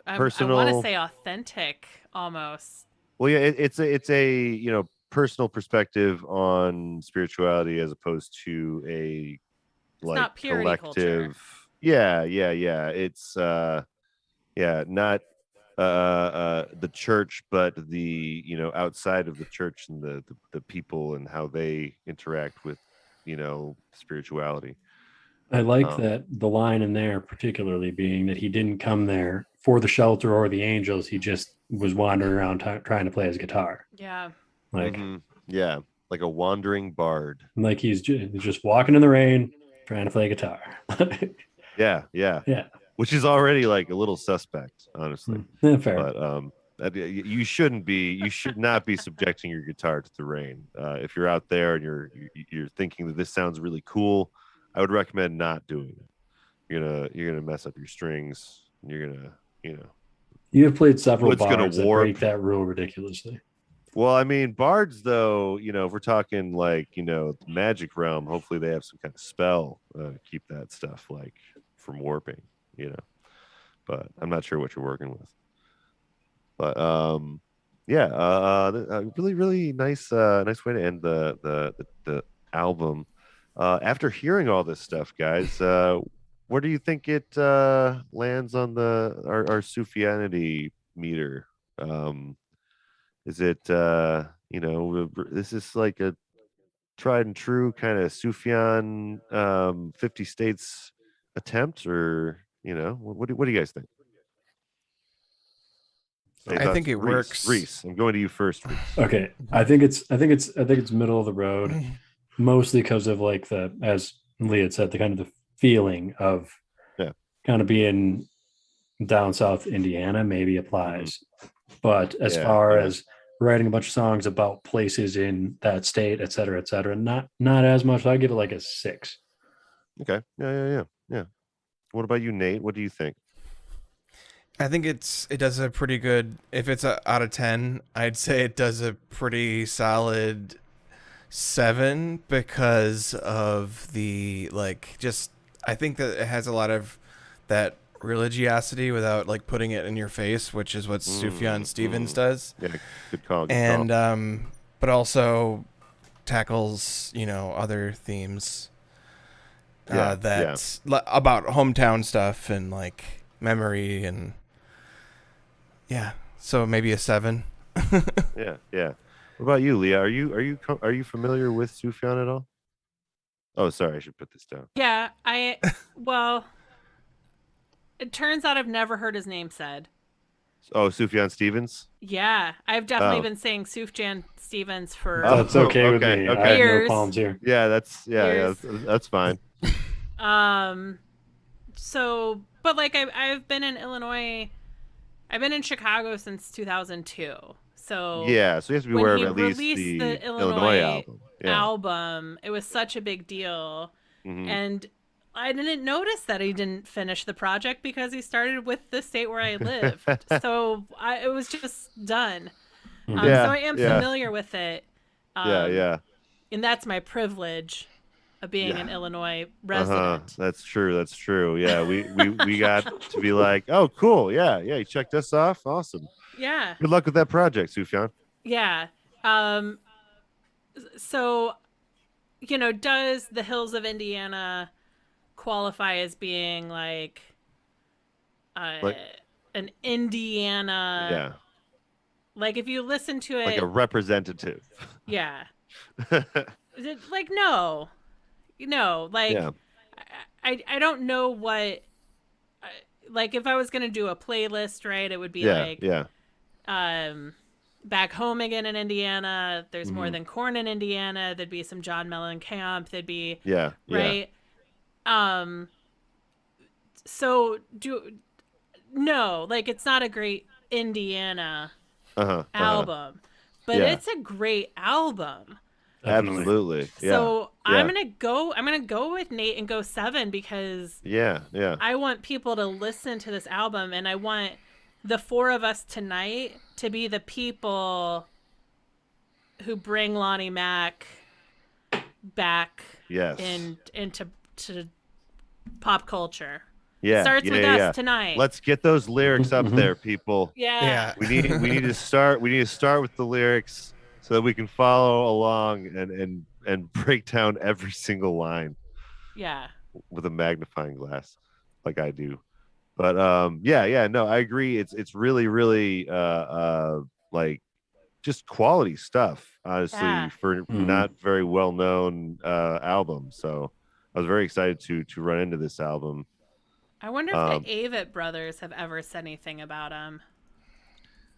personal, I want to say authentic almost. Well, yeah, it's a personal perspective on spirituality as opposed to a like not collective culture. Yeah, it's not the church, but the outside of the church and the people and how they interact with spirituality. I like that the line in there particularly being that he didn't come there for the shelter or the angels. He just was wandering around trying to play his guitar. Yeah. Like, like a wandering bard. Like he's just walking in the rain, trying to play guitar. Yeah. Which is already like a little suspect, honestly. Fair. But you should not be subjecting your guitar to the rain. If you're out there and you're thinking that this sounds really cool, I would recommend not doing it. You're gonna mess up your strings. And you're gonna, You have played several bards that break that rule ridiculously. Well, I mean, bards, though, if we're talking like, the magic realm, hopefully they have some kind of spell to keep that stuff like from warping, but I'm not sure what you're working with. But really, really nice way to end the album. After hearing all this stuff, guys, where do you think it lands on our Sufjanity meter? Is it this is like a tried and true kind of Sufjan 50 states attempt, or what do you guys think? I think it works. Reese, I'm going to you first, Reese. Okay, I think it's middle of the road, mostly because of like as Leah had said, the kind of the feeling of kind of being down south Indiana maybe applies. But as far as writing a bunch of songs about places in that state, et cetera, not as much. I give it like a 6. Okay. Yeah. What about you, Nate? What do you think? I think it does a pretty good. If it's out of 10, I'd say it does a pretty solid 7 because of the I think that it has a lot of that religiosity without like putting it in your face, which is what Sufjan Stevens does. Yeah, good call. But also tackles other themes about hometown stuff and like memory and so maybe a 7. Yeah. What about you, Leah? Are you familiar with Sufjan at all? Oh, sorry, I should put this down. Yeah, it turns out I've never heard his name said. Oh, Sufjan Stevens? Yeah, I've definitely been saying Sufjan Stevens for that's okay with me. Okay. I have no qualms here. Yeah, that's fine. but like I've been in Illinois. I've been in Chicago since 2002. So yeah, so you have to be aware of at least the Illinois album. It was such a big deal, and I didn't notice that he didn't finish the project because he started with the state where I lived. So it was just done. So I am familiar with it. And that's my privilege of being an Illinois resident. That's true. Yeah, we got to be like, oh, cool. Yeah, you checked us off. Awesome. Yeah. Good luck with that project, Sufjan. Yeah. So, does the Hills of Indiana qualify as being like an Indiana? Yeah. Like if you listen to it, like a representative. Yeah. Like no, like I don't know what. Like if I was gonna do a playlist, right, it would be Back Home Again in Indiana. There's More Than Corn in Indiana. There'd be some John Mellencamp. There'd be right. So like it's not a great Indiana album, but it's a great album. Absolutely. So I'm gonna go with Nate and go 7 because I want people to listen to this album, and I want the 4 of us tonight to be the people who bring Lonnie Mack back into pop culture. Yeah, it starts with us tonight. Let's get those lyrics up there, people. Yeah. We need to start with the lyrics so that we can follow along and break down every single line. Yeah. With a magnifying glass, like I do. But no, I agree. It's really, really like just quality stuff, honestly, for not very well known album. So I was very excited to run into this album. I wonder if the Avett brothers have ever said anything about him.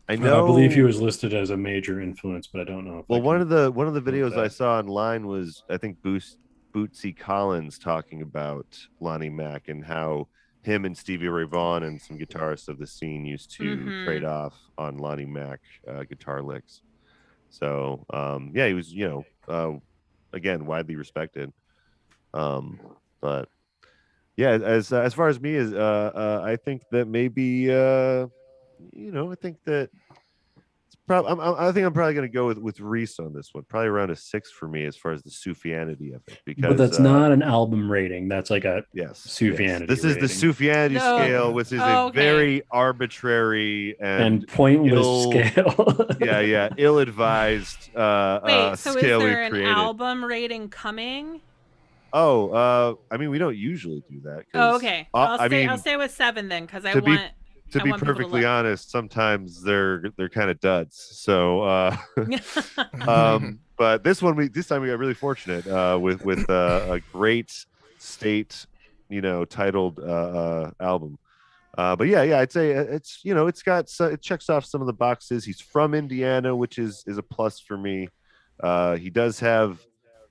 I know. I believe he was listed as a major influence, but I don't know. One of the videos I saw online was, I think, Bootsy Collins talking about Lonnie Mack and how him and Stevie Ray Vaughan and some guitarists of the scene used to trade off on Lonnie Mack guitar licks. So he was again widely respected. But yeah, as far as me is I think that maybe I think that it's I think I'm probably going to go with Reese on this one. Probably around a 6 for me as far as the Sufjanity of it. But that's not an album rating. That's like a Sufjanity. This is the Sufjanity scale, which is a very arbitrary and pointless scale. ill-advised Wait, so scale is there we've created. An album rating coming? Oh, I mean, we don't usually do that. Oh, okay. I'll stay with 7 then, because I want. To be perfectly honest, sometimes they're kind of duds. So, but this time we got really fortunate with a great state, titled album. But I'd say it's it checks off some of the boxes. He's from Indiana, which is a plus for me. He does have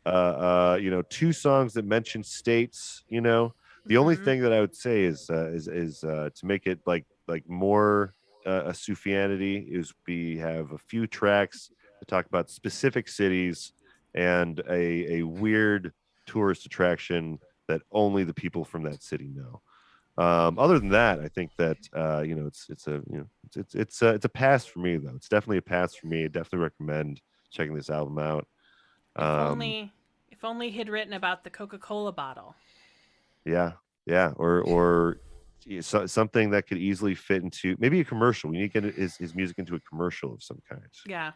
2 songs that mention states. The only thing that I would say is to make it like more a Sufjanity is we have a few tracks that talk about specific cities and a weird tourist attraction that only the people from that city know. Other than that, I think that it's a pass for me though. It's definitely a pass for me. I definitely recommend checking this album out. If only he'd written about the Coca-Cola bottle. Yeah, or something that could easily fit into maybe a commercial. We need to get his music into a commercial of some kind. Yeah,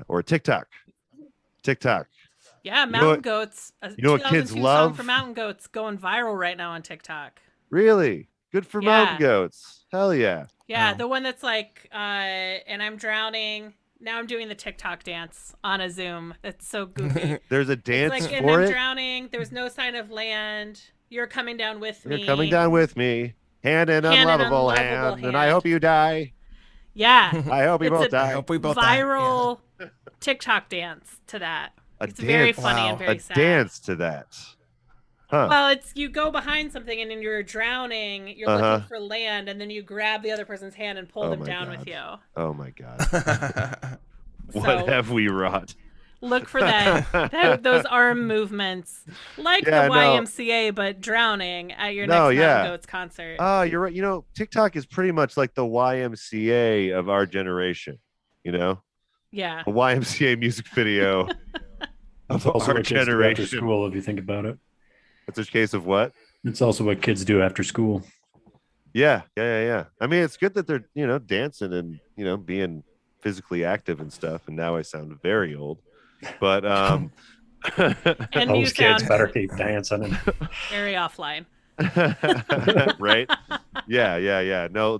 or TikTok. Yeah, Mountain Goats. What kids love? Song for Mountain Goats going viral right now on TikTok. Really good for Mountain Goats. Hell yeah. Yeah, the one that's like, and I'm drowning. Now I'm doing the TikTok dance on a Zoom. That's so goofy. There's a dance it's like, for and it. I'm drowning. There's no sign of land. You're coming down with me. You're coming down with me. Hand in unlovable hand. And I hope you die. Yeah. I hope we both die. I hope we both viral TikTok dance to that. It's very funny and very sad. A dance to that. Well, it's you go behind something and then you're drowning. You're looking for land, and then you grab the other person's hand and pull them down with you. Oh my God! What have we wrought? Look for those arm movements, like the YMCA, but drowning at your next Mountain Goats concert. Oh, you're right. You know, TikTok is pretty much like the YMCA of our generation. You know? Yeah. A YMCA music video of our generation. After school, if you think about it. It's a case of what? It's also what kids do after school. Yeah. I mean, it's good that they're, dancing and, being physically active and stuff. And now I sound very old, but, and those kids better keep dancing. Very offline. Right. Yeah. No,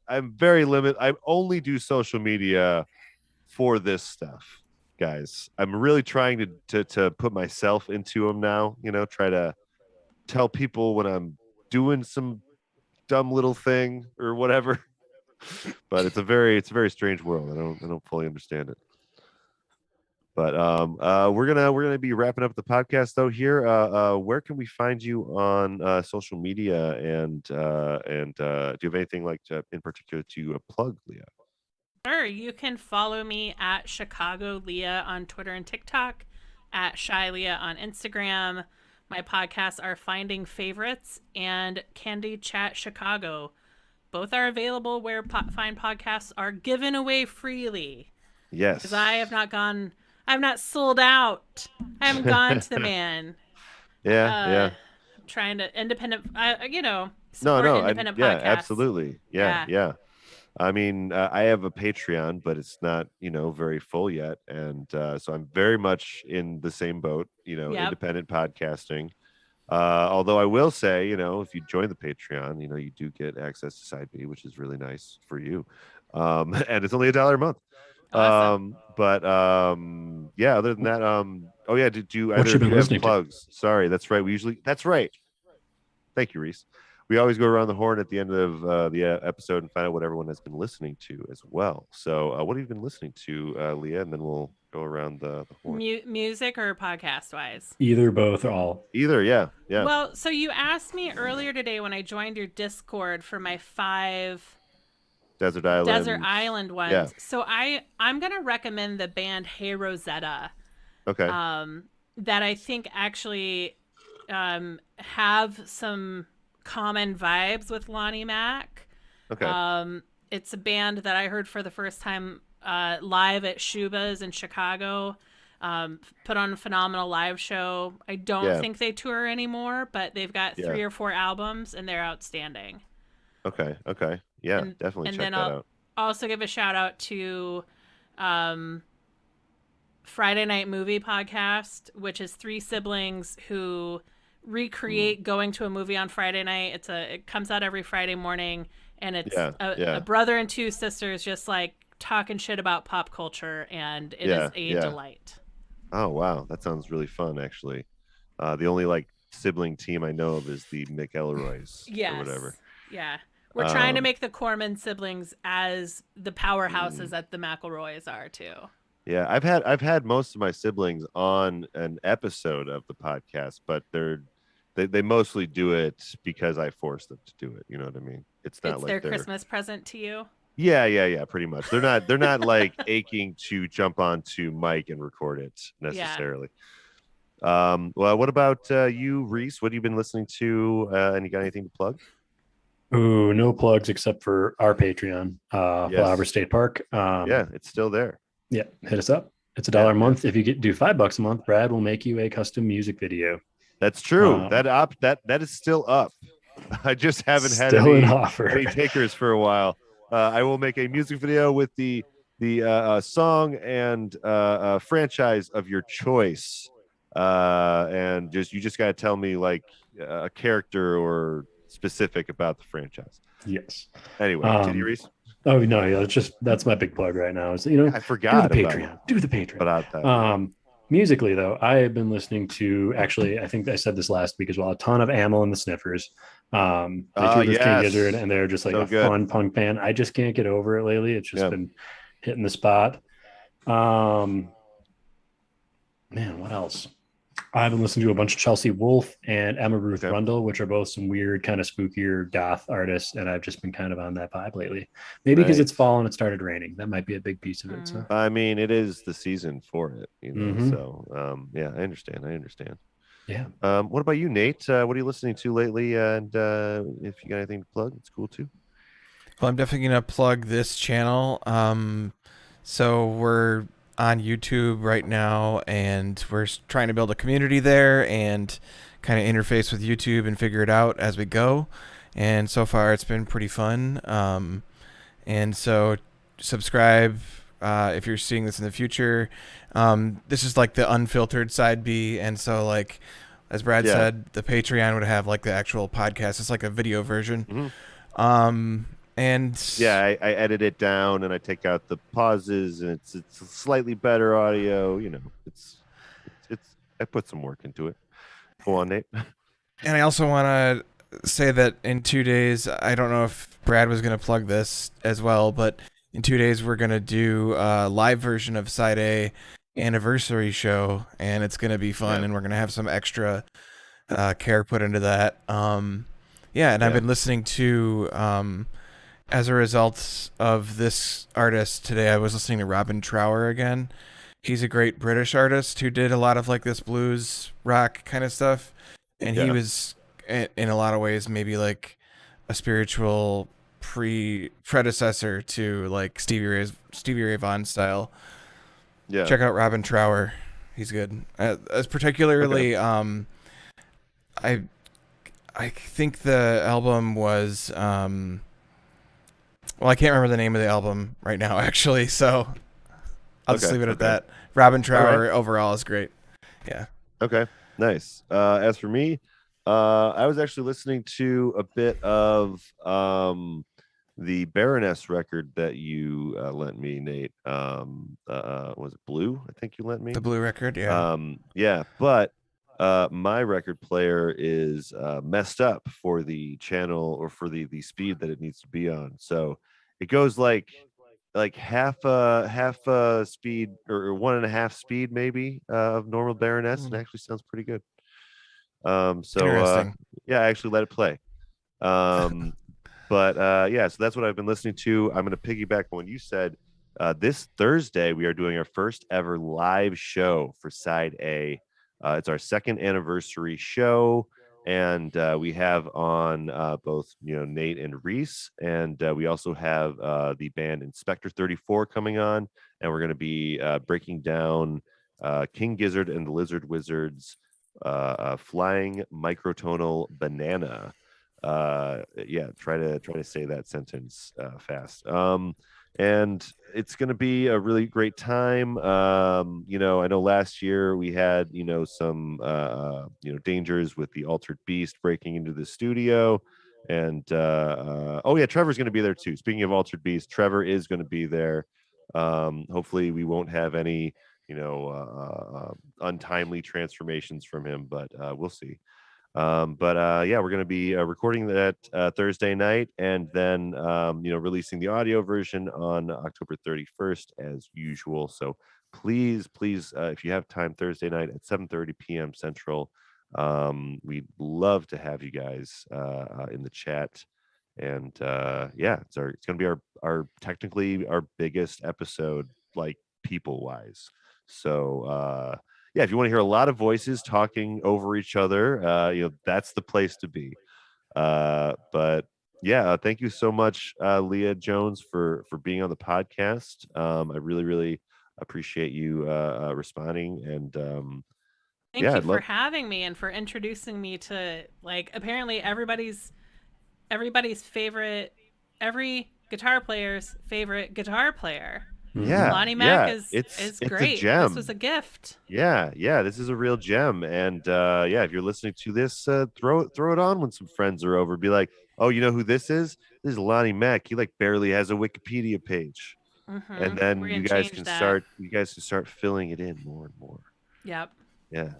I'm very limited. I only do social media for this stuff. Guys, I'm really trying to put myself into them now, try to tell people when I'm doing some dumb little thing or whatever. But it's a very strange world. I don't fully understand it. But we're gonna be wrapping up the podcast though here. Where can we find you on social media, and do you have anything like in particular to plug, Leah? Sure, you can follow me at Chicago Leah on Twitter and TikTok, at Shy Leah on Instagram. My podcasts are Finding Favorites and Candy Chat Chicago. Both are available where fine podcasts are given away freely. Yes. Because I have not sold out. I haven't gone to the man. Yeah. I'm trying to independent, No, independent podcasts. Yeah, absolutely. Yeah. I mean, I have a Patreon, but it's not, very full yet. And so I'm very much in the same boat, independent podcasting. Although I will say, if you join the Patreon, you do get access to Side B, which is really nice for you. And it's only $1 a month. Awesome. Other than that, did you either of you have plugs? Sorry, that's right. That's right. Thank you, Reese. We always go around the horn at the end of the episode and find out what everyone has been listening to as well. So what have you been listening to, Leah? And then we'll go around the horn. Music or podcast wise? Either, both, or all. Either, yeah. Well, so you asked me earlier today when I joined your Discord for my 5 Desert Island ones. Yeah. So I'm going to recommend the band Hey Rosetta. Okay. That I think actually have some common vibes with Lonnie Mac. Okay. It's a band that I heard for the first time live at Shuba's in Chicago. Put on a phenomenal live show. I don't think they tour anymore, but they've got 3 or 4 albums and they're outstanding. Okay. Yeah, definitely check that out. I'll also give a shout out to Friday Night Movie Podcast, which is 3 siblings who recreate going to a movie on Friday night. It comes out every Friday morning, and it's a brother and 2 sisters just like talking shit about pop culture, and it is a delight. Oh wow, that sounds really fun actually. The only like sibling team I know of is the McElroys or whatever. Yeah. We're trying to make the Corman siblings as the powerhouses that the McElroys are too. Yeah, I've had most of my siblings on an episode of the podcast, but they mostly do it because I force them to do it. You know what I mean? It's not like their Christmas present to you. Yeah, pretty much. They're not like aching to jump onto mic and record it necessarily. Well, what about you, Reese? What have you been listening to? And you got anything to plug? Ooh, no plugs except for our Patreon, Flyover State Park. It's still there. Yeah, hit us up. It's $1 a month. If you do $5 a month, Brad will make you a custom music video. That's true. That is still up. I just haven't had any takers for a while. I will make a music video with the song and franchise of your choice, and you just got to tell me like a character or specific about the franchise. Yes. Anyway, did you, Reese? Oh no, yeah, that's my big plug right now. Is I forgot do the Patreon. Musically though, I have been listening to I think I said this last week as well. A ton of Amyl and the Sniffers. They toured with King Gizzard, and they're just like fun punk band. I just can't get over it lately. It's just been hitting the spot. Man, what else? I've been listening to a bunch of Chelsea Wolfe and Emma Ruth Rundle, which are both some weird, kind of spookier goth artists, and I've just been kind of on that vibe lately. Maybe because it's fall and it started raining. That might be a big piece of it. So I mean, it is the season for it, you know. So yeah, I understand. Yeah. What about you, Nate? What are you listening to lately? And if you got anything to plug, it's cool too. Well, I'm definitely gonna plug this channel. So we're on YouTube right now, and we're trying to build a community there and kind of interface with YouTube and figure it out as we go. And so far, it's been pretty fun. And so subscribe if you're seeing this in the future. This is like the unfiltered side B, and so like as Brad said, the Patreon would have like the actual podcast. It's like a video version. And yeah, I edit it down and I take out the pauses, and it's slightly better audio. You know, it's I put some work into it. Go on, Nate. And I also want to say that in 2 days, I don't know if Brad was going to plug this as well, but in 2 days we're going to do a live version of Side A anniversary show, and it's going to be fun, and we're going to have some extra care put into that. I've been listening to as a result of this artist today, I was listening to Robin Trower again. He's a great British artist who did a lot of like this blues rock kind of stuff. And he was in a lot of ways maybe like a spiritual predecessor to like Stevie Ray Vaughan style. Yeah. Check out Robin Trower. He's good. As particularly I think the album was well, I can't remember the name of the album right now, actually, so I'll just leave it at that. Robin Trower overall is great. Yeah. Okay, nice. As for me, I was actually listening to a bit of the Baroness record that you lent me, Nate. Was it Blue? I think you lent me. The Blue record, yeah. Yeah, but my record player is messed up for the channel or for the speed that it needs to be on. So it goes like half speed or 1.5 speed maybe of normal Baroness, and actually sounds pretty good. So I actually let it play. So that's what I've been listening to. I'm going to piggyback on what you said. This Thursday we are doing our first ever live show for Side A. It's our second anniversary show, and we have on both Nate and Reese, and we also have the band Inspector 34 coming on, and we're going to be breaking down King Gizzard and the Lizard Wizards Flying Microtonal Banana. Try to say that sentence fast. And it's going to be a really great time. I know last year we had some dangers with the Altered Beast breaking into the studio, and Trevor's going to be there too. Speaking of Altered Beast, Trevor is going to be there. Hopefully we won't have any untimely transformations from him, but we'll see. We're going to be recording that Thursday night, and then releasing the audio version on October 31st as usual. So please, if you have time, Thursday night at 7:30 p.m. Central, we'd love to have you guys in the chat. And it's going to be our technically our biggest episode, like people wise. So if you want to hear a lot of voices talking over each other, that's the place to be. Thank you so much, Leah Jones, for being on the podcast. I really, really appreciate you responding. And thank you for having me and for introducing me to apparently everybody's favorite, every guitar player's favorite guitar player. Yeah, Lonnie Mack is it's great. A gem. This was a gift. Yeah, this is a real gem. And if you're listening to this, throw it on when some friends are over. Be like, oh, you know who this is? This is Lonnie Mack. He barely has a Wikipedia page. And then you guys can start filling it in more and more. Yep. Yeah.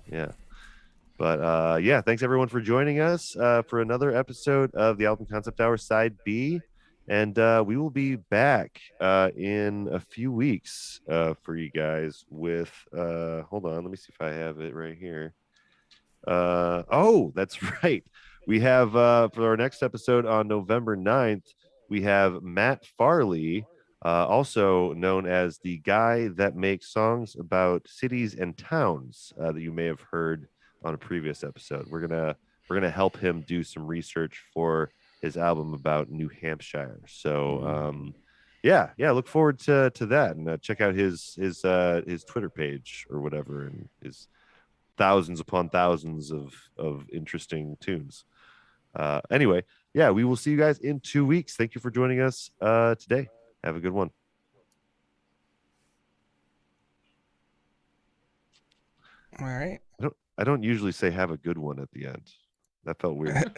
But thanks everyone for joining us for another episode of the Album Concept Hour Side B. And we will be back in a few weeks for you guys with hold on, let me see if I have it right here. Oh, that's right. We have for our next episode on November 9th, we have Matt Farley, also known as the guy that makes songs about cities and towns that you may have heard on a previous episode. We're gonna help him do some research for his album about New Hampshire. So yeah, look forward to that, and check out his Twitter page or whatever, and his thousands upon thousands of interesting tunes. Anyway, yeah, we will see you guys in 2 weeks. Thank you for joining us today. Have a good one. All right. I don't usually say have a good one at the end. That felt weird.